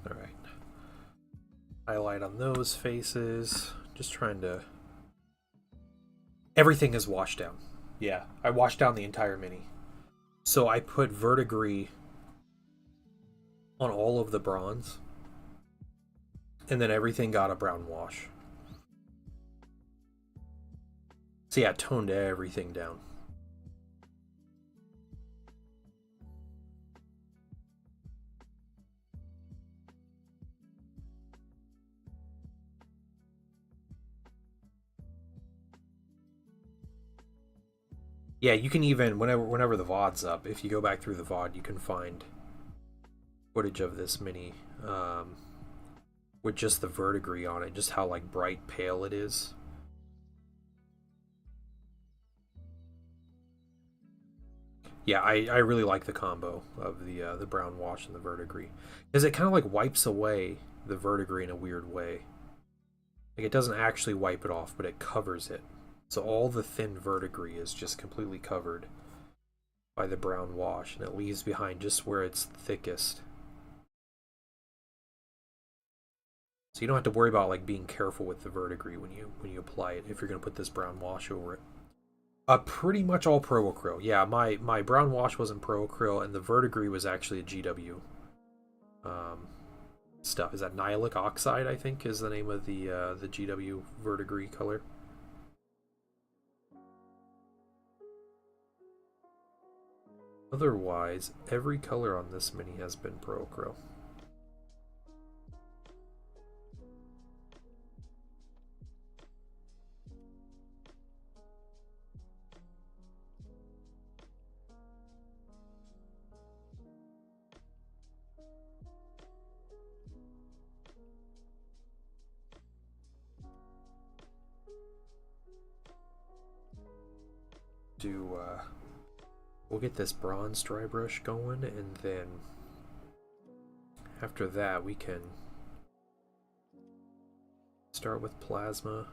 All right. Highlight on those faces. Just trying to... Everything is washed down. Yeah, I washed down the entire mini. So I put verdigris on all of the bronze. And then everything got a brown wash. So yeah, it toned everything down. Yeah, you can even, whenever the VOD's up, if you go back through the VOD, you can find footage of this mini with just the verdigris on it, just how like bright pale it is. Yeah, I really like the combo of the brown wash and the verdigris, because it kind of like wipes away the verdigris in a weird way. Like it doesn't actually wipe it off, but it covers it. So all the thin verdigris is just completely covered by the brown wash, and it leaves behind just where it's thickest. So you don't have to worry about like being careful with the verdigris when you apply it if you're gonna put this brown wash over it. Pretty much all pro acryl. Yeah, my brown wash wasn't pro acryl, and the verdigris was actually a GW stuff. Is that Nihilic Oxide? I think is the name of the GW verdigris color. Otherwise, every color on this mini has been pro acryl. We'll get this bronze dry brush going, and then after that we can start with plasma.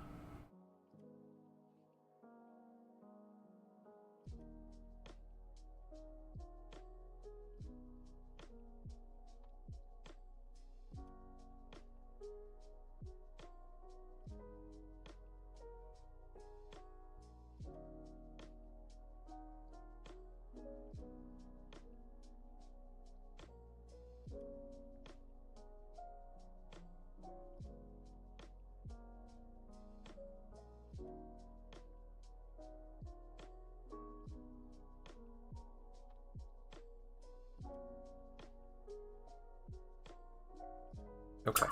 Okay.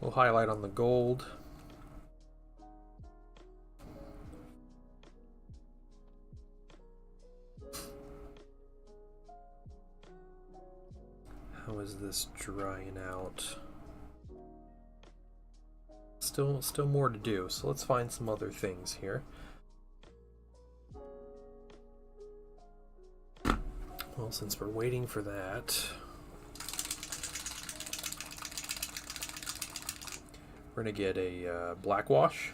We'll highlight on the gold. How is this drying out? Still more to do, so let's find some other things here. Well, since we're waiting for that, we're gonna get a black wash.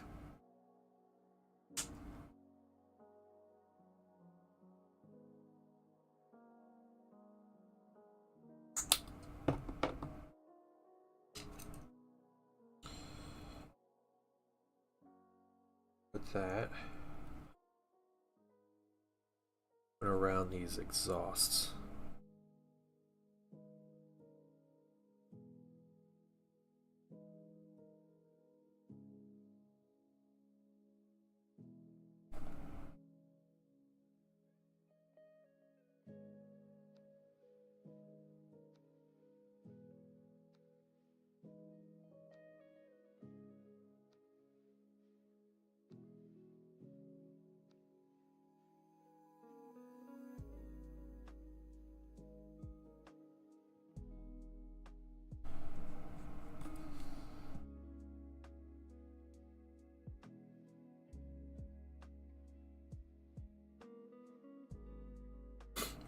that. And around these exhausts.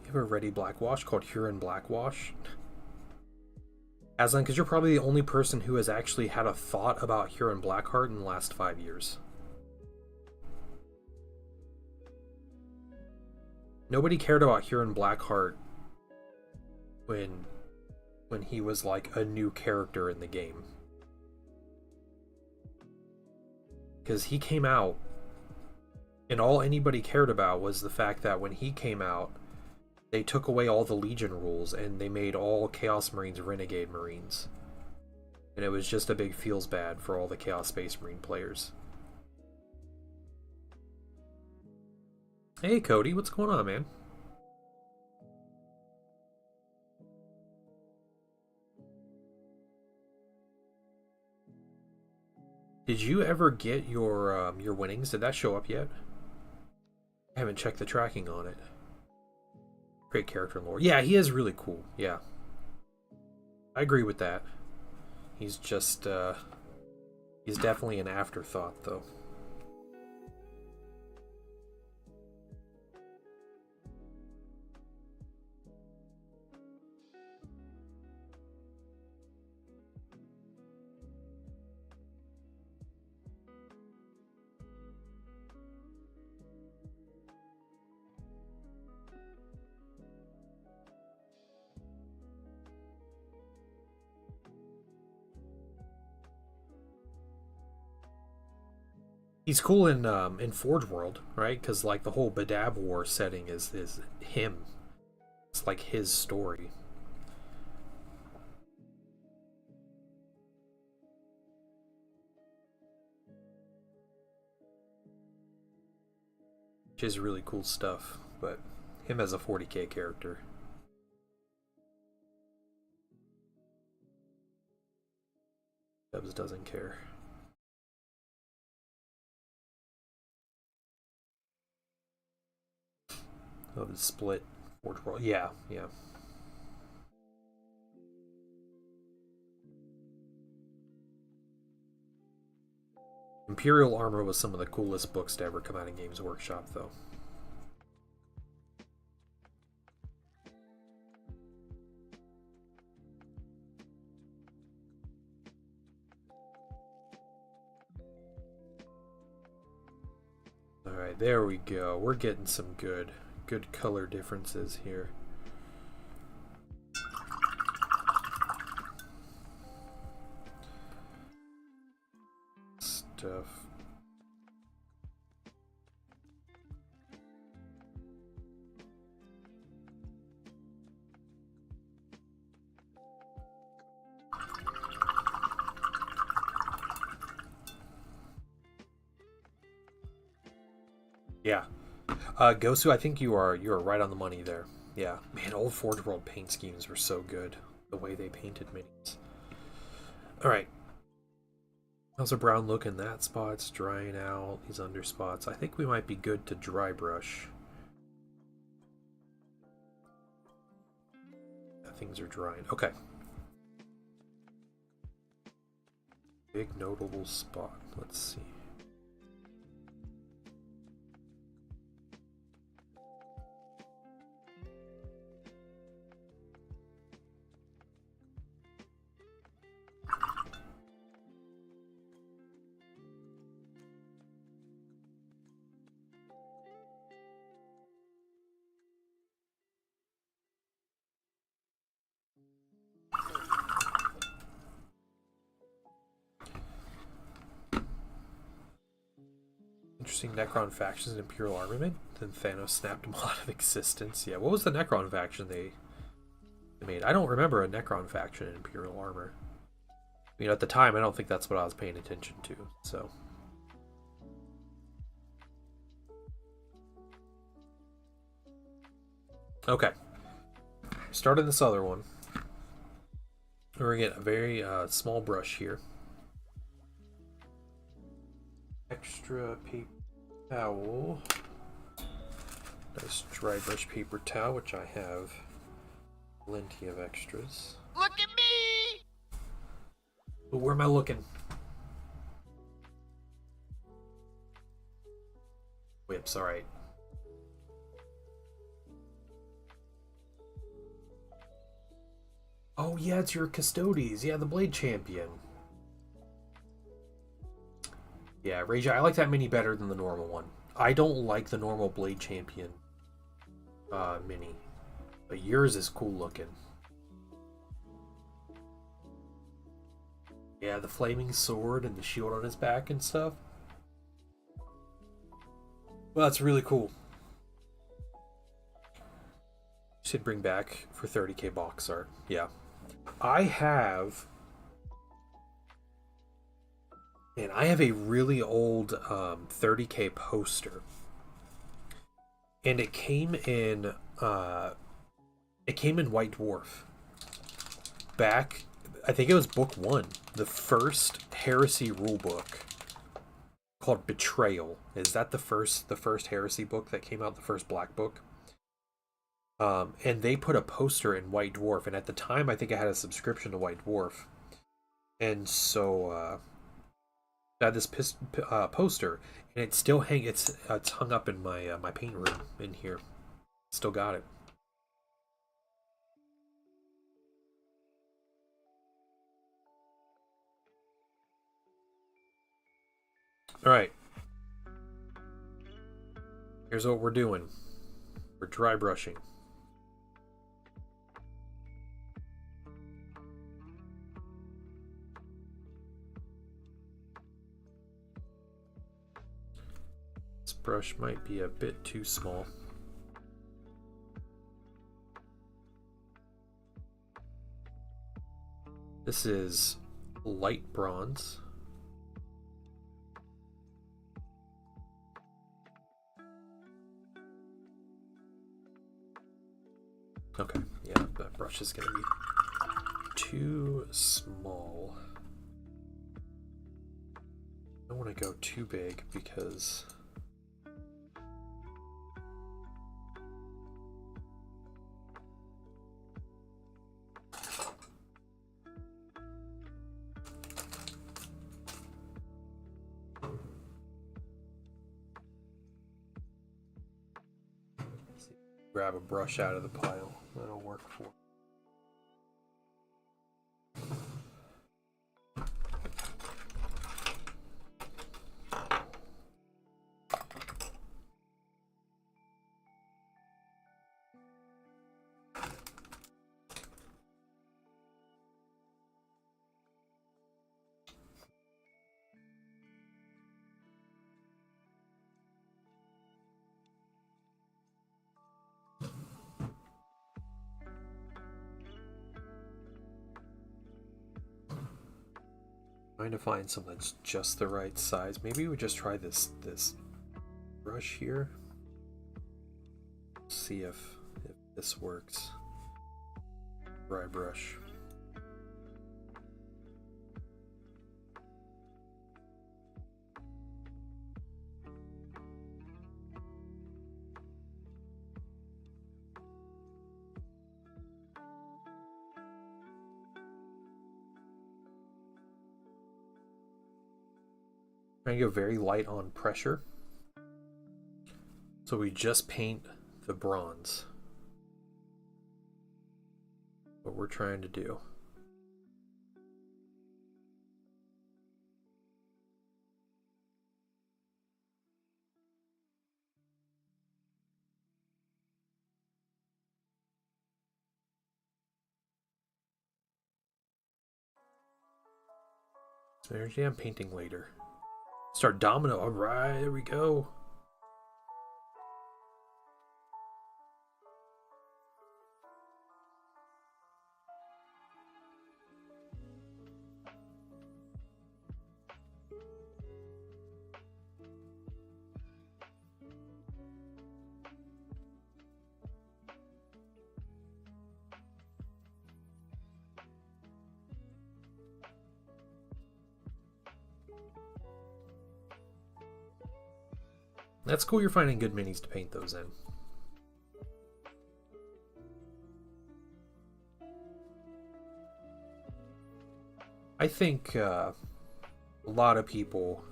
You have a ready blackwash called Huron Blackwash? Aslan, because you're probably the only person who has actually had a thought about Huron Blackheart in the last 5 years. Nobody cared about Huron Blackheart when he was like a new character in the game. Because he came out, and all anybody cared about was the fact that when he came out, they took away all the Legion rules and they made all Chaos Marines Renegade Marines. And it was just a big feels bad for all the Chaos Space Marine players. Hey Cody, what's going on, man? Did you ever get your winnings? Did that show up yet? I haven't checked the tracking on it. Great character and lore. Yeah, he is really cool. Yeah. I agree with that. He's just, he's definitely an afterthought, though. He's cool in Forge World, right? Because like the whole Badab War setting is him. It's like his story. Which is really cool stuff, but him as a 40k character. Dubs doesn't care. Oh, the split Forge World. Yeah, yeah. Imperial Armor was some of the coolest books to ever come out in Games Workshop, though. Alright, there we go. We're getting some good color differences here. Stuff. Yeah. Gosu, I think you are right on the money there. Yeah. Man, old Forge World paint schemes were so good. The way they painted minis. Alright. How's a brown look in that spot? It's drying out. These under spots. I think we might be good to dry brush. Yeah, things are drying. Okay. Big notable spot. Let's see. interesting Necron factions in Imperial Armament. Then Thanos snapped them out of existence. Yeah, what was the Necron faction they made? I don't remember a Necron faction in Imperial Armor. I mean, at the time, I don't think that's what I was paying attention to, so... Okay. Starting this other one. We're going to get a very small brush here. Extra paper towel. Nice dry brush paper towel, which I have plenty of extras. Look at me! But where am I looking? Whips, alright. Oh yeah, it's your Custodes. Yeah, the Blade Champion. Yeah, Rage, I like that mini better than the normal one. I don't like the normal Blade Champion mini. But yours is cool looking. Yeah, the flaming sword and the shield on his back and stuff. Well, that's really cool. Should bring back for 30k box art. Yeah. I have a really old 30k poster, and it came in White Dwarf. Back, I think it was book 1, the first Heresy rulebook called Betrayal. Is that the first Heresy book that came out? The first Black book. And they put a poster in White Dwarf, and at the time I think I had a subscription to White Dwarf, and so I had this poster, and it's still it's hung up in my my paint room in here. Still got it. All right. Here's what we're doing. We're dry brushing. This brush might be a bit too small. This is light bronze. Okay, yeah, that brush is going to be too small. I don't want to go too big because grab a brush out of the pile. That'll work for. Trying to find something that's just the right size. Maybe we just try this brush here. See if this works. Dry brush. Trying to go very light on pressure. So we just paint the bronze. What we're trying to do. So energy I'm painting later. Start domino. All right, there we go. That's cool you're finding good minis to paint those in. I think a lot of people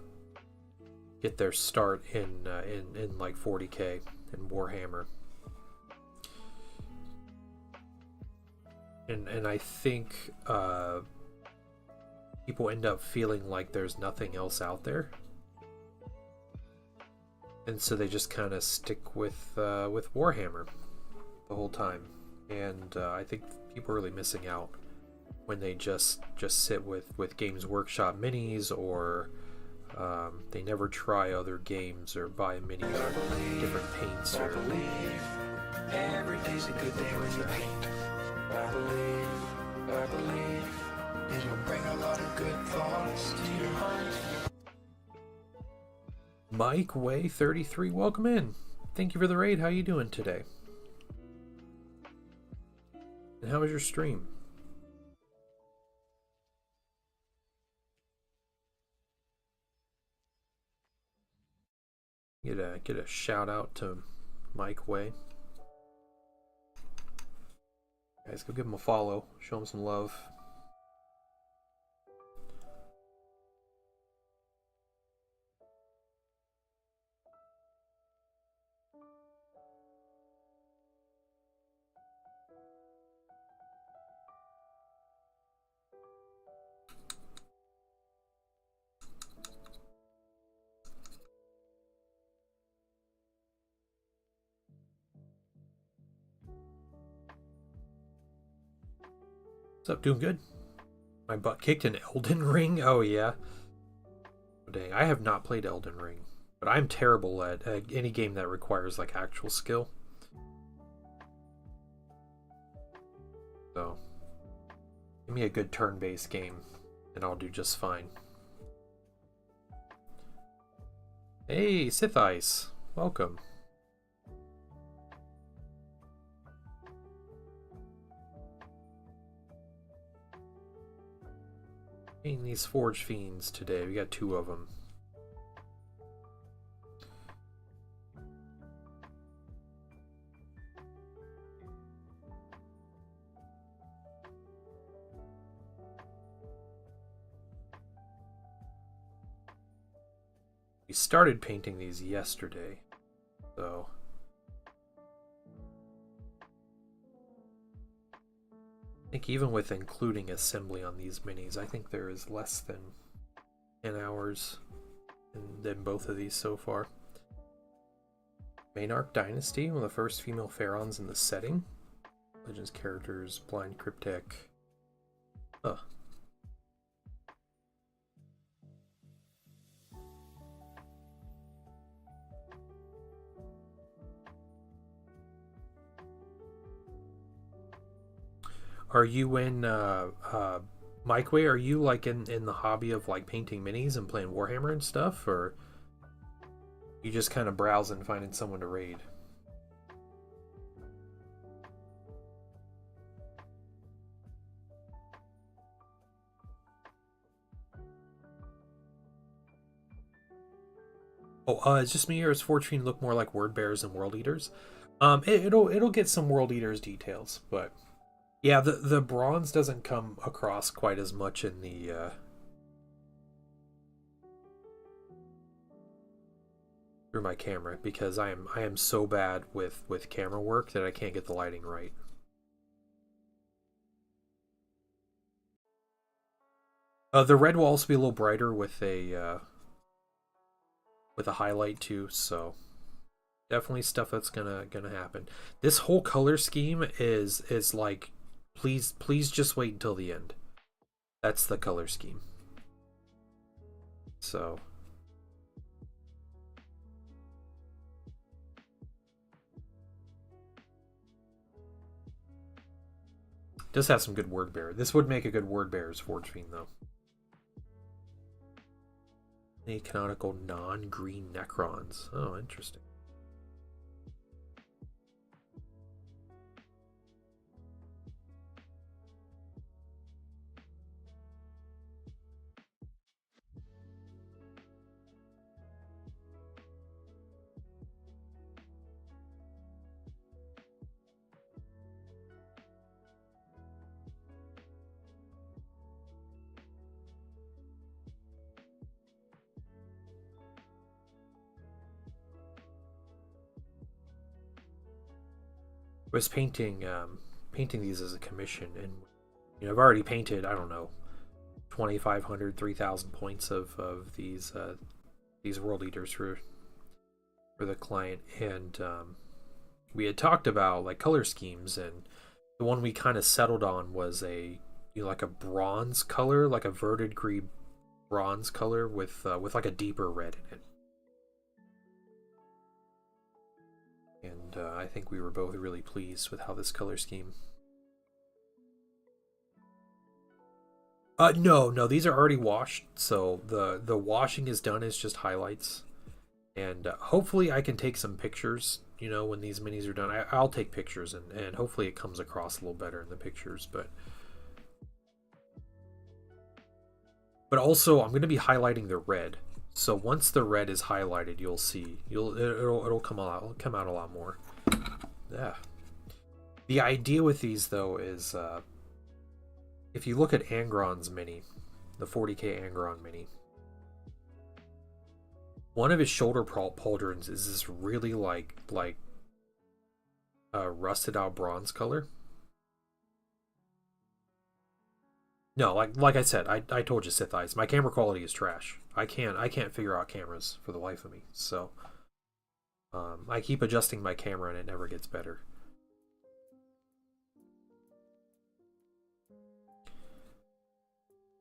get their start in like 40k and Warhammer. And I think people end up feeling like there's nothing else out there. And so they just kind of stick with Warhammer the whole time, and I think people are really missing out when they just sit with Games Workshop minis, or they never try other games or buy minis or different paints. I believe every day's a good day when you paint. I believe it'll bring a lot of good thoughts to your heart. Mike Way 33, welcome in. Thank you for the raid. How you doing today? And how was your stream? Get a shout out to Mike Way. Guys, go give him a follow. Show him some love. What's up? Doing good? My butt kicked in Elden Ring? Oh yeah. Oh, dang, I have not played Elden Ring, but I'm terrible at any game that requires like actual skill. So, give me a good turn-based game, and I'll do just fine. Hey, Sith Ice, welcome. Painting these Forgefiends today. We got 2 of them. We started painting these yesterday, so I think even with including assembly on these minis, I think there is less than 10 hours in both of these so far. Maynarch Dynasty, one of the first female pharaons in the setting. Legends characters, Blind Cryptek. Huh. Are you in Mike Way? Are you like in the hobby of like painting minis and playing Warhammer and stuff, or you just kind of browsing finding someone to raid? Oh, is just me, or is Forgefiend look more like Word Bearers and World Eaters? It'll get some World Eaters details, but yeah, the bronze doesn't come across quite as much in the through my camera, because I am so bad with camera work that I can't get the lighting right. The red will also be a little brighter with a highlight too, so definitely stuff that's gonna happen. This whole color scheme is like, please just wait until the end. That's the color scheme. So Does have some good word bearer. This would make a good word bearer's Forge Fiend, though. Any canonical non-green Necrons. Oh, interesting. I was painting these as a commission, and I've already painted, I don't know, 2,500, 3,000 points of these world eaters for the client, and we had talked about like color schemes, and the one we kind of settled on was a like a bronze color, like a verdigris bronze color with like a deeper red in it. And I think we were both really pleased with how this color scheme. No, these are already washed, so the washing is done. It's just highlights, and hopefully I can take some pictures. When these minis are done, I'll take pictures, and hopefully it comes across a little better in the pictures. But also I'm going to be highlighting the red. So once the red is highlighted, you'll see it'll come out a lot more. Yeah. The idea with these though is if you look at Angron's mini, the 40k Angron mini, one of his shoulder pauldrons is this really like rusted out bronze color. No, like I said, I told you, Sith Eyes, my camera quality is trash. I can't figure out cameras for the life of me. So I keep adjusting my camera and it never gets better.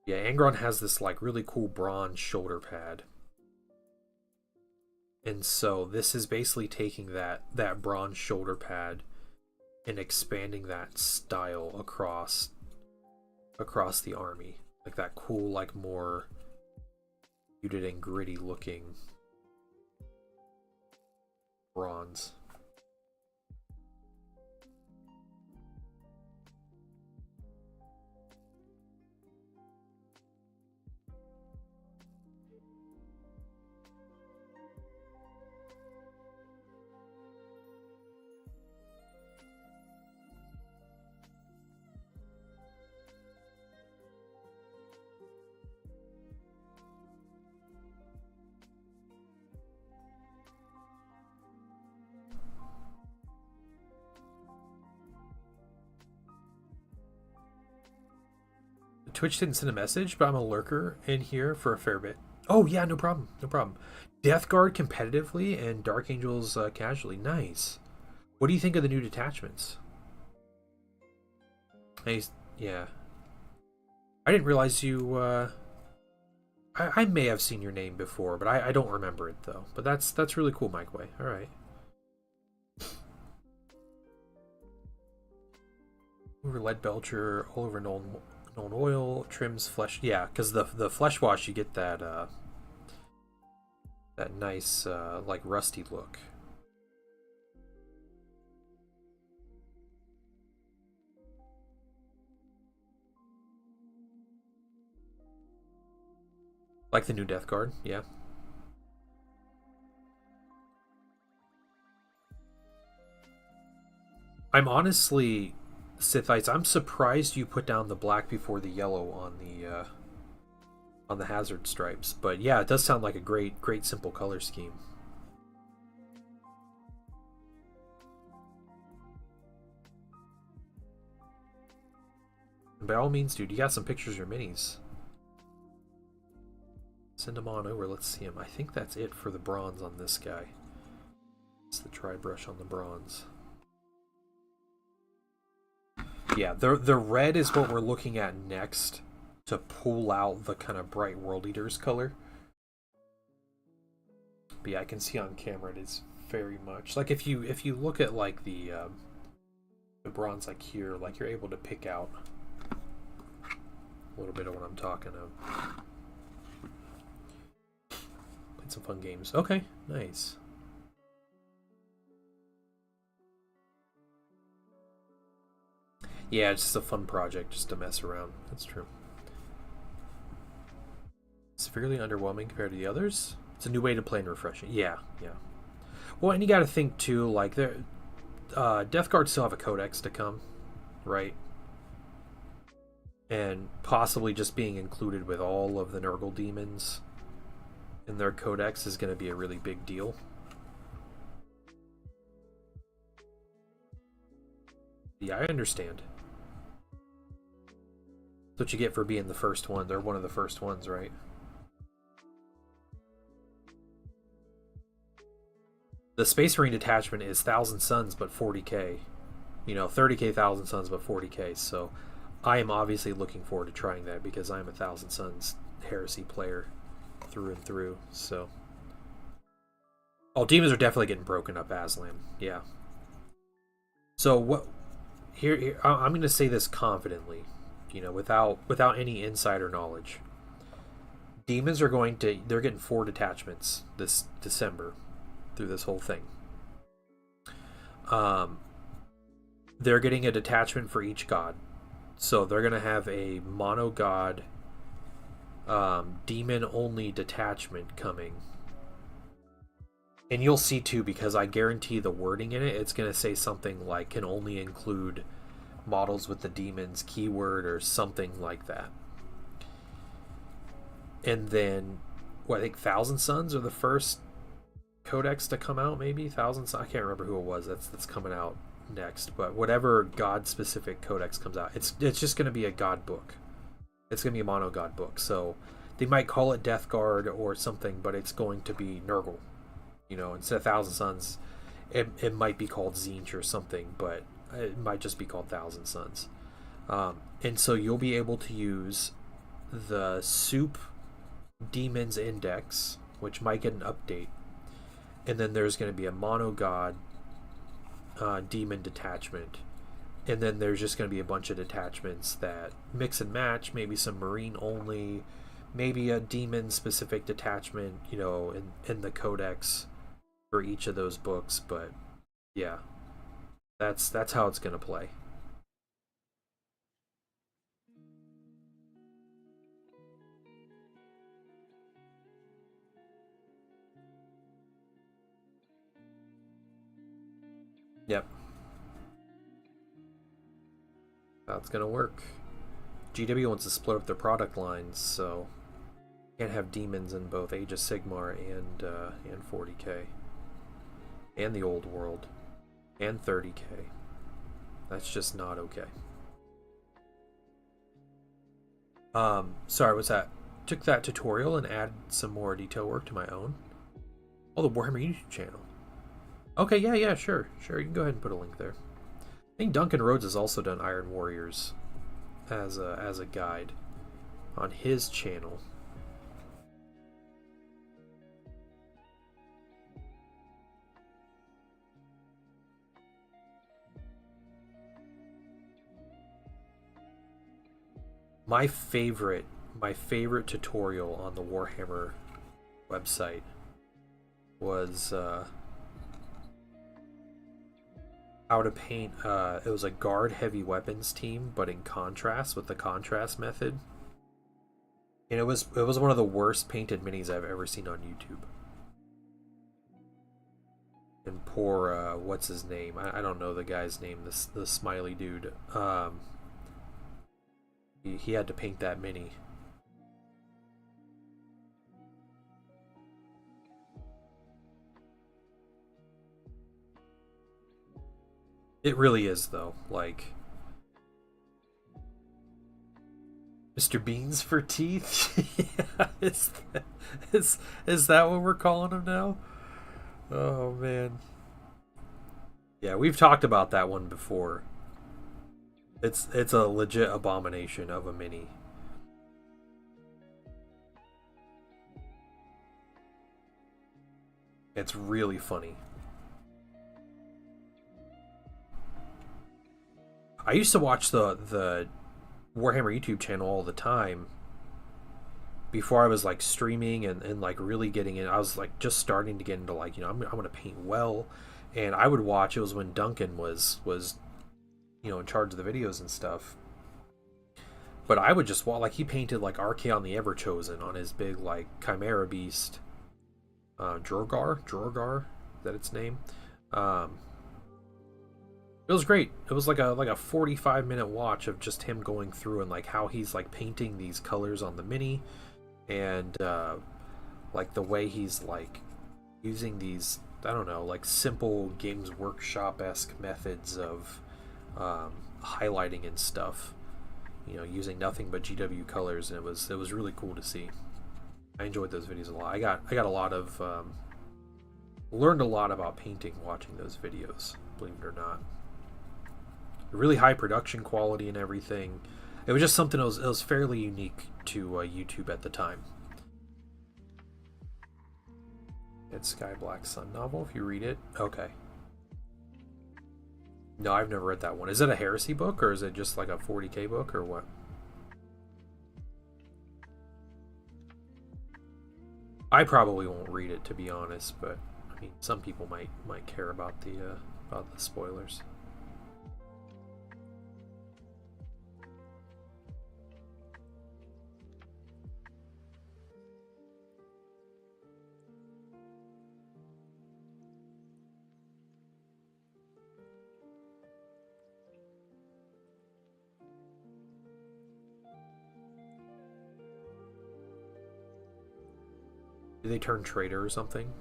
Yeah, Angron has this like really cool bronze shoulder pad. And so this is basically taking that bronze shoulder pad and expanding that style across the army, like that cool, like more muted and gritty looking bronze. Twitch didn't send a message, but I'm a lurker in here for a fair bit. Oh yeah, no problem. Death Guard competitively and Dark Angels casually. Nice. What do you think of the new detachments? Yeah. I didn't realize you. I may have seen your name before, but I don't remember it though. But that's really cool, Mike Way. All right. Over lead belcher, all over known oil, trims flesh. Yeah, because the flesh wash, you get that that nice like rusty look. Like the new Death Guard, yeah. I'm honestly, Sithites, I'm surprised you put down the black before the yellow on the hazard stripes. But yeah, it does sound like a great simple color scheme. And by all means, dude, you got some pictures of your minis. Send them on over. Let's see them. I think that's it for the bronze on this guy. It's the dry brush on the bronze. Yeah, the red is what we're looking at next to pull out the kind of bright World Eaters color. But yeah, I can see on camera it is very much like if you look at like the the bronze like here, like you're able to pick out a little bit of what I'm talking of. Played some fun games. Okay, nice. Yeah, it's just a fun project just to mess around. That's true. Severely underwhelming compared to the others. It's a new way to play and refreshing. Yeah, yeah. Well, and you got to think too, like Death Guard still have a codex to come, right? And possibly just being included with all of the Nurgle demons in their codex is going to be a really big deal. Yeah, I understand. That's what you get for being the first one. They're one of the first ones, right? The Space Marine detachment is 1,000 Suns but 40k. You know, 30k 1,000 Suns but 40k. So I am obviously looking forward to trying that because I'm a 1,000 Suns Heresy player through and through. So, oh, demons are definitely getting broken up, Aslan. Yeah. So what? Here I'm going to say this confidently, you know, without any insider knowledge. Demons are they're getting 4 detachments this December through this whole thing. They're getting a detachment for each god. So they're going to have a mono god demon only detachment coming. And you'll see too, because I guarantee the wording in it, it's going to say something like can only include models with the demons keyword or something like that. And then, what, I think 1,000 Suns are the first codex to come out, maybe? 1,000 Suns? I can't remember who it was that's coming out next. But whatever god-specific codex comes out, it's just going to be a god book. It's going to be a mono god book. So they might call it Death Guard or something, but it's going to be Nurgle. You know, instead of 1,000 Suns, it might be called Zinch or something, but it might just be called 1,000 Suns. And so you'll be able to use the Soup Demons Index, which might get an update. And then there's going to be a Mono God Demon Detachment. And then there's just going to be a bunch of detachments that mix and match, maybe some Marine only, maybe a Demon specific detachment, you know, in the Codex for each of those books. But yeah, that's how it's going to play. Yep. That's gonna work. GW wants to split up their product lines, so can't have demons in both Age of Sigmar and 40k, and the Old World, and 30k. That's just not okay. Sorry, what's that? Took that tutorial and added some more detail work to my own. Oh, the Warhammer YouTube channel. Okay, yeah, sure. You can go ahead and put a link there. I think Duncan Rhodes has also done Iron Warriors as a guide on his channel. My favorite tutorial on the Warhammer website was how to paint it was a guard heavy weapons team, but in contrast with the contrast method. And it was one of the worst painted minis I've ever seen on YouTube. And poor what's his name? I don't know the guy's name, the smiley dude. He had to paint that mini. It really is, though. Like, Mr. Beans for teeth? Yeah, is that what we're calling him now? Oh, man. Yeah, we've talked about that one before. It's a legit abomination of a mini. It's really funny. I used to watch the Warhammer YouTube channel all the time before I was like streaming and like really getting in. I was like just starting to get into like, I'm gonna paint well, and I would watch. It was when Duncan was in charge of the videos and stuff. But I would just watch, like, he painted like Archaon the Everchosen on his big like Chimera Beast, Drogar, is that its name? It was great. It was like a 45-minute watch of just him going through and like how he's like painting these colors on the mini, and like the way he's like using these, I don't know, like simple Games Workshop-esque methods of highlighting and stuff, using nothing but GW colors, and it was really cool to see. I enjoyed those videos a lot. I got a lot of learned a lot about painting watching those videos, believe it or not. Really high production quality and everything. It was just something that was fairly unique to YouTube at the time. It's Sky Black Sun novel, if you read it. Okay. No, I've never read that one. Is it a heresy book, or is it just like a 40k book, or what? I probably won't read it, to be honest, but I mean, some people might care about the spoilers. Did they turn traitor or something?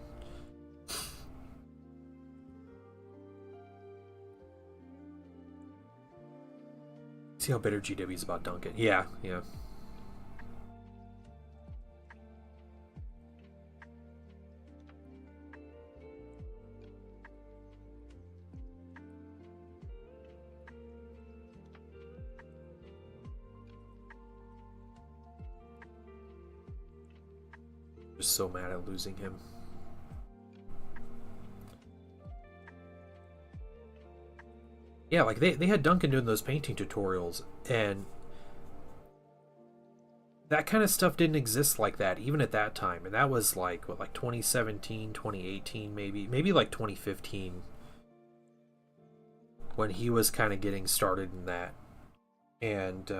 See how bitter GW's about Duncan. Yeah. Just so mad at losing him. Yeah, like they had Duncan doing those painting tutorials, and that kind of stuff didn't exist like that even at that time. And that was like 2017, 2018, maybe like 2015, when he was kind of getting started in that. And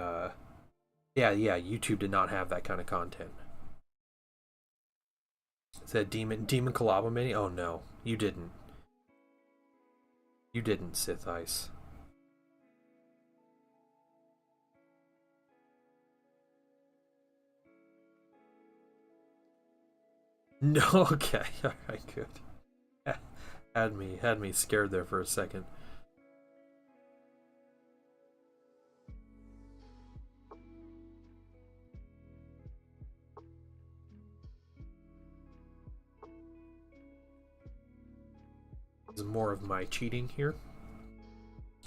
yeah, YouTube did not have that kind of content. Is that Demon Kalaba Mini? Oh no, you didn't. You didn't, Sith Ice. No, okay, alright, good. Had me scared there for a second. This is more of my cheating here.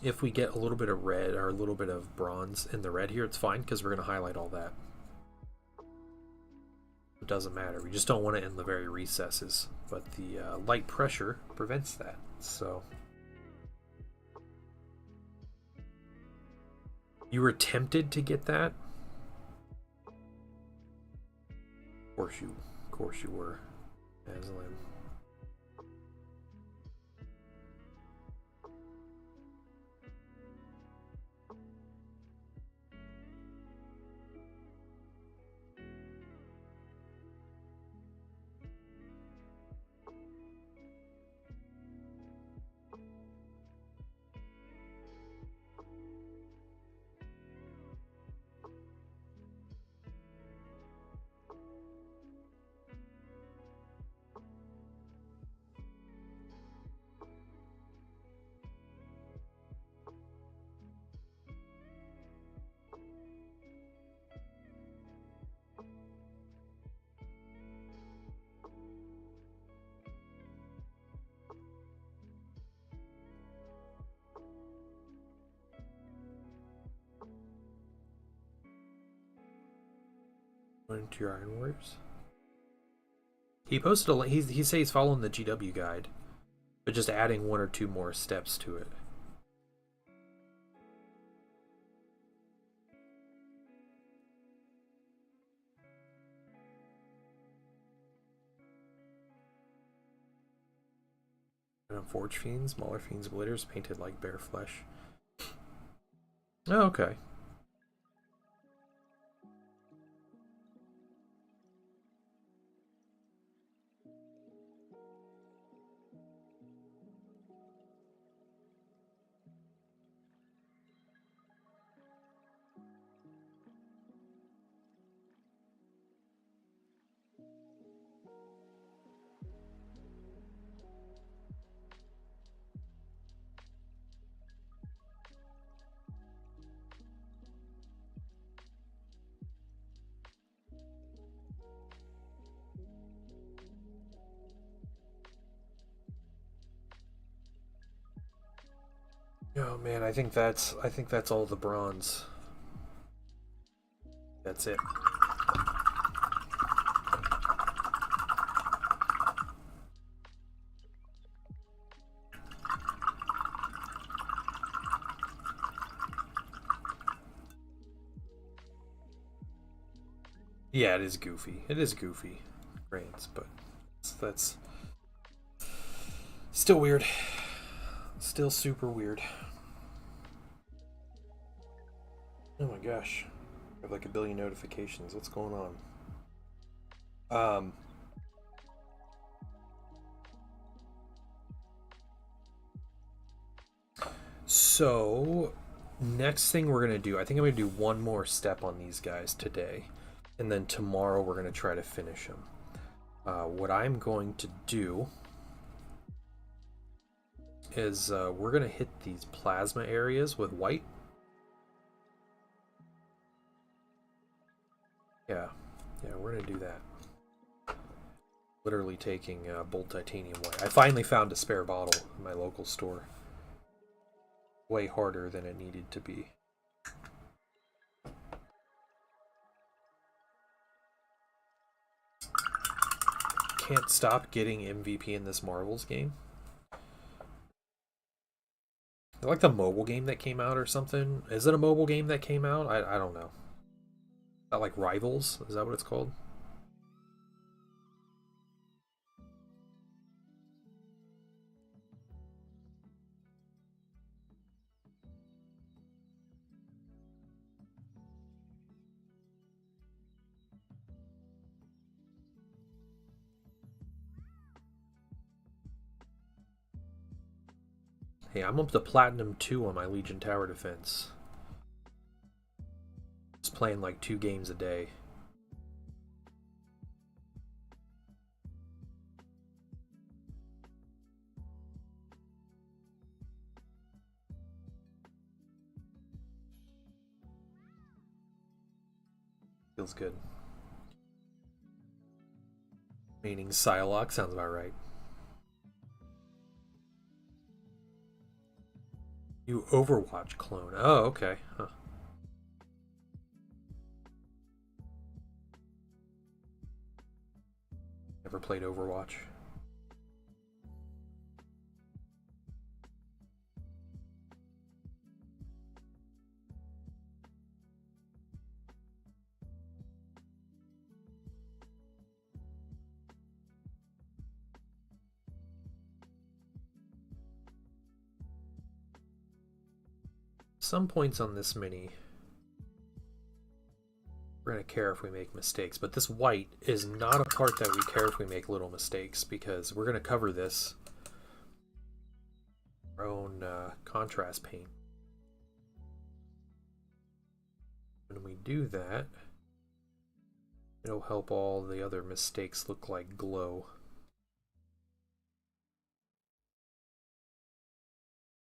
If we get a little bit of red or a little bit of bronze in the red here, it's fine because we're going to highlight all that. It doesn't matter. We just don't want it in the very recesses. But the light pressure prevents that. So you were tempted to get that? Of course you were, Aslan. Into your Iron Warriors. He posted a link. He says he's following the GW guide, but just adding one or two more steps to it. And on Forgefiends, smaller fiends blitters painted like bear flesh. Oh, okay. Oh man, I think that's all the bronze. That's it. Yeah, it is goofy. It is goofy, grains, but that's still weird. Still super weird. Oh my gosh. I have like a billion notifications. What's going on? So next thing we're gonna do, I think I'm gonna do one more step on these guys today, and then tomorrow we're gonna try to finish them. What I'm going to do is we're gonna hit these plasma areas with white. Yeah, we're gonna do that. Literally taking bold titanium white. I finally found a spare bottle in my local store. Way harder than it needed to be. Can't stop getting MVP in this Marvels game. Like the mobile game that came out or something. Is it a mobile game that came out? I don't know. Is that like Rivals? Is that what it's called? Hey, I'm up to Platinum 2 on my Legion Tower Defense. Just playing like 2 games a day. Feels good. Meaning Psylocke sounds about right. You Overwatch clone. Oh, okay. Huh. Never played Overwatch. Some points on this mini, we're going to care if we make mistakes, but this white is not a part that we care if we make little mistakes, because we're going to cover this our own contrast paint. When we do that, it'll help all the other mistakes look like glow.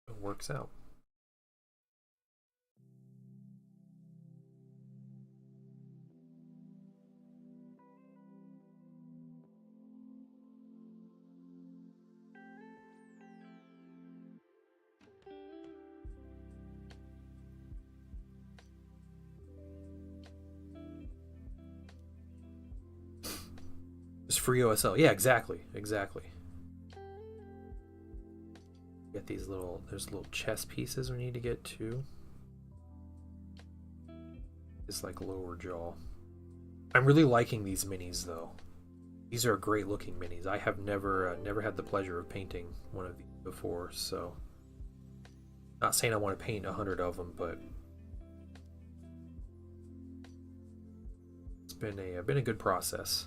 It works out. Just free OSL. Yeah, exactly. Get these little, there's little chest pieces we need to get too. It's like lower jaw. I'm really liking these minis though. These are great looking minis. I have never had the pleasure of painting one of these before, so not saying I want to paint 100 of them, but it's been a good process.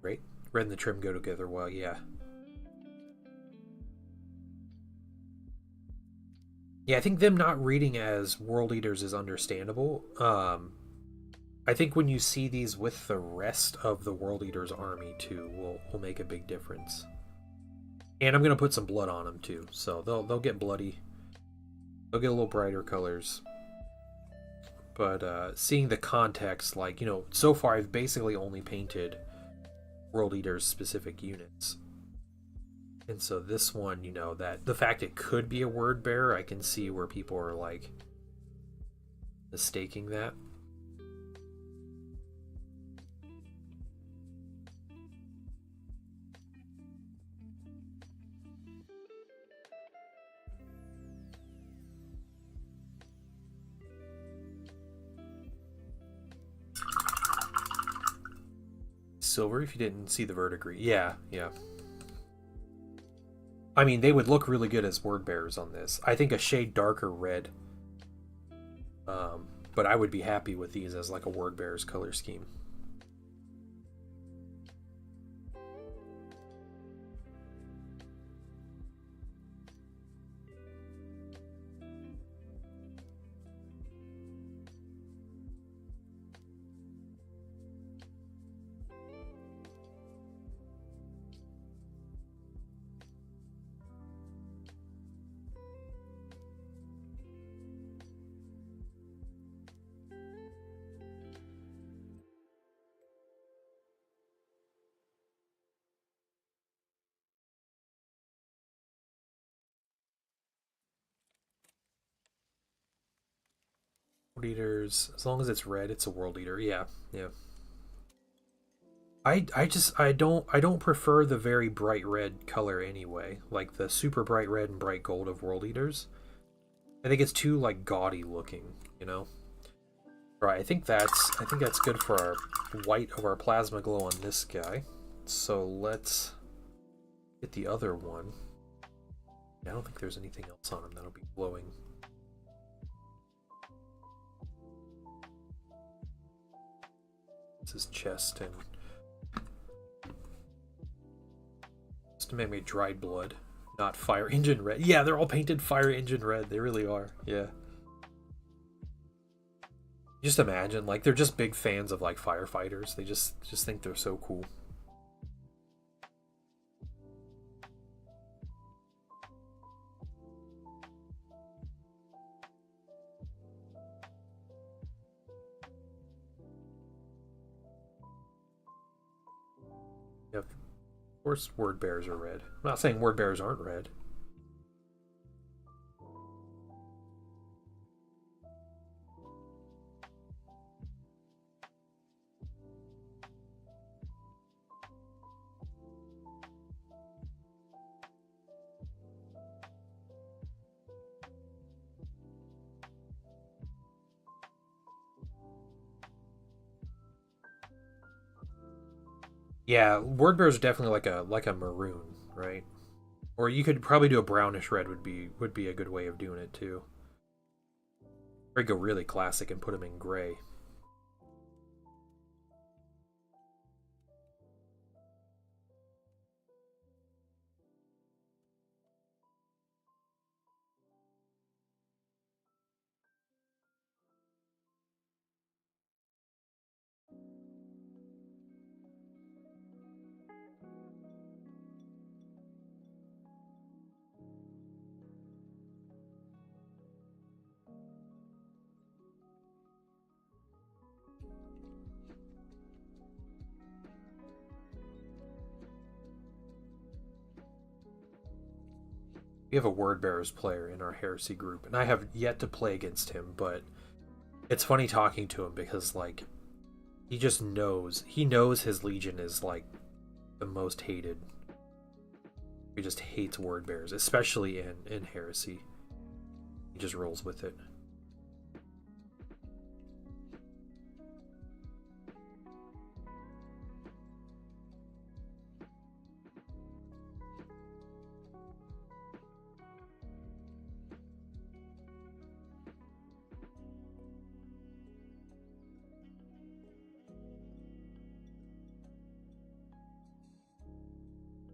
Right? Red and the trim go together well, yeah. Yeah, I think them not reading as World Eaters is understandable. I think when you see these with the rest of the World Eaters army too, will make a big difference. And I'm gonna put some blood on them too, so they'll get bloody. They'll get a little brighter colors. But seeing the context, like, you know, so far I've basically only painted World Eaters specific units. And so this one, you know, that the fact it could be a word bearer, I can see where people are like mistaking that. Silver if you didn't see the verdigris. Yeah, yeah. I mean, they would look really good as word bearers on this. I think a shade darker red. But I would be happy with these as like a word bearer's color scheme. World Eaters, as long as it's red, it's a World Eater. Yeah, yeah. I don't prefer the very bright red color anyway, like the super bright red and bright gold of World Eaters. I think it's too like gaudy looking, you know. Right, I think that's good for our white of our plasma glow on this guy. So let's get the other one. I don't think there's anything else on him that'll be glowing. This is chest and just to make me dried blood, not fire engine red. Yeah, they're all painted fire engine red. They really are. Yeah. Just imagine, like, they're just big fans of like firefighters. They just think they're so cool. Yep. Of course, word bears are red. I'm not saying word bears aren't red. Yeah, word bears are definitely like a maroon, right? Or you could probably do a brownish red would be a good way of doing it too. Or go really classic and put them in gray. We have a word bearers player in our heresy group, and I have yet to play against him, but it's funny talking to him because like he just knows his legion is like the most hated. He just hates word bears, especially in Heresy. He just rolls with it.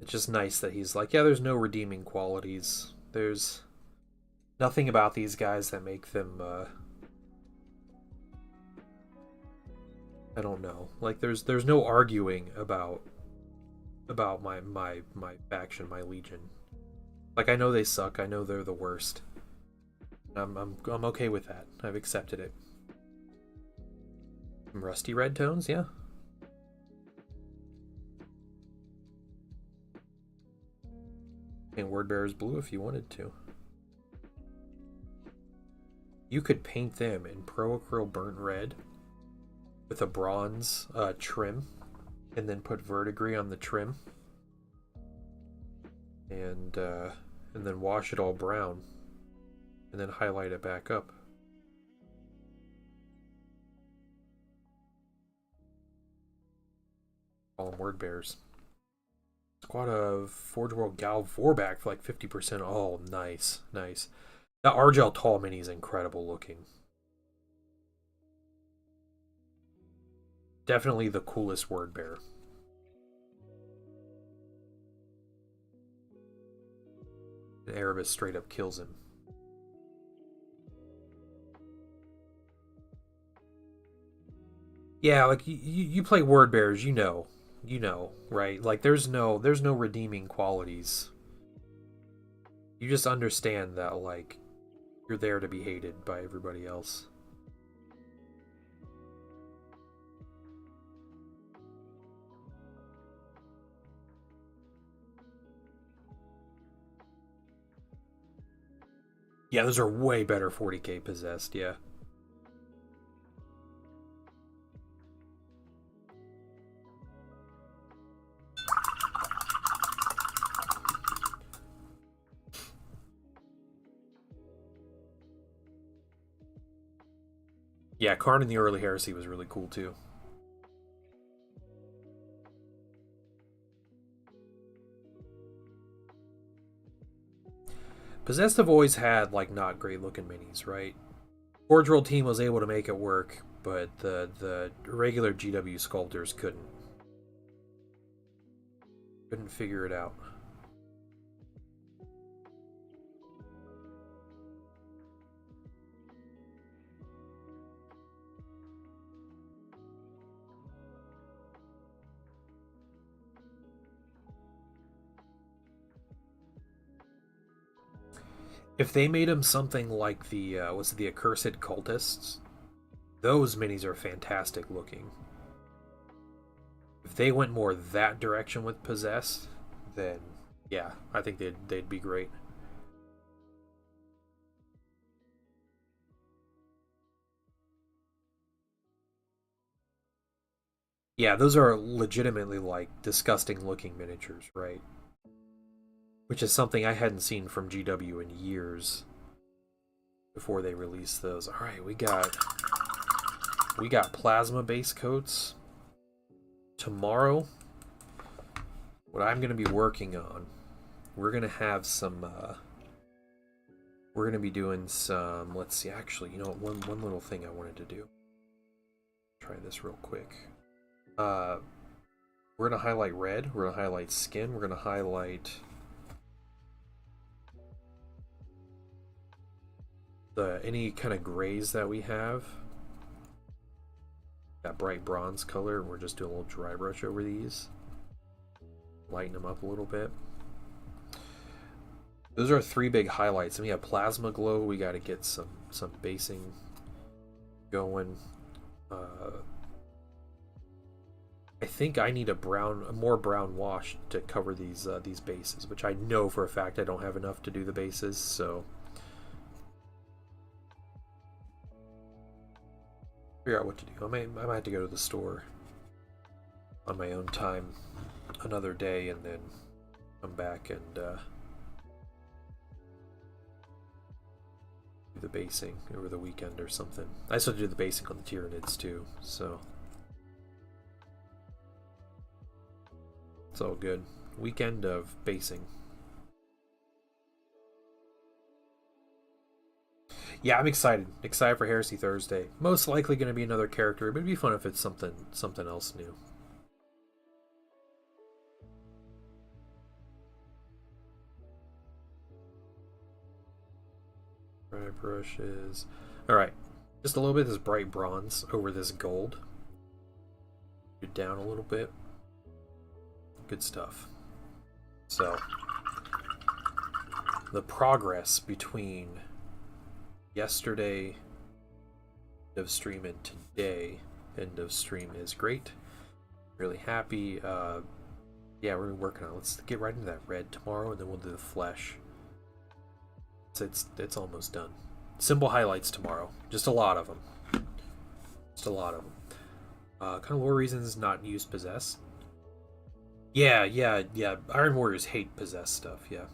It's just nice that he's like, yeah, there's no redeeming qualities. There's nothing about these guys that make them, I don't know. Like, there's no arguing about my faction, my legion. Like, I know they suck. I know they're the worst. I'm okay with that. I've accepted it. Some rusty red tones, yeah. And word bearers blue if you wanted to. You could paint them in pro-acryl burnt red with a bronze trim, and then put verdigris on the trim, and then wash it all brown, and then highlight it back up. Call them word bearers. Squad of Forge World Gal Vorback for like 50%. Oh, nice, nice. That Argel Tall Mini is incredible looking. Definitely the coolest word bear. And Erebus straight up kills him. Yeah, like you play word bears, you know, right? Like there's no redeeming qualities. You just understand that like you're there to be hated by everybody else. Yeah, those are way better 40k possessed, yeah. Yeah, Karn in the early Heresy was really cool too. Possessed have always had like not great looking minis, right? Forge World team was able to make it work, but the regular GW sculptors couldn't figure it out. If they made him something like the was it the Accursed Cultists? Those minis are fantastic looking. If they went more that direction with Possessed, then yeah, I think they'd be great. Yeah, those are legitimately like disgusting looking miniatures, right? Which is something I hadn't seen from GW in years before they released those. All right, we got plasma base coats. Tomorrow, what I'm going to be working on, we're going to have some we're going to be doing some, let's see, actually, you know, one little thing I wanted to do. Try this real quick. We're going to highlight red, we're going to highlight skin, we're going to highlight any kind of grays that we have. That bright bronze color, we're just doing a little dry brush over these. Lighten them up a little bit. Those are three big highlights. And we have plasma glow, we got to get some basing going. I think I need a more brown wash to cover these bases, which I know for a fact I don't have enough to do the bases, so figure out what to do. I might have to go to the store. on my own time another day, and then come back and do the basing over the weekend or something. I still do the basing on the Tyranids too, so it's all good. Weekend of basing. Yeah, I'm excited. Excited for Heresy Thursday. Most likely going to be another character, but it'd be fun if it's something else new. Bright brushes. Alright. Just a little bit of this bright bronze over this gold. Get down a little bit. Good stuff. So, the progress between yesterday end of stream and today end of stream is great. Really happy. Yeah, we're working on it. Let's get right into that red tomorrow, and then we'll do the flesh. It's almost done. Symbol highlights tomorrow. Just a lot of them. Just a lot of them. Kind of lore reasons not use possess. Yeah. Iron Warriors hate possess stuff. Yeah.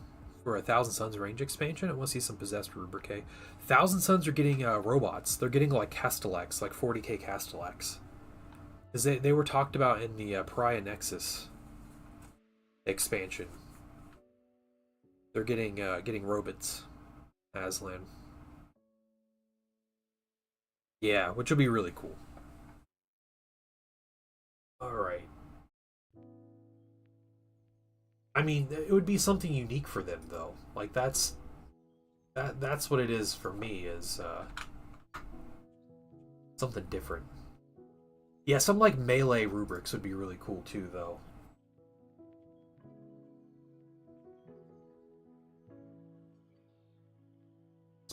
For a Thousand Suns range expansion, I want to see some possessed Rubrique. Thousand Suns are getting robots. They're getting like Castellax, like 40k Castellax. Because they were talked about in the Pariah Nexus expansion. They're getting robots. Aslan. Yeah, which will be really cool. Alright. I mean, it would be something unique for them, though. Like, that's what it is for me, is something different. Yeah, some, like, melee rubrics would be really cool, too, though.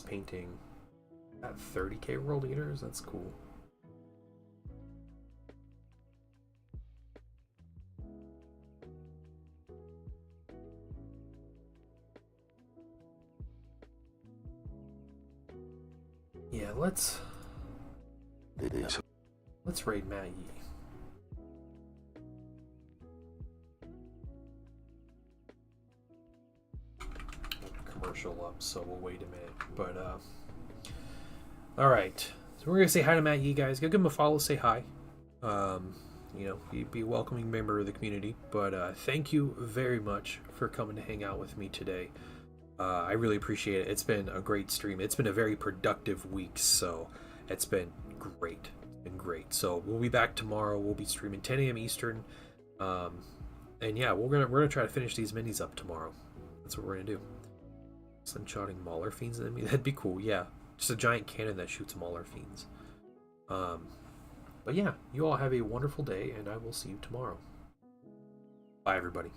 Painting at 30k world eaters, that's cool. Yeah, let's raid Matt Yee. Commercial up, so we'll wait a minute. But alright. So we're gonna say hi to Matt Yee, guys. Go give him a follow, say hi. You know, be a welcoming member of the community. But thank you very much for coming to hang out with me today. I really appreciate it. It's been a great stream. It's been a very productive week, so it's been great. It's been great. So we'll be back tomorrow. We'll be streaming 10 a.m. Eastern. And yeah, we're gonna try to finish these minis up tomorrow. That's what we're gonna do. Sunshotting Mauler Fiends at me. That'd be cool, yeah. Just a giant cannon that shoots Mauler Fiends. But yeah, you all have a wonderful day, and I will see you tomorrow. Bye, everybody.